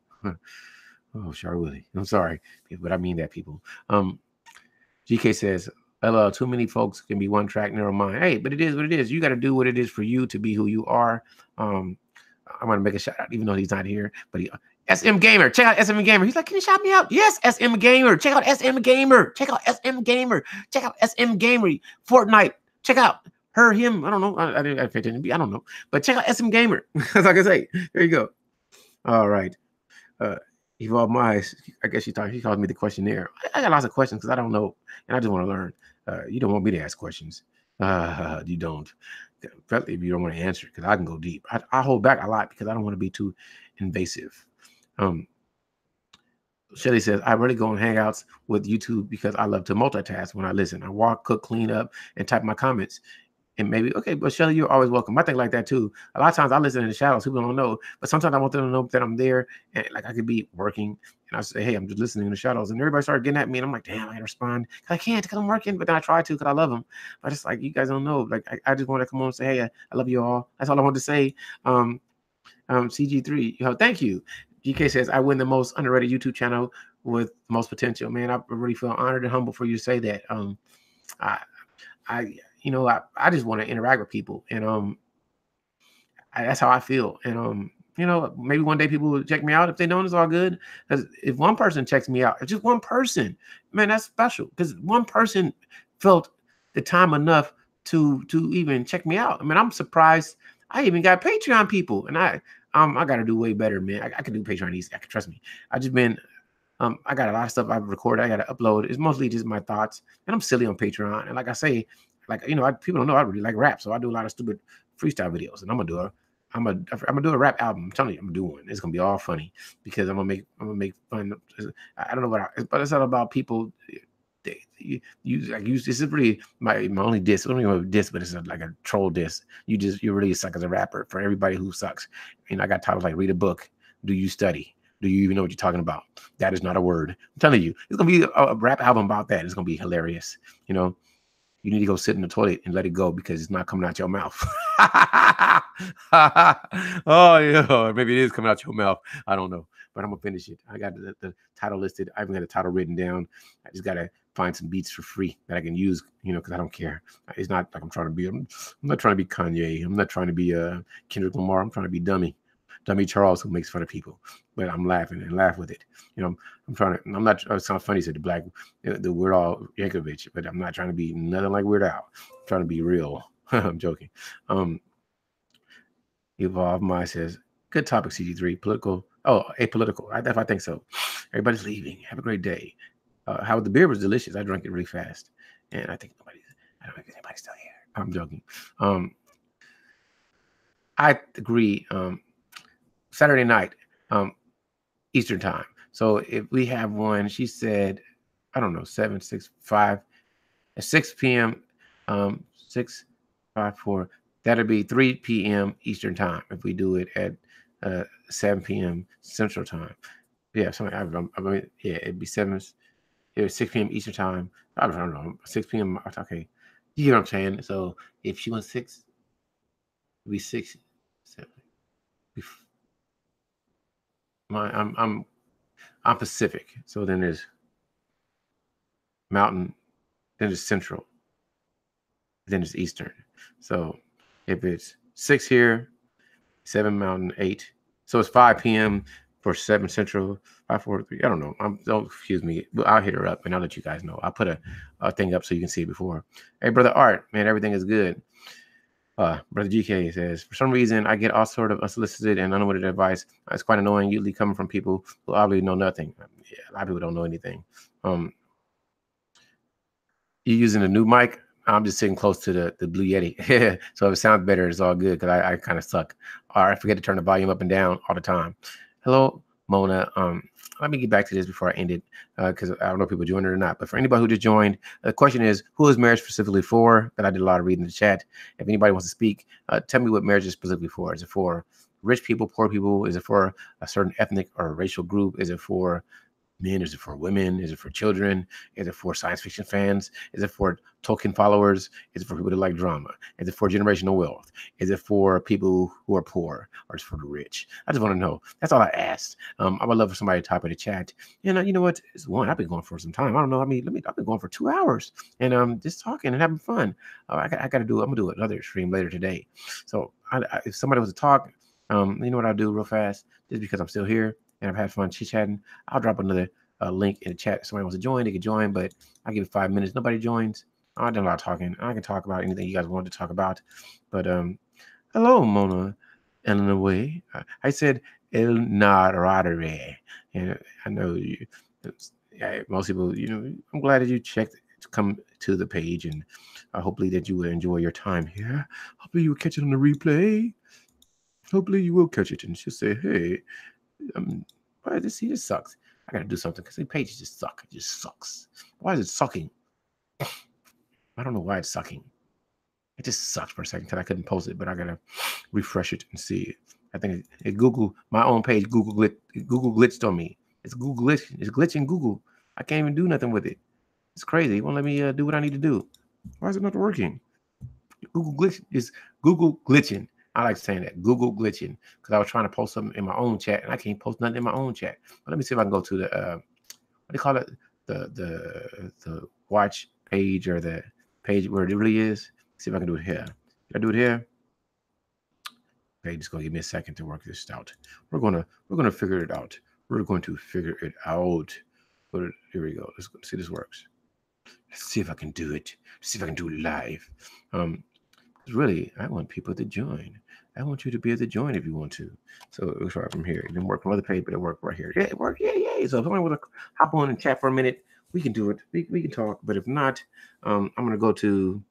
Oh, Char Willie. I'm sorry, but I mean that, people. GK says, Too many folks can be one track, narrow mind. Hey, but it is what it is. You got to do what it is for you to be who you are. I'm gonna make a shout out, even though he's not here. But SM Gamer, check out SM Gamer. He's like, can you shout me out? Yes, SM Gamer. Check out SM Gamer. Check out SM Gamer. Check out SM Gamer. Fortnite. Check out her, him. I don't know. I don't know. But check out SM Gamer. That's like I say. There you go. All right. Evolve My, I guess she called me the questionnaire. I got lots of questions because I don't know, and I just want to learn. You don't want me to ask questions. You don't. Especially if you don't want to answer, because I can go deep. I hold back a lot because I don't want to be too invasive. Shelly says, I really go on Hangouts with YouTube because I love to multitask when I listen. I walk, cook, clean up, and type my comments. And maybe, okay, but Shelly, you're always welcome. I think like that too. A lot of times I listen in the shadows. People don't know, but sometimes I want them to know that I'm there. And like I could be working and I say, hey, I'm just listening in the shadows. And everybody started getting at me. And I'm like, damn, I can't respond. I can't because I'm working, but then I try to because I love them. But it's like, you guys don't know. Like, I just want to come on and say, hey, I love you all. That's all I want to say. CG3, thank you. GK says, I win the most underrated YouTube channel with the most potential. Man, I really feel honored and humble for you to say that. I just want to interact with people, and that's how I feel. And maybe one day people will check me out. If they don't, it's all good. Because if one person checks me out, if just one person, man, that's special. Because one person felt the time enough to even check me out. I mean, I'm surprised. I even got Patreon people, and I got to do way better, man. I can do Patreon easy. I can trust me. I just been. I got a lot of stuff I've recorded. I got to upload. It's mostly just my thoughts, and I'm silly on Patreon. And like I say. People don't know I really like rap, so I do a lot of stupid freestyle videos, and I'm gonna do a rap album. I'm telling you, I'm gonna do one. It's gonna be all funny because I'm gonna make fun. I don't know but it's all about people. This is really my only diss. I don't even have a diss, but it's like a troll diss. You really suck as a rapper for everybody who sucks. I got titles like read a book, do you study? Do you even know what you're talking about? That is not a word. I'm telling you, it's gonna be a rap album about that. It's gonna be hilarious. You need to go sit in the toilet and let it go because it's not coming out your mouth. Oh, yeah. Maybe it is coming out your mouth. I don't know. But I'm going to finish it. I got the title listed. I even got the title written down. I just got to find some beats for free that I can use, because I don't care. It's not like I'm not trying to be Kanye. I'm not trying to be Kendrick Lamar. I'm trying to be Dummy Charles, who makes fun of people. But I'm laughing and laugh with it. It's not funny, said the Weird Al Yankovic, but I'm not trying to be nothing like Weird Al. I'm trying to be real. I'm joking. Evolve My says, good topic, CG3. Apolitical. I think so. Everybody's leaving. Have a great day. How the beer was delicious. I drank it really fast. And I don't think anybody's still here. I'm joking. I agree. Saturday night, Eastern time. So if we have one, she said, I don't know, 7, 6, 5, at 6 p.m., 6, 5, 4, that'll be 3 p.m. Eastern time if we do it at 7 p.m. Central time. Yeah, it'd be 6 p.m. Eastern time. I don't know, 6 p.m. Okay, you know what I'm saying? So if she wants 6, it'd be 6, 7. I'm Pacific, so then there's Mountain, then there's Central, then there's Eastern. So if it's 6 here, 7 Mountain, 8, so it's 5 p.m. for 7 Central, 5, 4, 3. I don't know. Don't excuse me. I'll hit her up and I'll let you guys know. I'll put a thing up so you can see it before. Hey, brother Art, man, everything is good. Brother GK says, for some reason, I get all sort of unsolicited and unwanted advice. It's quite annoying, usually coming from people who obviously know nothing. Yeah, a lot of people don't know anything. You using a new mic? I'm just sitting close to the Blue Yeti. So if it sounds better, it's all good because I kind of suck. Or I forget to turn the volume up and down all the time. Hello, Mona. Let me get back to this before I end it because I don't know if people joined it or not. But for anybody who just joined, the question is, who is marriage specifically for? But I did a lot of reading in the chat. If anybody wants to speak, tell me what marriage is specifically for. Is it for rich people, poor people? Is it for a certain ethnic or racial group? Is it for men? Is it for women? Is it for children? Is it for science fiction fans? Is it for Tolkien followers? Is it for people that like drama? Is it for generational wealth? Is it for people who are poor, or is it for the rich? I just want to know. That's all I asked. I would love for somebody to type in the chat. And you know what? It's one. I've been going for some time. I don't know. I've been going for 2 hours and just talking and having fun. I got to do. I'm gonna do another stream later today. So if somebody was to talk, you know what I'll do real fast, just because I'm still here and I've had fun chit-chatting, I'll drop another link in the chat. If somebody wants to join, they can join, but I'll give it 5 minutes. Nobody joins. I done a lot of talking. I can talk about anything you guys want to talk about. But hello, Mona Ellenaway. I said El Naradere. And I know you, most people, I'm glad that you checked to come to the page, and hopefully that you will enjoy your time here. Hopefully you will catch it on the replay. Hopefully you will catch it and she'll say, hey, why this sucks. I gotta do something because the pages just suck. It just sucks. Why is it sucking? I don't know why it's sucking. It just sucks for a second because I couldn't post it, but I gotta refresh it and see it. I think it Google, my own page, Google glitched on me. It's Google glitch. It's glitching Google. I can't even do nothing with it. It's crazy. It won't let me do what I need to do. Why is it not working? Google glitch is Google glitching. I like saying that, Google glitching, because I was trying to post something in my own chat and I can't post nothing in my own chat. But let me see if I can go to the what do you call it? The watch page, or the page where it really is. See if I can do it here. Can I do it here? Okay, just gonna give me a second to work this out. We're gonna figure it out. We're going to figure it out. But here we go. Let's see if this works. Let's see if I can do it. Let's see if I can do it live. Really, I want people to join. I want you to be able to join if you want to. So let's try from here. It didn't work from other page, but it worked right here. Yeah, it worked. Yeah. So if somebody want to hop on and chat for a minute, we can do it. We can talk. But if not, I'm gonna go to,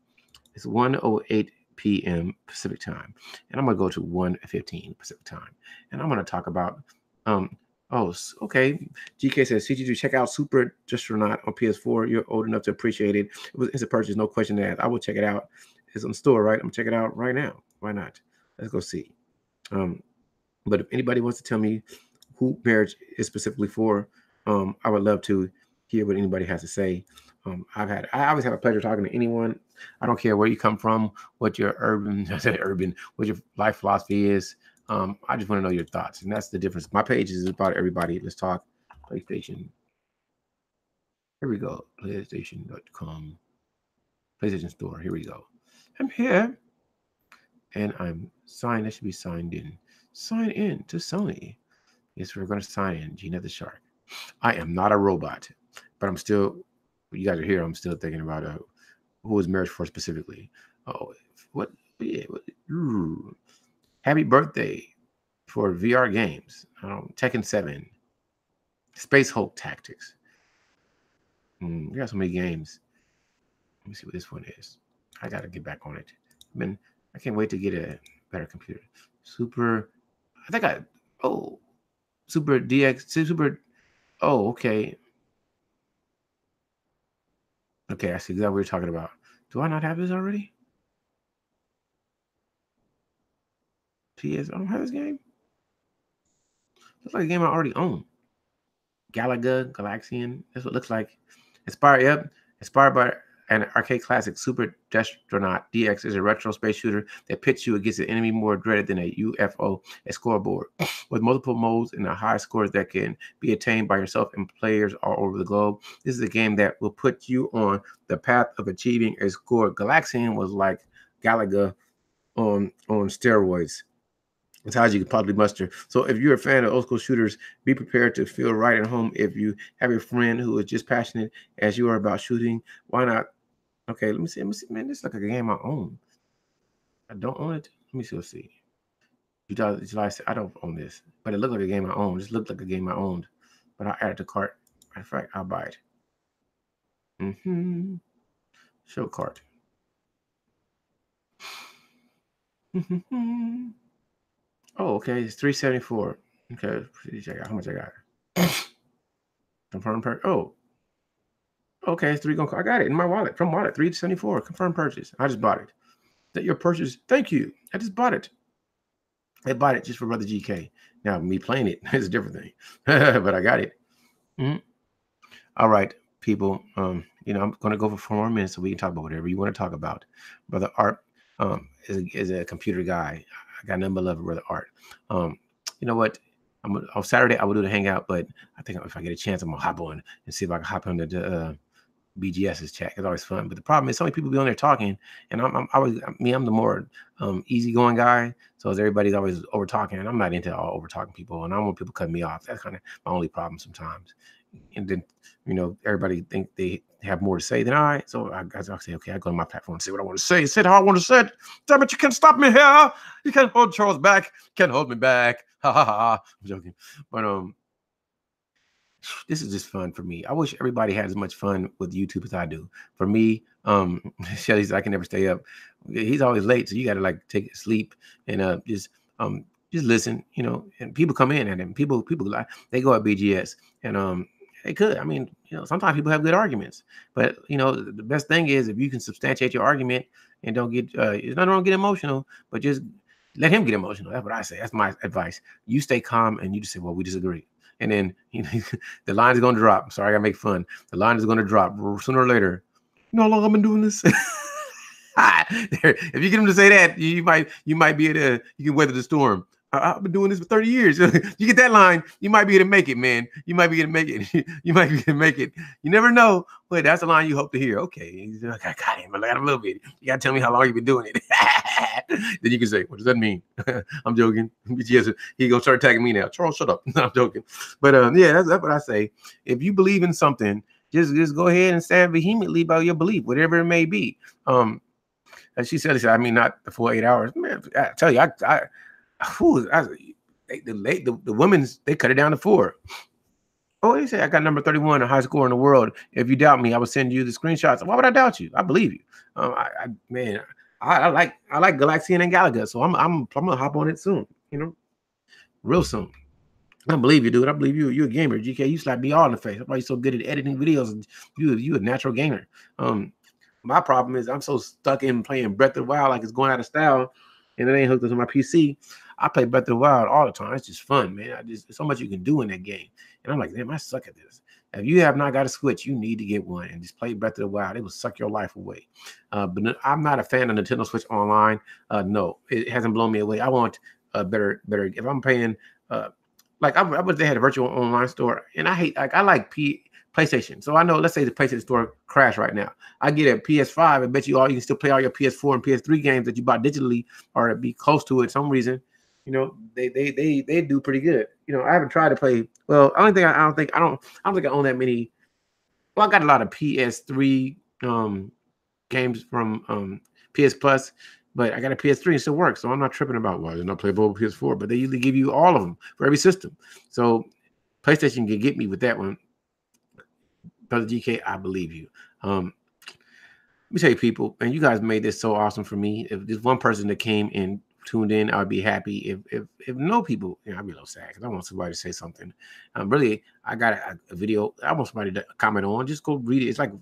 it's 1:08 p.m. Pacific time, and I'm gonna go to 1:15 Pacific time, and I'm gonna talk about okay. GK says, CG2, check out Super Justronaut on PS4. You're old enough to appreciate it. It's a purchase, no question asked. I will check it out. It's on the store, right? I'm gonna check it out right now. Why not? Let's go see. But if anybody wants to tell me who Marriage is specifically for, I would love to hear what anybody has to say. I always have a pleasure talking to anyone. I don't care where you come from, what your what your life philosophy is. I just want to know your thoughts, and that's the difference. My page is about everybody. Let's talk PlayStation. Here we go. PlayStation.com. PlayStation Store. Here we go. I'm here. And I'm signed. I should be signed in. Sign in to Sony. Yes, we're going to sign in. Gina the Shark. I am not a robot, but I'm still, you guys are here. I'm still thinking about who is Marriage for specifically. Oh, what? Yeah. Happy birthday for VR games. Tekken 7. Space Hulk Tactics. We got so many games. Let me see what this one is. I got to get back on it. I can't wait to get a better computer. Super DX. Okay. Okay, I see exactly what you're talking about. Do I not have this already? PS, I don't have this game. Looks like a game I already own. Galaxian. That's what it looks like. Inspired by an arcade classic, Super Justronaut DX is a retro space shooter that pits you against an enemy more dreaded than a UFO, a scoreboard, with multiple modes and a high scores that can be attained by yourself and players all over the globe. This is a game that will put you on the path of achieving a score. Galaxian was like Galaga on steroids. As high as you can possibly muster. So if you're a fan of old school shooters, be prepared to feel right at home. If you have a friend who is just passionate as you are about shooting, why not? Okay, let me see. Man, this looks like a game I own. I don't own it. Let me see. Let's see. July, I don't own this, but it looked like a game I own. This looked like a game I owned, but I'll add it to cart. Matter of fact, I'll buy it. Show cart. Oh, okay. It's $374. Okay, check out how much I got. Confirm purchase. Oh, okay. It's I got it in my wallet from wallet. $374. Confirm purchase. I just bought it. That your purchase. Thank you. I just bought it. I bought it just for Brother GK. Now me playing it is a different thing, but I got it. All right, people. I'm going to go for 4 more minutes so we can talk about whatever you want to talk about. Brother Art is a computer guy. I got nothing but love for Brother Art. You know what? On Saturday I will do the hangout, but I think if I get a chance, I'm gonna hop on and see if I can hop on the BGS's chat. It's always fun. But the problem is so many people be on there talking, and I'm the more easygoing guy. So everybody's always over talking, and I'm not into all over talking people, and I don't want people cutting me off. That's kind of my only problem sometimes. And then everybody think they have more to say than I. So I say, okay, I go to my platform and say what I want to say. Say it how I want to say it. Damn it, you can't stop me here. You can't hold Charles back. You can't hold me back. Ha ha ha. I'm joking. But this is just fun for me. I wish everybody had as much fun with YouTube as I do. For me, Shelly says I can never stay up. He's always late, so you got to like take a sleep and just listen. And people come in and people like they go at BGS and they could. I mean, sometimes people have good arguments, but the best thing is if you can substantiate your argument and don't get it's not wrong to get emotional, but just let him get emotional. That's what I say. That's my advice. You stay calm and you just say, well, we disagree. And then the line is going to drop. Sorry, I got to make fun. The line is going to drop sooner or later. You know how long I've been doing this? If you get him to say that, you might be able to, you can weather the storm. I've been doing this for 30 years. You get that line, you might be able to make it, man. You might be able to make it. You might be able to make it. You never know, but that's the line you hope to hear. Okay, I got him. I got him a little bit. You got to tell me how long you've been doing it. Then you can say, what does that mean? I'm joking. Yes, he gonna start attacking me now. Charles, shut up. No, I'm joking. But yeah, that's what I say. If you believe in something, just go ahead and stand vehemently about your belief, whatever it may be. As she said, I mean, not the full 8 hours. Man, I tell you, the women's, they cut it down to 4. Oh, they say I got number 31 in high score in the world. If you doubt me, I will send you the screenshots. Why would I doubt you? I believe you. I like Galaxian and Galaga, so I'm gonna hop on it soon. Real soon. I believe you, dude. I believe you're a gamer. GK, you slap me all in the face. That's why you're so good at editing videos. You a natural gamer. My problem is I'm so stuck in playing Breath of the Wild like it's going out of style, and it ain't hooked up to my PC. I play Breath of the Wild all the time. It's just fun, man. There's so much you can do in that game. And I'm like, damn, I suck at this. If you have not got a Switch, you need to get one and just play Breath of the Wild. It will suck your life away. But I'm not a fan of Nintendo Switch Online. No, it hasn't blown me away. I want better. If I'm paying, like I wish they had a virtual online store, and I like PlayStation. So I know, let's say the PlayStation store crashed right now. I get a PS5. I bet you can still play all your PS4 and PS3 games that you bought digitally or be close to it for some reason. They do pretty good. I haven't tried to play. Well, I don't think I own that many. Well, I got a lot of PS3 games from PS Plus, but I got a PS3 and it still works. So I'm not tripping about why they're not playable with PS4. But they usually give you all of them for every system. So PlayStation can get me with that one. Brother GK, I believe you. Let me tell you, people, and you guys made this so awesome for me. If there's one person that came and tuned in, I'd be happy. If no people, I'd be a little sad because I want somebody to say something. Really, I got a video I want somebody to comment on. Just go read it. It's like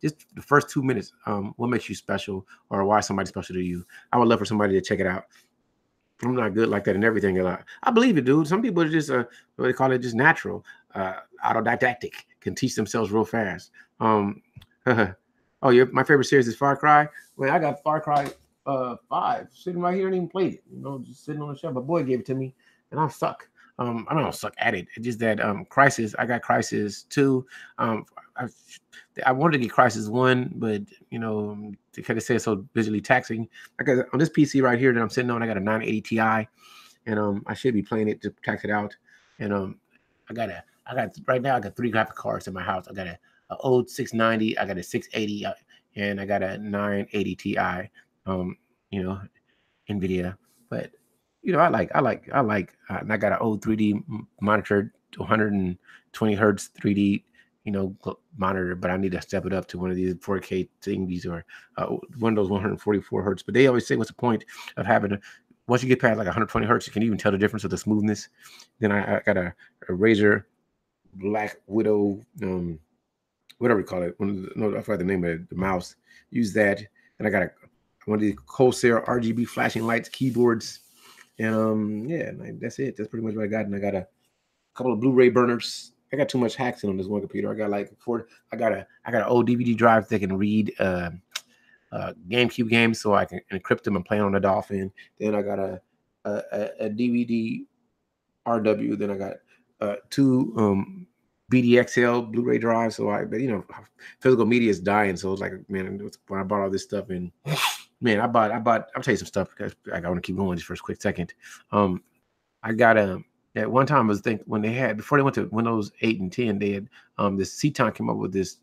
just the first 2 minutes. What makes you special, or why somebody's special to you? I would love for somebody to check it out. I'm not good like that and everything. I believe it, dude. Some people are just what they call it, just natural, autodidactic, can teach themselves real fast. Oh, yeah, my favorite series is Far Cry. Well, I got Far Cry 5 sitting right here and even played it. Just sitting on the shelf. My boy gave it to me, and I suck. I don't suck at it. It's just that Crysis. I got Crysis 2. I wanted to get Crysis 1, but because it says so visually taxing. I got on this PC right here that I'm sitting on, I got a 980 Ti, and I should be playing it to tax it out. And I got right now I got 3 graphic cards in my house. I got a old 690, I got a 680, and I got a 980 Ti. NVIDIA, but I like, and I got an old 3D monitor, 120 hertz 3D, monitor, but I need to step it up to one of these 4K thingies or one of those 144 hertz. But they always say, what's the point of having once you get past like 120 hertz, you can even tell the difference of the smoothness. Then I got a Razer Black Widow, whatever you call it. I forgot the name of it, the mouse. Use that, and I got one of these Corsair RGB flashing lights, keyboards, and yeah, that's it. That's pretty much what I got. And I got a couple of Blu-ray burners, I got too much hacks in on this one computer. I got like I got an old DVD drive that can read GameCube games, so I can encrypt them and play on the Dolphin. Then I got a DVD RW. Then I got two BDXL Blu-ray drives. So but physical media is dying. So it's like, man, when I bought all this stuff, and man, I'll tell you some stuff because I want to keep going just for a quick second. I got at one time I was thinking when before they went to Windows 8 and 10, they had this Ceton came up with this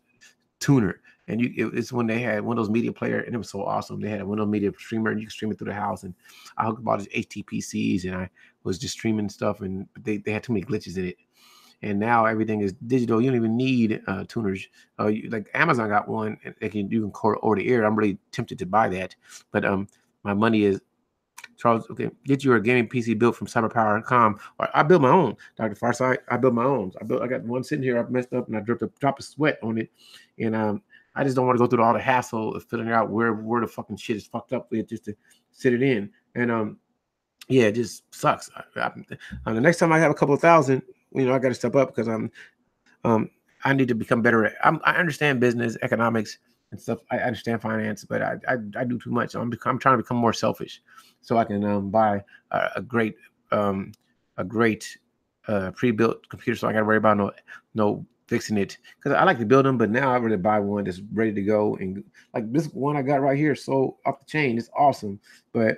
tuner. And it's when they had Windows Media Player, and it was so awesome. They had a Windows Media Streamer, and you could stream it through the house. And I hooked up all these HTPCs, and I was just streaming stuff, and they had too many glitches in it. And now everything is digital. You don't even need tuners. Like Amazon got one, and you can record over the air. I'm really tempted to buy that, but my money is. Charles, okay, get you a gaming PC built from cyberpower.com. Or I built my own, Dr. Farside. I built my own. I got one sitting here. I messed up and I dripped a drop of sweat on it. And I just don't want to go through all the hassle of filling out where the fucking shit is fucked up with just to sit it in. And yeah, it just sucks. The next time I have a couple of thousand, I got to step up because I need to become better at. I understand business, economics, and stuff. I understand finance, but I do too much. I'm trying to become more selfish, so I can buy a great pre-built computer, so I got to worry about no fixing it, because I like to build them, but now I really buy one that's ready to go. And like this one I got right here, so off the chain, it's awesome. But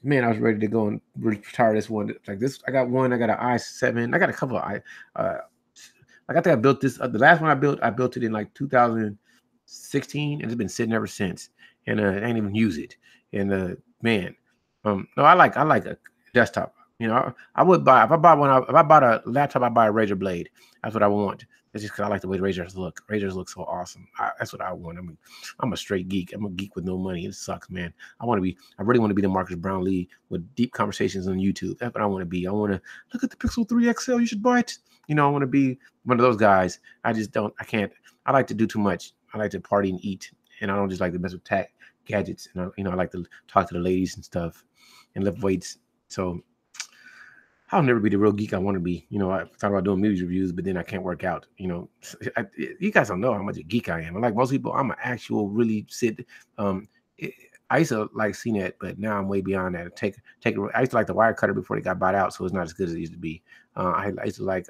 man, I was ready to go and retire this one. Like this, I got an i7. I got a couple of I think I built this. The last one I built it in like 2016, and it's been sitting ever since. And I ain't even use it. And man, no, I like a desktop. I would buy if I bought a laptop, I buy a Razer Blade. That's what I want. It's just because I like the way Razers look. Razers look so awesome. That's what I want. I'm a straight geek. I'm a geek with no money. It sucks, man. I really want to be the Marcus Brownlee with deep conversations on YouTube. That's what I want to be. I want to look at the Pixel 3 XL. You should buy it. I want to be one of those guys. I can't. I like to do too much. I like to party and eat, and I don't just like to mess with tech gadgets. And I like to talk to the ladies and stuff and lift weights. So I'll never be the real geek I want to be. I thought about doing music reviews, but then I can't work out. You guys don't know how much a geek I am. Like most people, I'm an actual really I used to like CNET, but now I'm way beyond that. I used to like the Wirecutter before they got bought out, so it's not as good as it used to be. I used to like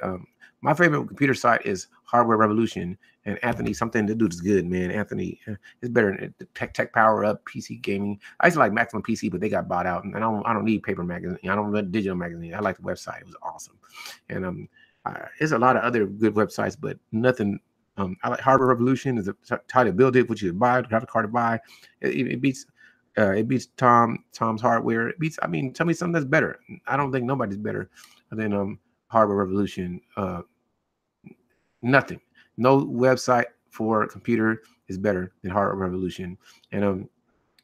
my favorite computer site is Hardware Revolution, and Anthony, something to do is good, man. Anthony is better than Tech Power Up, PC gaming. I used to like Maximum PC, but they got bought out, and I don't need paper magazine. I don't read digital magazine. I like the website; it was awesome. And there's a lot of other good websites, but nothing. I like Hardware Revolution. Is how to build it, what you buy, graphic card to buy. It beats Tom's Hardware. It beats. Tell me something that's better. I don't think nobody's better than Hardware Revolution. Nothing. No website for a computer is better than Hardware Revolution. And I'm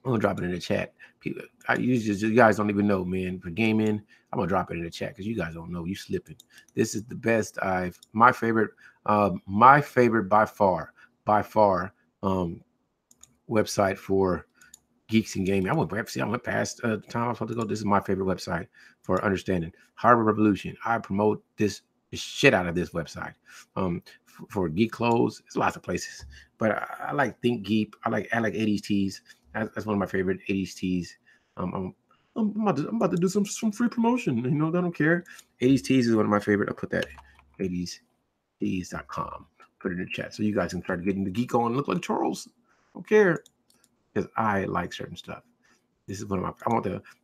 gonna drop it in the chat. People, you guys don't even know, man. For gaming, I'm gonna drop it in the chat because you guys don't know. You slipping. This is the best. My favorite by far website for geeks and gaming. I went past the time I was supposed to go. This is my favorite website for understanding Hardware Revolution. I promote the shit out of this website. For geek clothes, there's lots of places, but I like Think Geek. I like 80s tees. That's one of my favorite 80s tees. I'm about to do some free promotion. I don't care. 80s tees is one of my favorite. I'll put that 80stees.com. Put it in the chat so you guys can start getting the geek on. Look like Charles. Don't care, because I like certain stuff. This is one of my.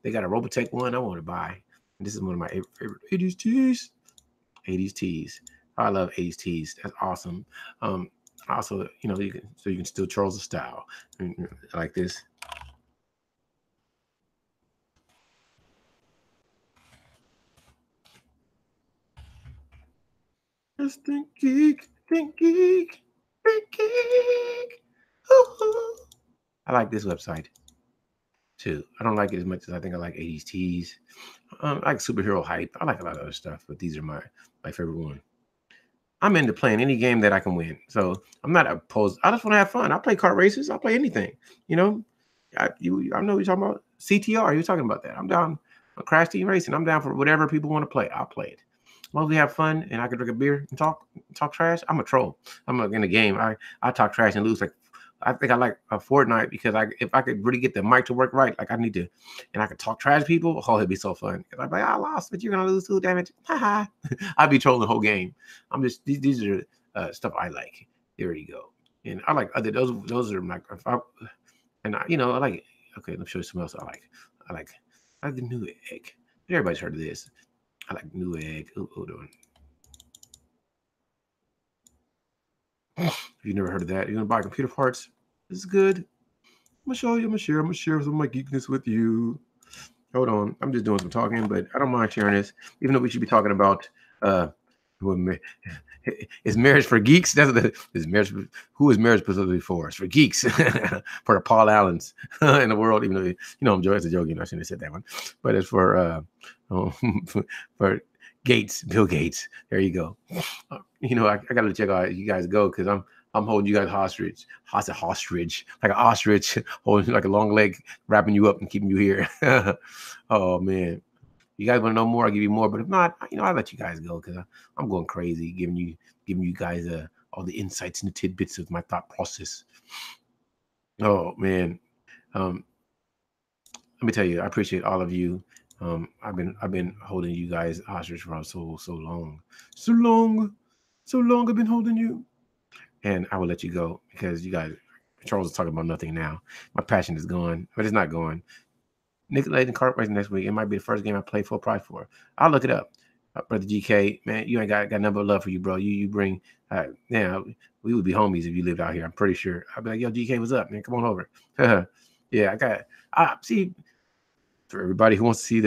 They got a Robotech one I want to buy. And this is one of my favorite 80s tees. 80s tees. I love 80s tees. That's awesome. Also, you can steal Charles' style like this. Just think geek. Ooh. I like this website too. I don't like it as much as I think I like 80s tees. I like superhero hype. I like a lot of other stuff, but these are my favorite one. I'm into playing any game that I can win. So I'm not opposed. I just want to have fun. I play kart races. I'll play anything. I know what you're talking about. CTR, you're talking about that. I'm down. Crash Team Racing. I'm down for whatever people want to play. I'll play it. long as we have fun and I can drink a beer and talk trash, I'm a troll. I'm in the game. I talk trash and lose. Like I think I like a Fortnite because if I could really get the mic to work right, like I need to, and I could talk trash to people. Oh, it'd be so fun. I'm like, I lost, but you're gonna lose too. Damn it! I'd be trolling the whole game. I'm just these are stuff I like. There you go. And I like other those are like I like. Okay, let me show you something else I like. I like the Newegg. Everybody's heard of this. I like Newegg. Hold on. If you've never heard of that, you're gonna buy computer parts. This is good. I'm gonna show you. I'm gonna share some of my geekness with you. Hold on. I'm just doing some talking, but I don't mind sharing this, even though we should be talking about is marriage for geeks? Is marriage? Who is marriage specifically for? It's for geeks, for the Paul Allens in the world. Even though I'm joking, it's a joke. I shouldn't have said that one, but it's for for Gates, Bill Gates. There you go. I gotta let you guys go because I'm holding you guys hostage. Hostage, like an ostrich, holding like a long leg, wrapping you up and keeping you here. Oh man. You guys want to know more? I'll give you more. But if not, I'll let you guys go because I'm going crazy, giving you guys all the insights and the tidbits of my thought process. Oh man, let me tell you, I appreciate all of you. I've been holding you guys hostage for so long. I've been holding you, and I will let you go because you guys. Charles is talking about nothing now. My passion is gone, but it's not gone. Nickelodeon kart racing next week. It might be the first game I play full price for. I'll look it up. Brother GK, man, you ain't got number of love for you, bro. You bring, we would be homies if you lived out here. I'm pretty sure. I'd be like, yo, GK, what's up, man? Come on over. Yeah, see, for everybody who wants to see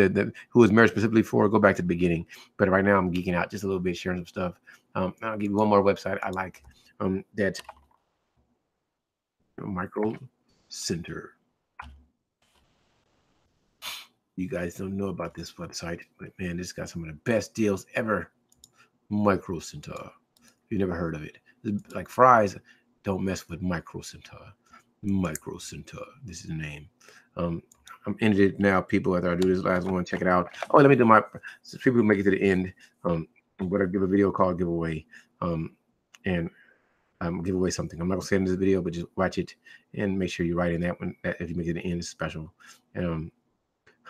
who is married specifically for, go back to the beginning. But right now I'm geeking out just a little bit, sharing some stuff. I'll give you one more website I like. That Micro Center. You guys don't know about this website, but man, it's got some of the best deals ever. Micro Center. You never heard of it. Like fries, don't mess with Micro Center. Micro Center. This is the name. I'm ended it now, people. After I do this last one, check it out. Oh, let me do so people who make it to the end. I'm gonna give a video called giveaway. And give away something. I'm not gonna say in this video, but just watch it and make sure you write in that one. That if you make it to the end, it's special.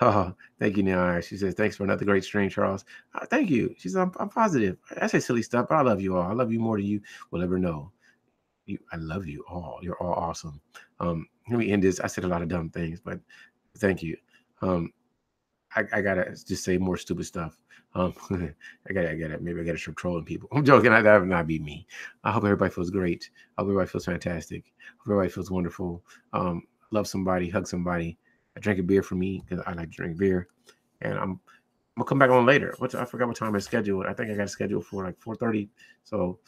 Oh, thank you, Nia. She says, thanks for another great stream, Charles. Thank you. She says, I'm positive. I say silly stuff, but I love you all. I love you more than you will ever know. I love you all. You're all awesome. Let me end this. I said a lot of dumb things, but thank you. I gotta just say more stupid stuff. I gotta maybe I gotta start trolling people. I'm joking. That would not be me. I hope everybody feels great. I hope everybody feels fantastic. I hope everybody feels wonderful. Love somebody, hug somebody. Drink a beer for me because I like to drink beer, and I'm gonna come back on later. I forgot what time I scheduled. I think I got a schedule for like 4:30. So,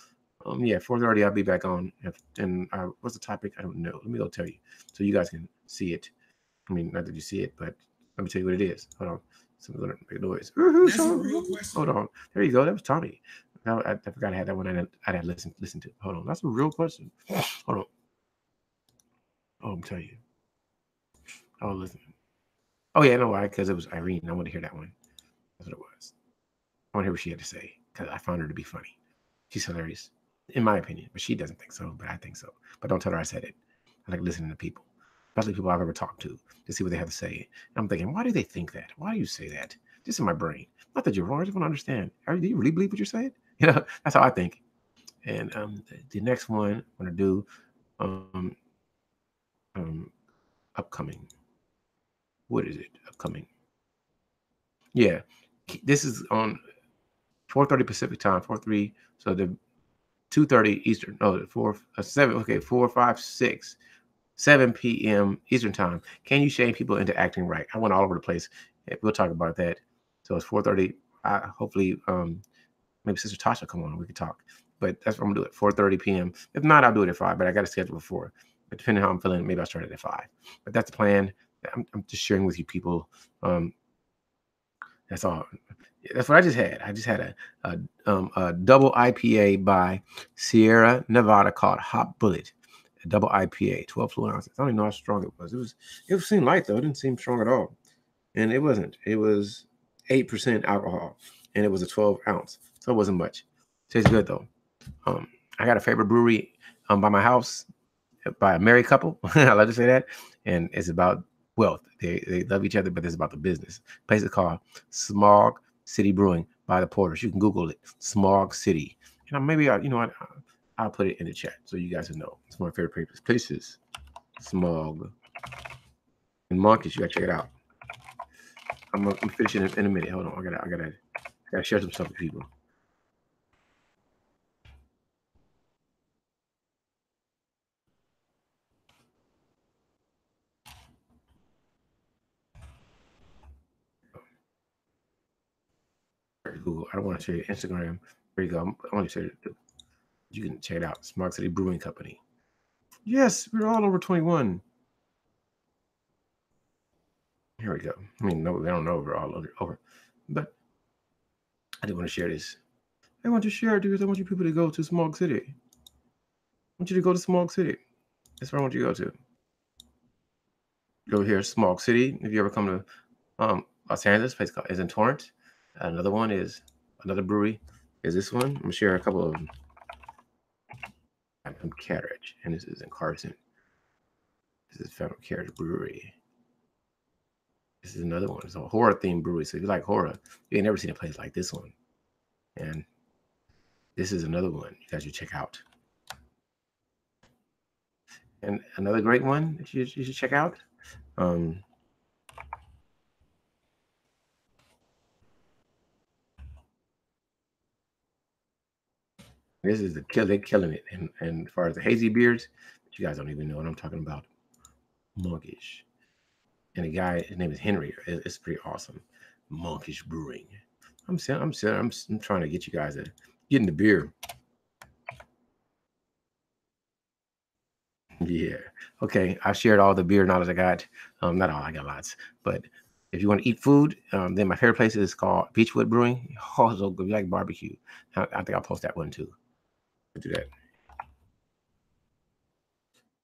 4:30 I'll be back on. And what's the topic? I don't know. Let me go tell you so you guys can see it. I mean, not that you see it, but let me tell you what it is. Hold on. Someone's gonna make noise. That's a real question. Hold on. There you go. That was Tommy. I forgot I had that one. I had listen to. Hold on. That's a real question. Hold on. Oh, I'm telling you. Oh, listen. Oh, yeah, I know why. Because it was Irene. I want to hear that one. That's what it was. I want to hear what she had to say because I found her to be funny. She's hilarious, in my opinion. But she doesn't think so, but I think so. But don't tell her I said it. I like listening to people, especially people I've ever talked to see what they have to say. And I'm thinking, why do they think that? Why do you say that? Just in my brain. Not that you're wrong. I just want to understand. Do you really believe what you're saying? That's how I think. And the next one I'm going to do upcoming. What is it? Upcoming. Yeah. This is on 4:30 Pacific time, 4:3. So the 2:30 Eastern. No, 7. Okay, 4, 5, 6, 7 p.m. Eastern time. Can you shame people into acting right? I went all over the place. We'll talk about that. So it's 4:30. Hopefully, maybe Sister Tasha come on. We can talk. But that's what I'm gonna do it. 4:30 p.m. If not, I'll do it at 5. But I got to schedule before. But depending on how I'm feeling, maybe I'll start it at 5. But that's the plan. I'm just sharing with you people. That's all. That's what I just had. I just had a double IPA by Sierra Nevada called Hot Bullet. A double IPA, 12 fluid ounces. I don't even know how strong it was. It seemed light though. It didn't seem strong at all. And it wasn't. It was 8% alcohol. and it was a 12 ounce, so it wasn't much. Tastes good though. I got a favorite brewery by my house, by a married couple. I like to say that, and it's about wealth. They love each other, but it's about the business. Place is called Smog City Brewing by the Porters. You can Google it, Smog City. And maybe I'll put it in the chat so you guys will know. It's one of my favorite places. Smog in Monkeys. You gotta check it out. I'm finishing it in a minute. Hold on. I gotta share some stuff with people. Google. I don't want to share your Instagram. There you go. I want to share it. You can check it out. Smog City Brewing Company. Yes, we're all over 21. Here we go. I mean, no, they don't know we're all over. But I did want to share this. I want to share it because I want you people to go to Smog City. I want you to go to Smog City. That's where I want you to go to. Go here, Smog City. If you ever come to Los Angeles, place is in Torrance. Another one is another brewery. Is this one? I'm gonna share a couple of them. I'm from Carriage, and this is in Carson. This is Federal Carriage Brewery. This is another one. It's a horror themed brewery. So if you like horror, you ain't never seen a place like this one. And this is another one you guys should check out. And another great one that you should check out. This is they're killing it. And as far as the hazy beers, you guys don't even know what I'm talking about. Monkish. And the guy, his name is Henry. It's pretty awesome. Monkish Brewing. I'm trying to get you guys to get in the beer. Yeah. Okay. I shared all the beer knowledge I got. Not all, I got lots. But if you want to eat food, then my favorite place is called Beechwood Brewing. Also, if you like barbecue, I think I'll post that one too. I'll do that.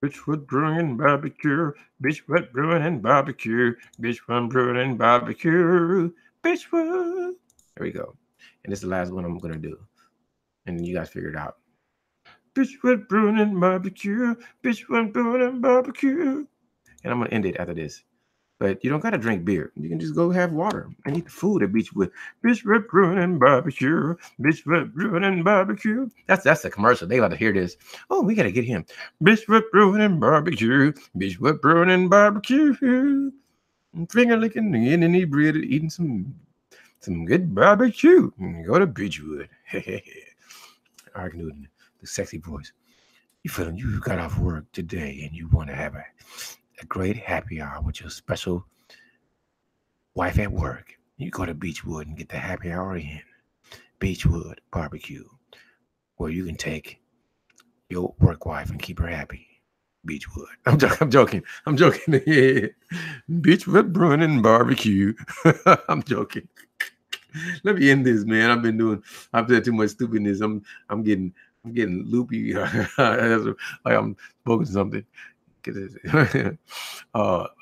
Beechwood Brewing and Barbecue. Beechwood Brewing and Barbecue. Beechwood Brewing and Barbecue. Beechwood. There we go. And this is the last one I'm gonna do. And you guys figure it out. Beechwood Brewing and Barbecue. Beechwood Brewing and Barbecue. And I'm gonna end it after this. But you don't gotta drink beer. You can just go have water and eat the food at Beechwood. Beechwood Brewing and Barbecue. Beechwood Brewing and Barbecue. That's the commercial. They got to hear this. Oh, we gotta get him. Beechwood Brewing and Barbecue. Beechwood Brewing and Barbecue. Finger licking and inebriated, eating some good barbecue. Go to Beechwood. Art Newton, the sexy voice. You feeling you got off work today and you want to have a great happy hour with your special wife at work. You go to Beechwood and get the happy hour in. Beechwood Barbecue, where you can take your work wife and keep her happy. Beechwood. I'm joking. Yeah. Beechwood Brewing and Barbecue. I'm joking. Let me end this, man. I've said too much stupidness. I'm getting loopy. Like I'm smoking something. You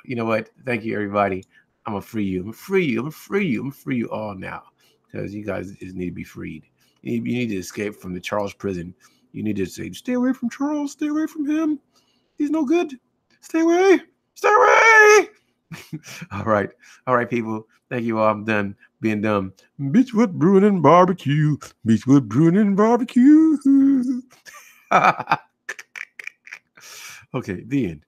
know what? Thank you, everybody. I'm gonna free you. I'm gonna free you all now, because you guys just need to be freed. You need to escape from the Charles prison. You need to say, stay away from Charles. Stay away from him. He's no good. Stay away. Stay away. All right, people. Thank you all. I'm done being dumb. Beechwood Brewing and Barbecue. Beechwood Brewing and Barbecue. Okay, the end.